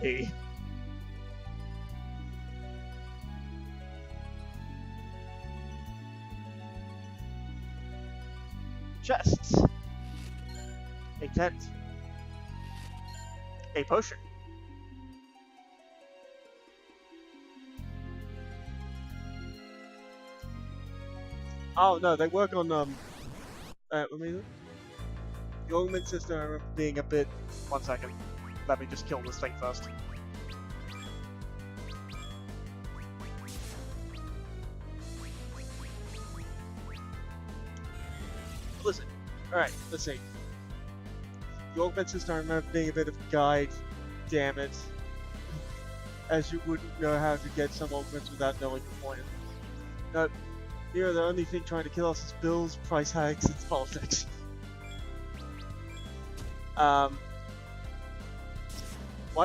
Chests. A tent. A potion. Oh no, they work on let me look. The augment system, I remember being a bit... One second. Let me just kill this thing first. Listen. Alright, let's see. The augment system, I remember being a bit of a guide. Damn it. As you wouldn't know how to get some augments without knowing the point. No. Here, the only thing trying to kill us is bills, price hikes, and politics. Why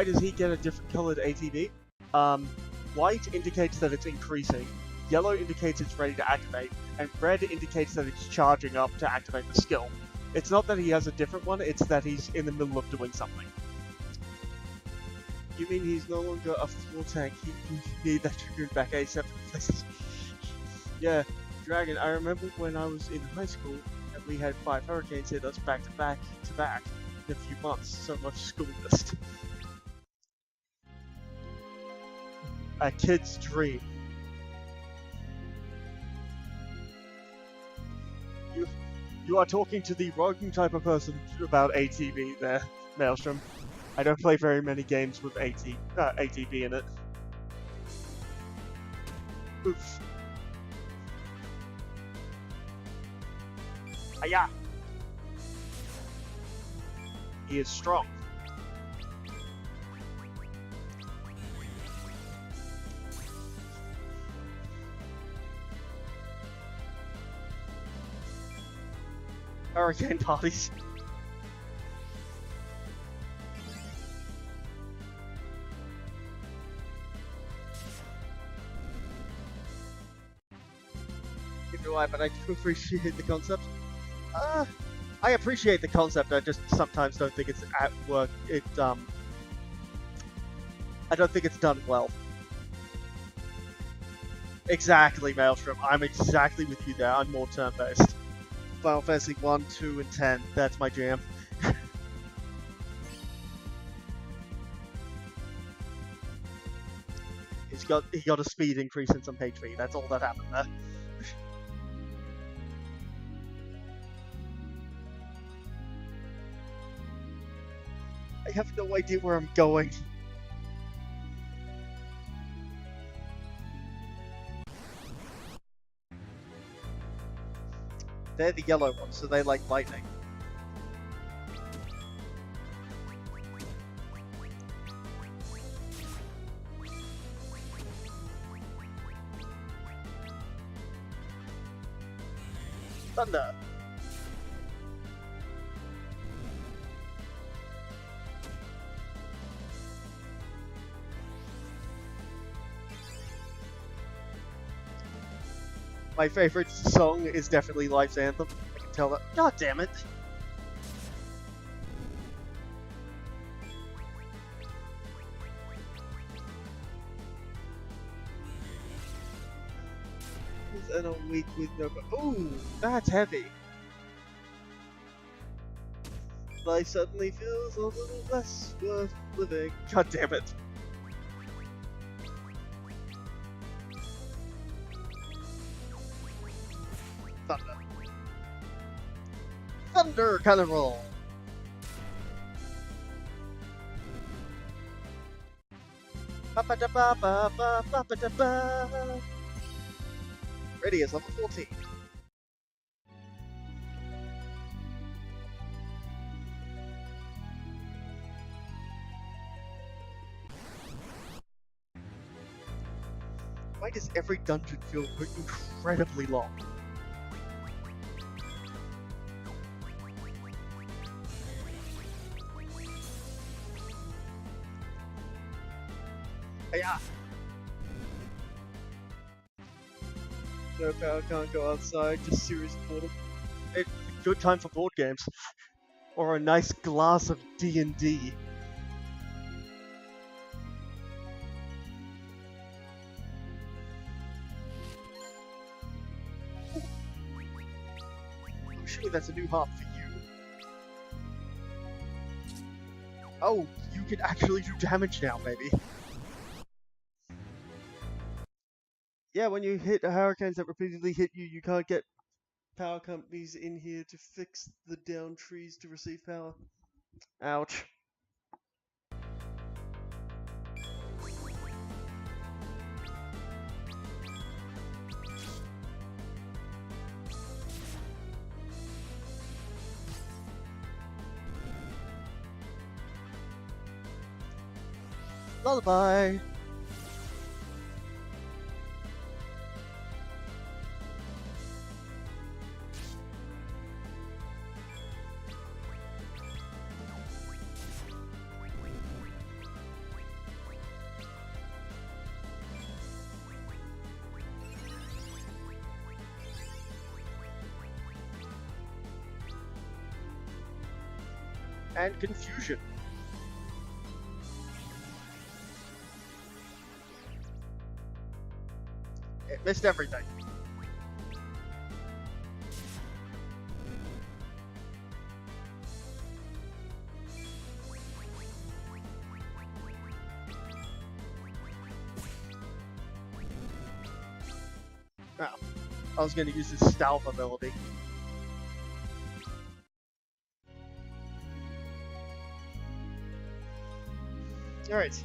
does he get a different colored ATB? White indicates that it's increasing, yellow indicates it's ready to activate, and red indicates that it's charging up to activate the skill. It's not that he has a different one, it's that he's in the middle of doing something. You mean he's no longer a full tank, he need that triggered back ASAP places. Yeah, Dragon, I remember when I was in high school and we had 5 hurricanes hit us back to back in a few months. So much school missed. A kid's dream. You are talking to the wrong type of person about ATB there, Maelstrom. I don't play very many games with ATB in it. Oof. Hiya! He is strong. Hurricane parties. Why, but I do appreciate the concept. I appreciate the concept, I just sometimes don't think it's at work. I don't think it's done well. Exactly, Maelstrom. I'm exactly with you there. I'm more turn-based. Final Fantasy 1, 2, and 10. That's my jam. got a speed increase and some HP. That's all that happened there. I have no idea where I'm going. They're the yellow ones, so they like lightning. Thunder. My favorite song is definitely Life's Anthem. I can tell that. God damn it! And a week with no. Ooh, that's heavy. Life suddenly feels a little less worth living. God damn it. Thunder. Thunder cannon roll. Ba-ba-da-ba-ba-ba-ba-ba-da-ba. Ready is level 14. Why does every dungeon feel incredibly long? Yeah. No power, can't go outside, just serious boredom. It's a good time for board games. Or a nice glass of D&D. Surely that's a new harp for you. Oh, you can actually do damage now, baby. Yeah, when you hit hurricanes that repeatedly hit you, you can't get power companies in here to fix the downed trees to receive power. Ouch. Lullaby. And confusion. It missed everything. Oh, I was going to use his stealth ability. Alright.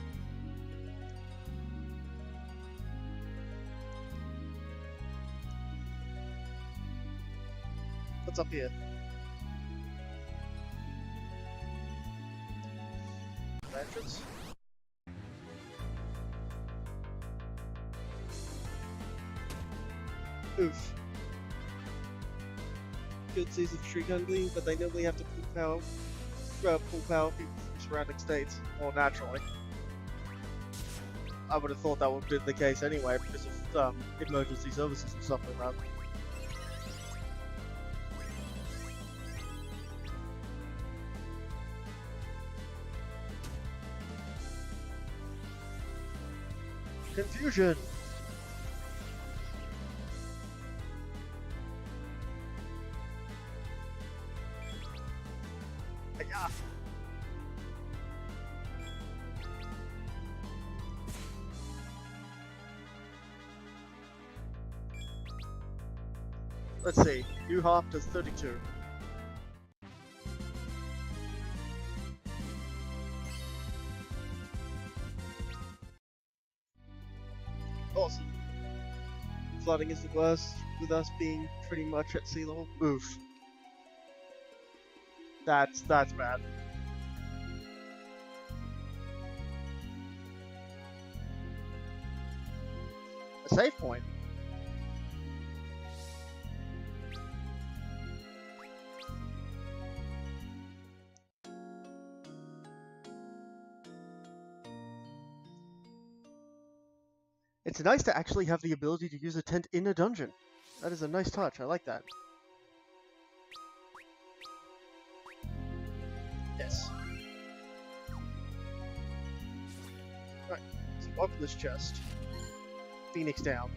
What's up here? Entrance? Oof. Good season for tree handling, but they normally have to pull power from surrounding states more naturally. I would have thought that would have been the case anyway because of emergency services and stuff like that. Confusion! Yeah. Let's see. New half does 32. Awesome. Flooding is the worst, with us being pretty much at sea level. Oof. That's bad. A save point. It's nice to actually have the ability to use a tent in a dungeon. That is a nice touch, I like that. Yes. Right, so open this chest. Phoenix down.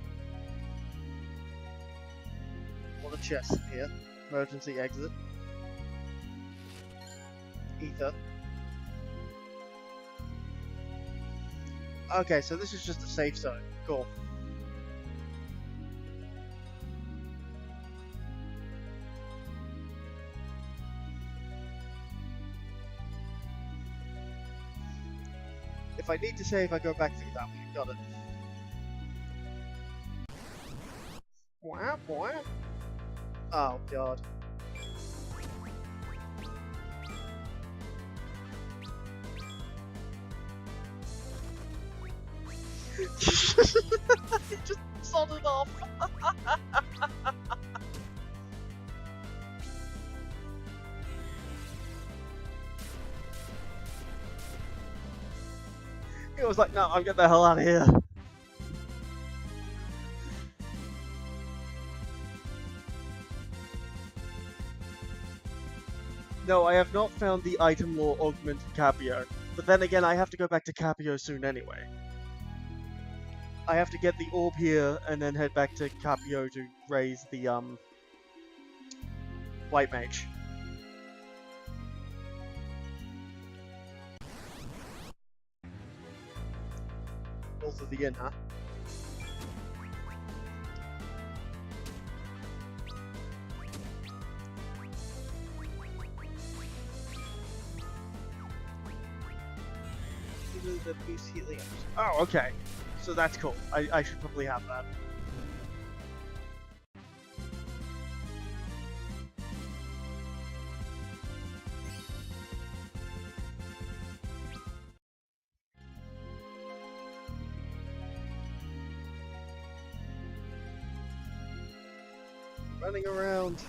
All the chests in here. Emergency exit. Ether. Okay, so this is just a safe zone. Cool. If I need to save, I go back through that way. Got it. Whap, whap. Oh, God. He just sodded off. He was like, no, I'm getting the hell out of here. No, I have not found the item lore augment for Capio. But then again, I have to go back to Capio soon anyway. I have to get the orb here and then head back to Capio to raise the White Mage. Also the inn, huh? The boost healing. Oh, okay. So that's cool. I should probably have that. Running around.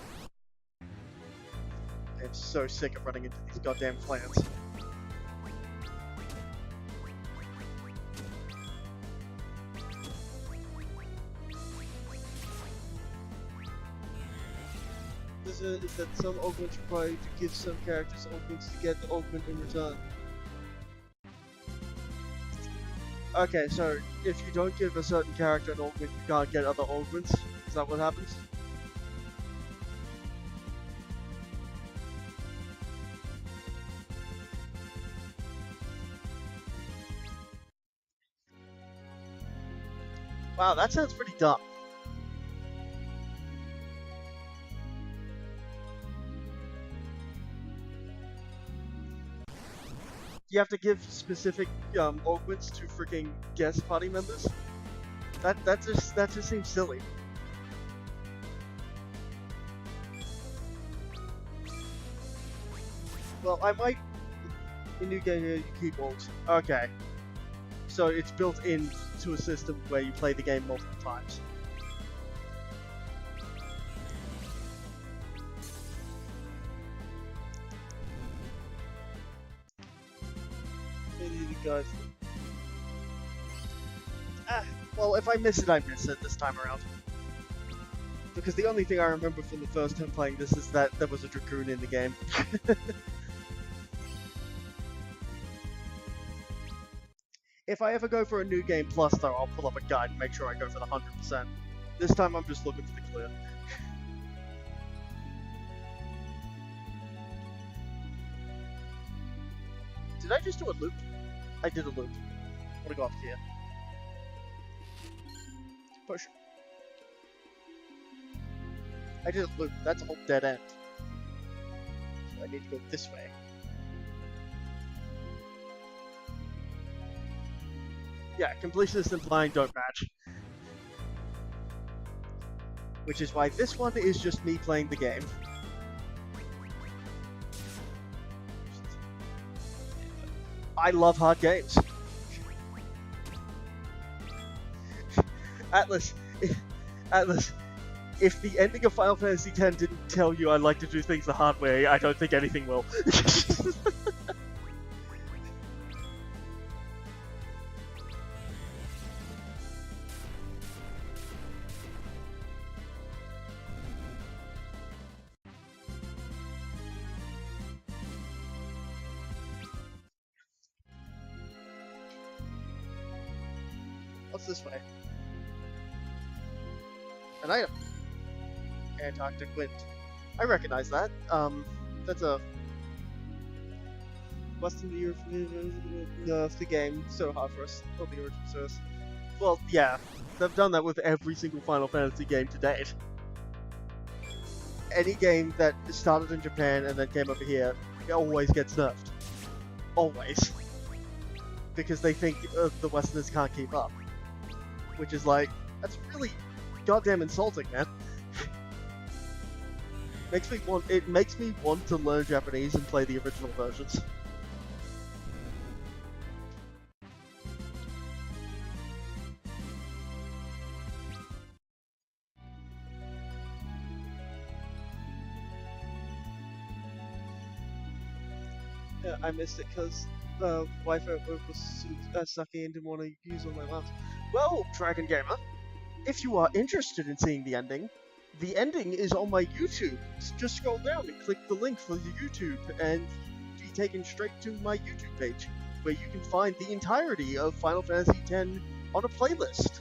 I'm so sick of running into these goddamn plants. Is that some augments required to give some characters augments to get the augment in return. Okay, so if you don't give a certain character an augment, you can't get other augments? Is that what happens? Wow, that sounds pretty dumb. You have to give specific augments to freaking guest party members? That just seems silly. Well, I might in new game you keep alts. Okay. So it's built into a system where you play the game multiple times. Guys. Well, if I miss it, I miss it this time around. Because the only thing I remember from the first time playing this is that there was a Dragoon in the game. If I ever go for a new game plus, though, I'll pull up a guide and make sure I go for the 100%. This time I'm just looking for the clear. Did I just do a loop? I did a loop. I'm gonna go up here. Push. I did a loop. That's a whole dead end. So I need to go this way. Yeah, completionist and blind don't match. Which is why this one is just me playing the game. I love hard games. Atlas, if the ending of Final Fantasy X didn't tell you I like to do things the hard way, I don't think anything will. What's this way? An item. Antarctic wind. I recognize that. That's a Western Europe of the game. So hard for us on the original source. Well, yeah, they've done that with every single Final Fantasy game to date. Any game that started in Japan and then came over here, it always gets nerfed. Always. Because they think the Westerners can't keep up. Which is like, that's really goddamn insulting, man. It makes me want to learn Japanese and play the original versions. Yeah, I missed it because the Wi-Fi at work was sucky and didn't want to use all my maps. Well, Dragon Gamer, if you are interested in seeing the ending is on my YouTube. Just scroll down and click the link for your YouTube and be taken straight to my YouTube page, where you can find the entirety of Final Fantasy X on a playlist.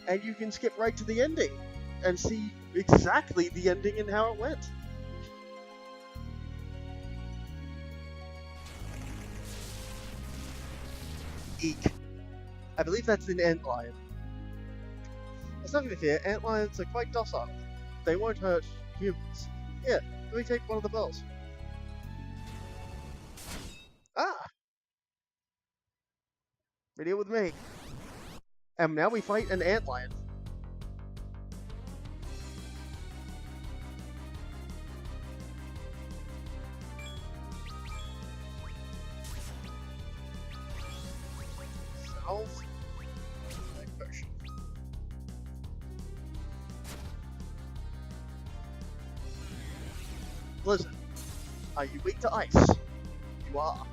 And you can skip right to the ending and see exactly the ending and how it went. Eek. I believe that's an antlion. There's nothing to fear. Antlions are quite docile. They won't hurt humans. Here, let me take one of the bells. Ah! Video with me. And now we fight an antlion. Salve. Potion. Blizzard. Are you weak to ice? You are.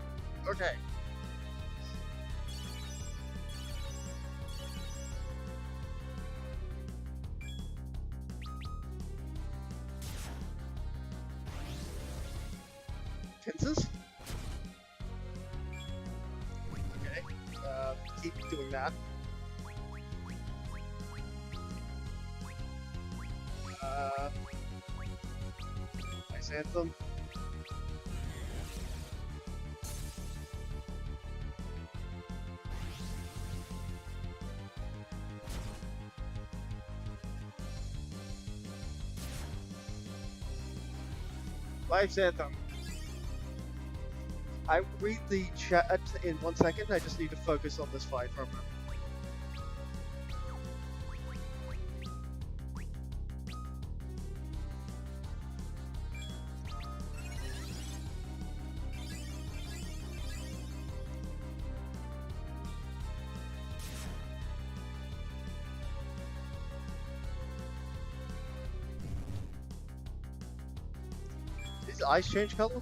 Okay. Pincers? Okay. Keep doing that. Ice Anthem. Life's Anthem. I will read the chat in 1 second. I just need to focus on this fight for a moment. Does the ice change color?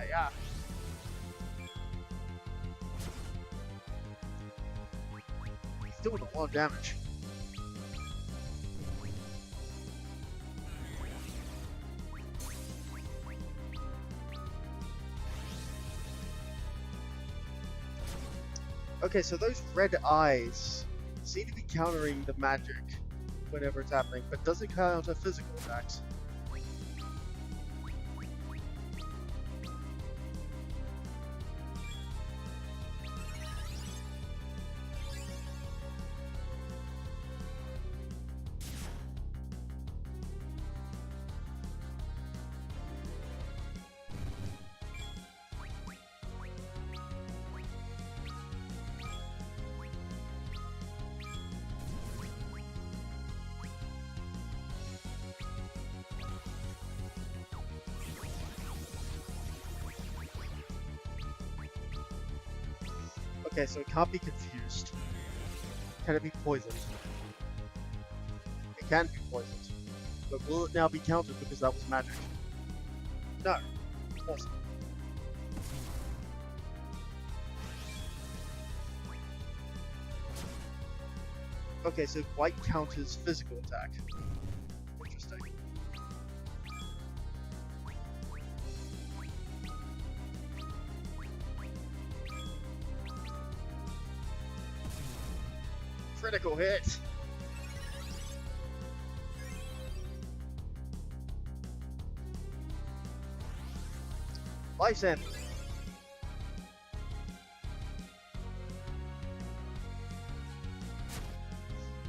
Yeah. He's doing a lot of damage. Okay, so those red eyes seem to be countering the magic whenever it's happening, but does it counter physical attacks? Okay, so it can't be confused. Can it be poisoned? It can be poisoned. But will it now be countered because that was magic? No. It wasn't. Okay, so white counters physical attack. Interesting. Critical hit! Life sample.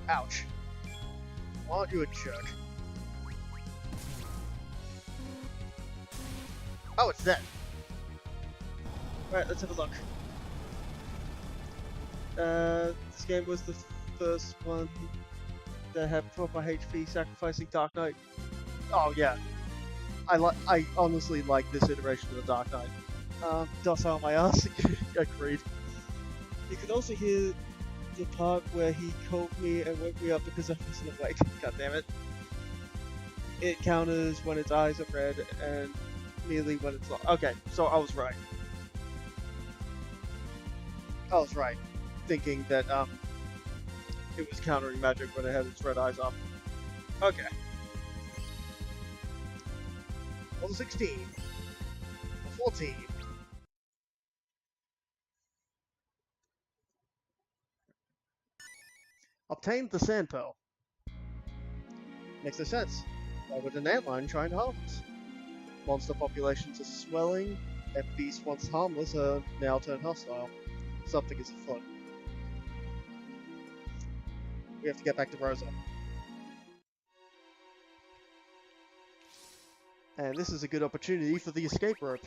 Ouch. Why aren't you a jerk? Oh, it's dead. Alright, let's have a look. This game was the first one that had proper HP sacrificing Dark Knight. Oh yeah. I honestly like this iteration of the Dark Knight. Docile my ass. Agreed. You can also hear the part where he called me and woke me up because I wasn't awake. God damn it. It counters when its eyes are red and merely when it's locked. Okay, so I was right. I was right. Thinking that it was countering magic when it had its red eyes up. Okay. Level 16. Level 14. Obtained the sand pearl. Makes no sense. Why would an antlion try and harm us? Monster populations are swelling, and beasts once harmless are now turned hostile. Something is afoot. We have to get back to Rosa. And this is a good opportunity for the escape rope.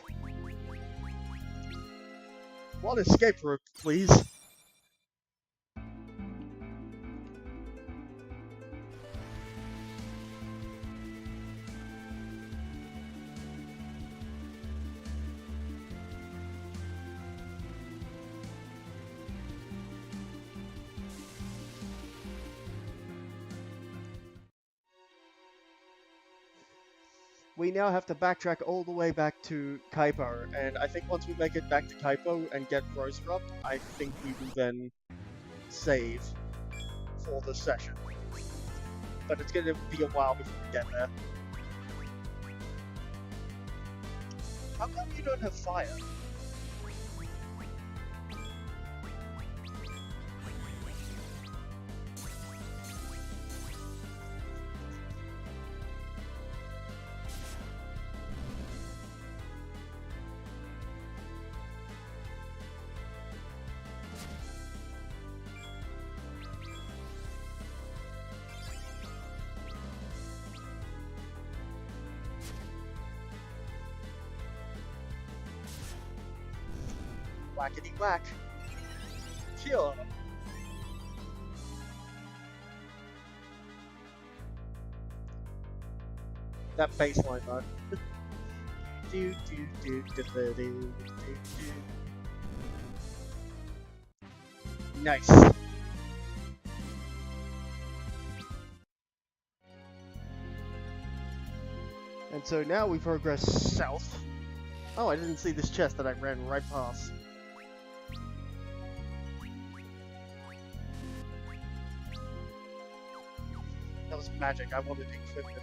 One escape rope, please. We now have to backtrack all the way back to Kaipo, and I think once we make it back to Kaipo and get Rosa up, I think we will then save for the session. But it's going to be a while before we get there. How come you don't have fire? Whackety whack. Kill. That baseline though. do do do do do do do. Nice. And so now we progress south. Oh, I didn't see this chest that I ran right past. That was magic. I wanted equipment.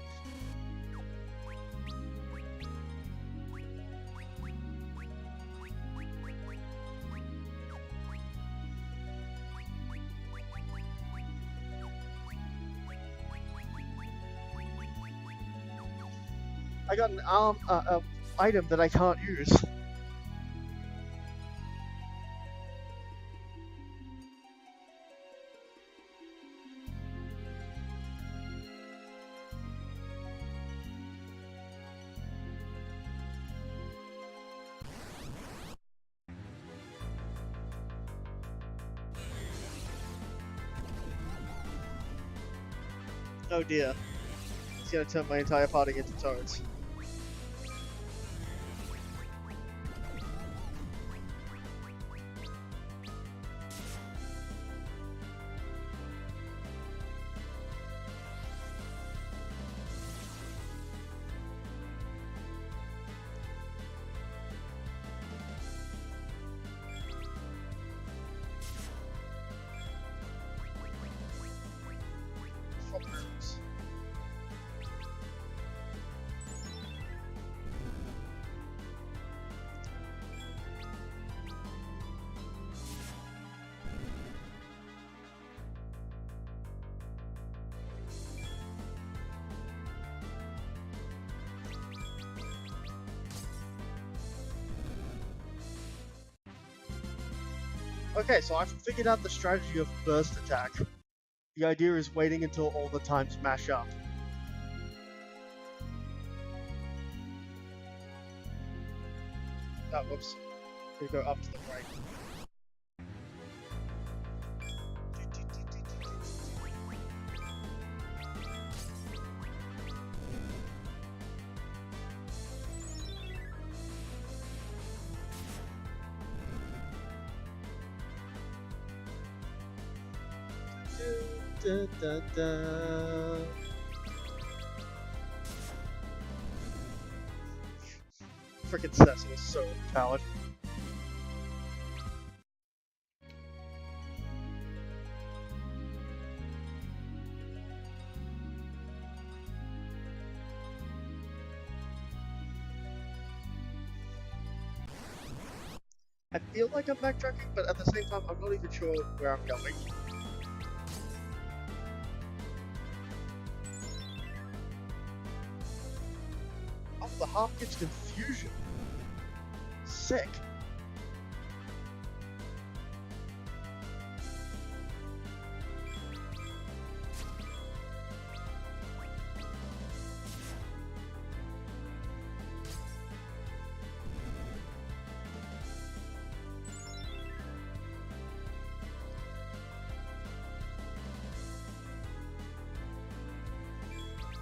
I got an item that I can't use. Oh dear. It's gonna turn my entire party into turrets. Okay, so I've figured out the strategy of burst attack. The idea is waiting until all the times mash up. Oh, whoops. We go up to the right. Da, da, da. Frickin' Cecil is so overpowered. I feel like I'm backtracking, but at the same time, I'm not even sure where I'm going. Oh, the half gives confusion. Sick.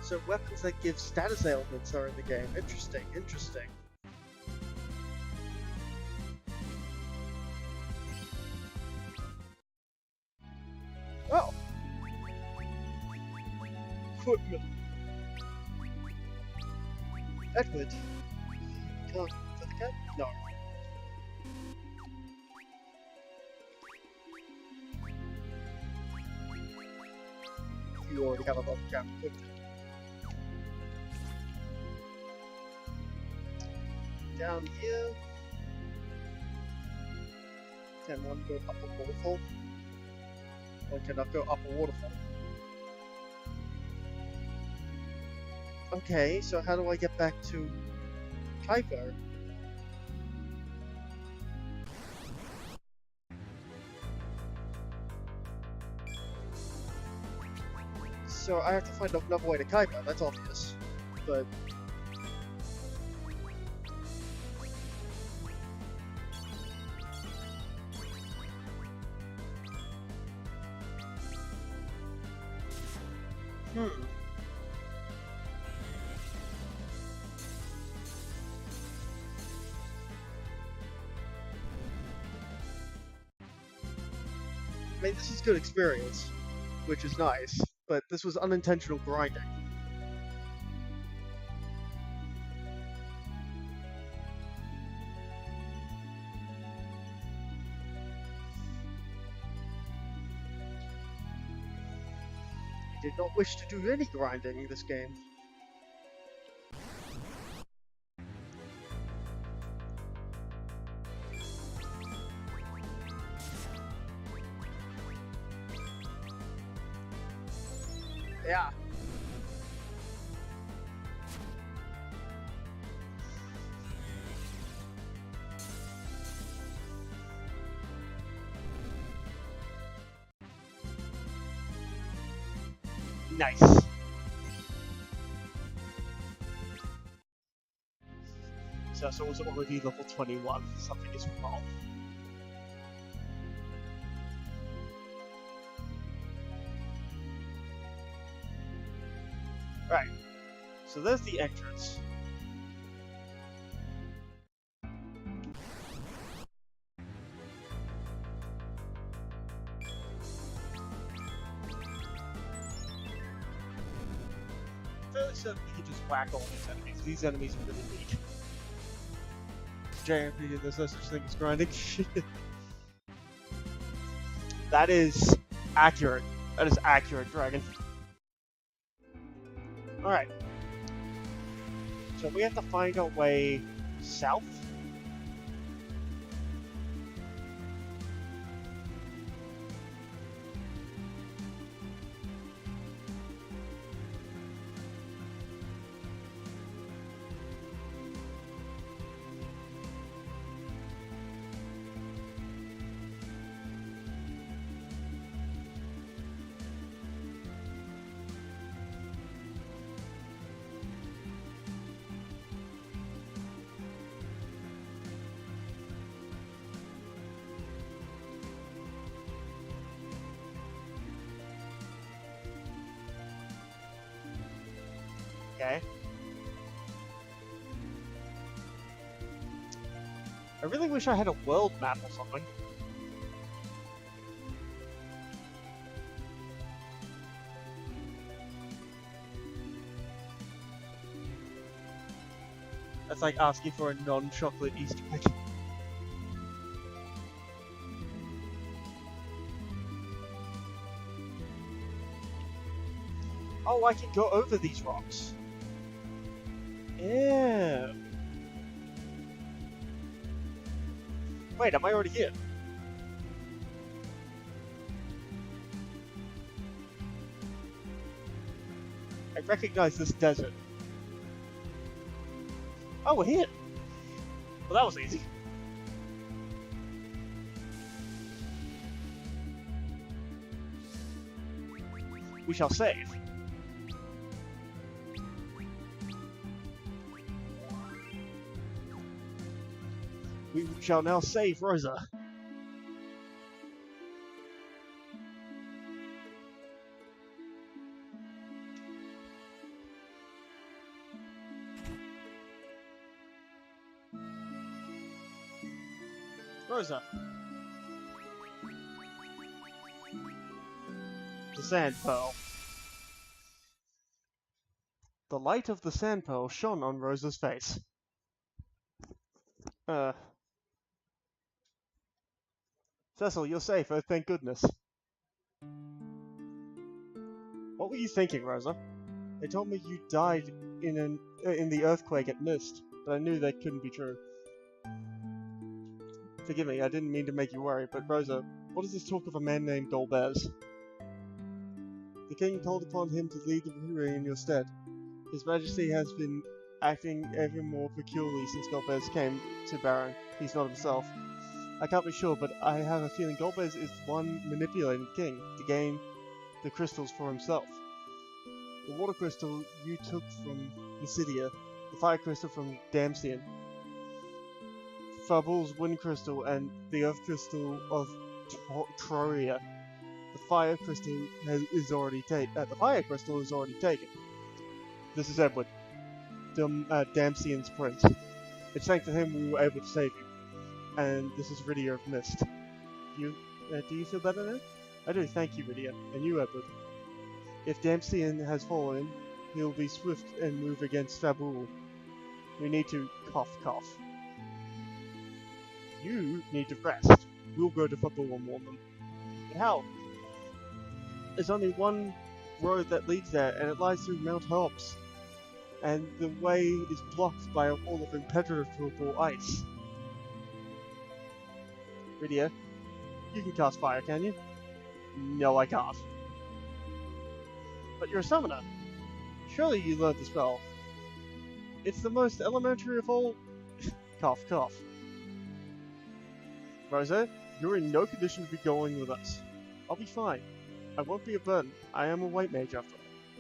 So weapons that give status ailments are in the game. Interesting, interesting. Oh! Equipment. Edward. Can't for the cat? No. You already have a lot of cap equipped. Down here. Can one go up a waterfall? One cannot go up a waterfall. Okay, so how do I get back to Kuiper? So I have to find another way to Kuiper, that's obvious. But I mean, this is good experience, which is nice, but this was unintentional grinding. I did not wish to do any grinding in this game. Yeah. Nice. So was already level 21. Something is wrong. Right. So there's the entrance. Fairly certain we can just whack all these enemies. These enemies are really weak. JRP, there's no such thing as grinding. That is accurate. That is accurate, Dragon. Alright. So we have to find our way south. Okay. I really wish I had a world map or something. That's like asking for a non-chocolate Easter egg. Oh, I can go over these rocks. Yeah. Wait, am I already here? I recognize this desert. Oh, we're here. Well, that was easy. We shall save. We shall now save Rosa. Rosa. The sand pearl. The light of the sand pearl shone on Rosa's face. Cecil, you're safe, oh thank goodness. What were you thinking, Rosa? They told me you died in the earthquake at Mist, but I knew that couldn't be true. Forgive me, I didn't mean to make you worry, but Rosa, what is this talk of a man named Dolbez? The king called upon him to lead the Ruri in your stead. His Majesty has been acting ever more peculiarly since Dolbez came to Baron. He's not himself. I can't be sure, but I have a feeling Dolbez is the one manipulating the king to gain the crystals for himself. The water crystal you took from Mysidia, the fire crystal from Damsian, Fabul's wind crystal, and the earth crystal of Troia. The fire crystal is already taken. This is Edward, Damsian's prince. It's thanks to him we were able to save you. And this is Rydia of Mist. Do you feel better now? I do, thank you, Rydia. And you, Edward. If Damsian has fallen, he'll be swift and move against Fabul. We need to cough. You need to rest. We'll go to Fabul and warn them. But how? There's only one road that leads there, and it lies through Mount Hobbs. And the way is blocked by a wall of impenetrable ice. Rydia, you can cast fire, can you? No, I can't. But you're a summoner. Surely you learned the spell. It's the most elementary of all... cough. Rosa, you're in no condition to be going with us. I'll be fine. I won't be a burden. I am a white mage after all.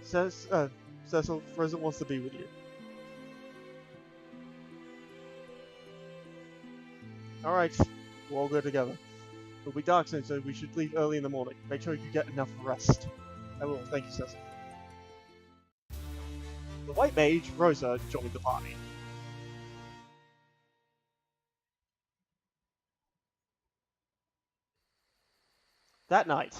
Cecil, Rosa wants to be with you. Alright, we'll all go together. It'll be dark soon, so we should leave early in the morning. Make sure you get enough rest. I will, thank you, Cecil. The White Mage, Rosa, joined the party. That night,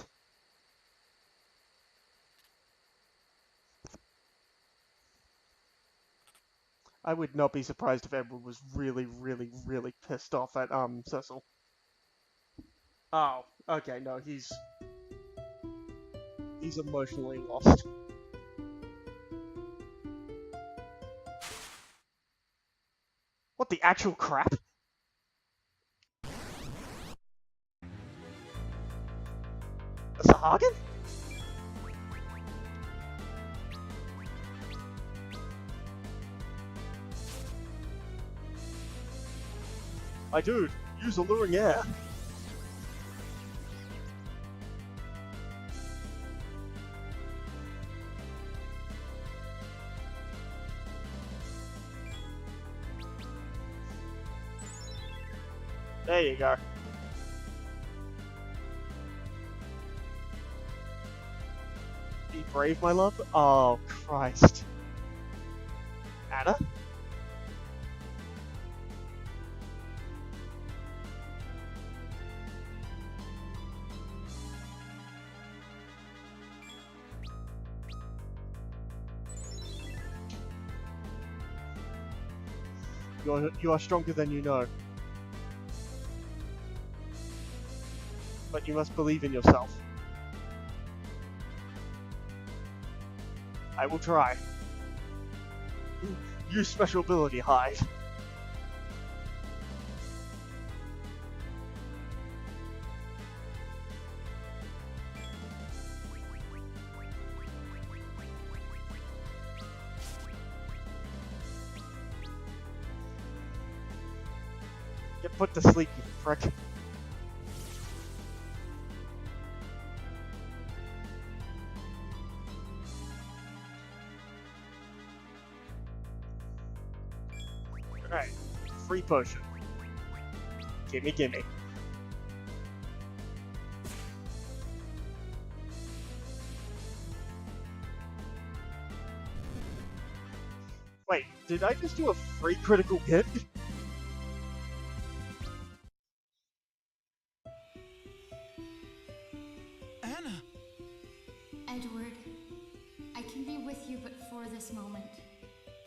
I would not be surprised if Edward was really, really, really pissed off at, Cecil. Oh, okay, no, he's emotionally lost. What the actual crap? A Sahagin? My dude, use alluring air. There you go. Be brave, my love? Oh, Christ. Anna? You are stronger than you know. But you must believe in yourself. I will try. Use special ability, hide. Get put to sleep, you frick. Alright, free potion. Gimme, gimme. Wait, did I just do a free critical hit? Anna! Edward, I can be with you but for this moment.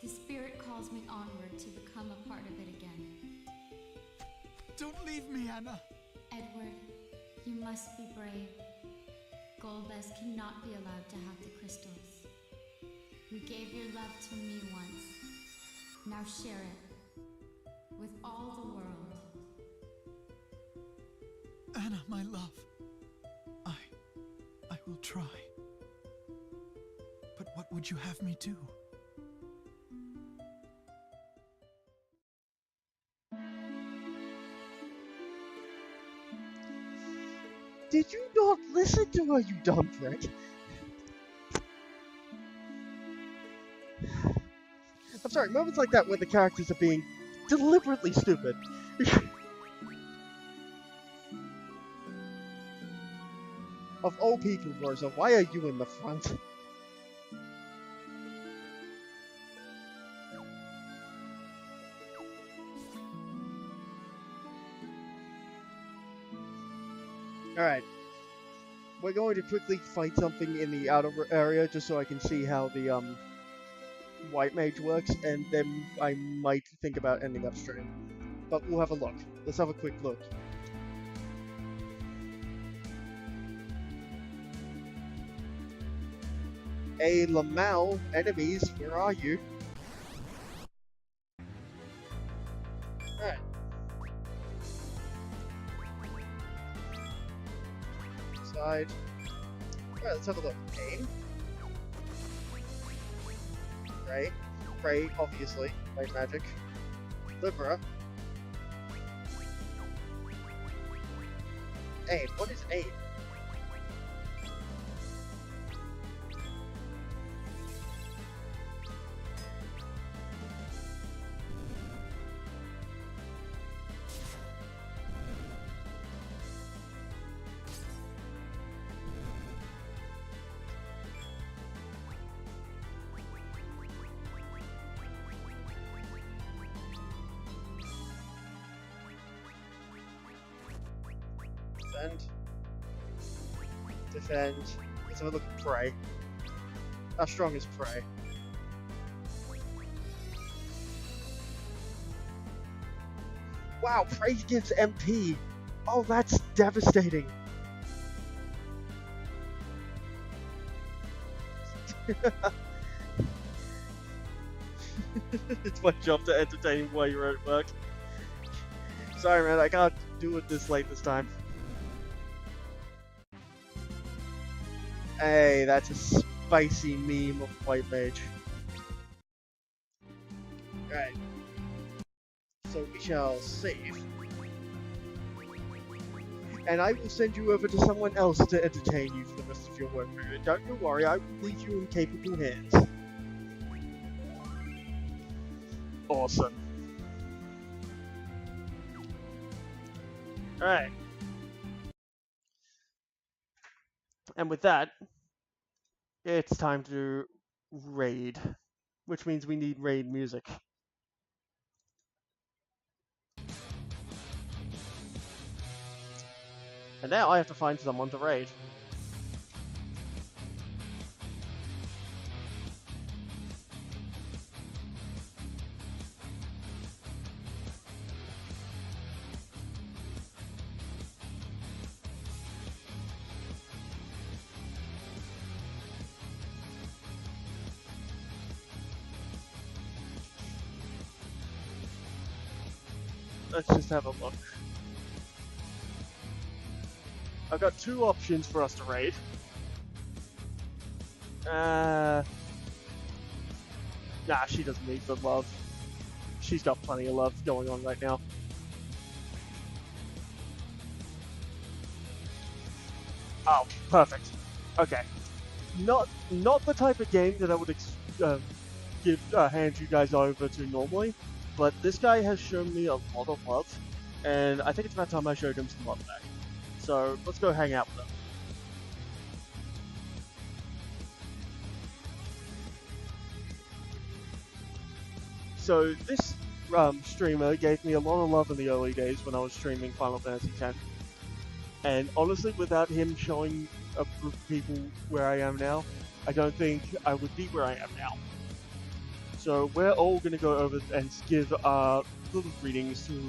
The spirit calls me onward to become a part of it again. Don't leave me, Anna! Edward, you must be brave. Golbez cannot be allowed to have the crystals. You gave your love to me once. Now share it with all the world. Anna, my love. I will try. But what would you have me do? Did you not listen to her, you dumb prick? I'm sorry, moments like that when the characters are being deliberately stupid. Of all people, Rosa, why are you in the front? Alright. We're going to quickly fight something in the outer area just so I can see how the White Mage works, and then I might think about ending upstream. But we'll have a look. Let's have a quick look. Hey, Lamal, enemies, where are you? Alright. Side. Alright, let's have a look. Aim. Right. Pray, obviously. Light magic. Libra. Aim. What is aim? Defend. Defend. Let's have a look at Prey. How strong is Prey? Wow, Prey gives MP. Oh, that's devastating. It's my job to entertain you while you're at work. Sorry, man, I can't do it this late this time. Hey, that's a spicy meme of White Mage. Right. So we shall save. And I will send you over to someone else to entertain you for the rest of your work period. Don't you worry, I will leave you in capable hands. Awesome. Alright. And with that, it's time to raid. Which means we need raid music. And now I have to find someone to raid. Let's just have a look. I've got two options for us to raid. Nah, she doesn't need the love. She's got plenty of love going on right now. Oh, perfect. Okay. Not the type of game that I would hand you guys over to normally, but this guy has shown me a lot of love, and I think it's about time I showed him some love back. So let's go hang out with him. So this streamer gave me a lot of love in the early days when I was streaming Final Fantasy X. And honestly, without him showing a group of people where I am now, I don't think I would be where I am now. So we're all going to go over and give little greetings to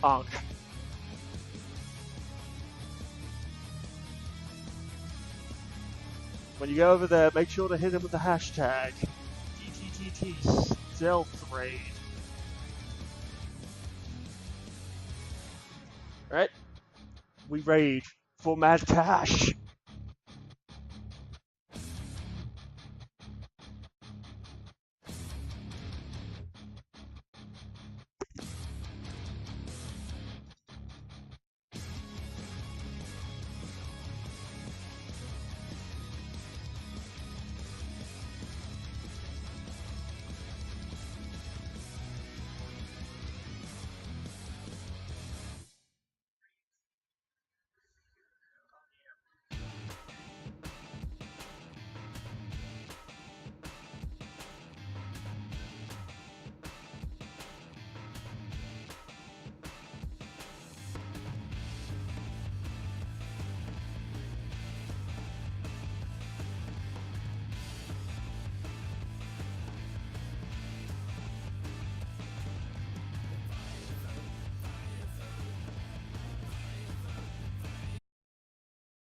Ankh. When you go over there, make sure to hit him with the hashtag TTTT Stealth Raid. Right? We raid for mad cash.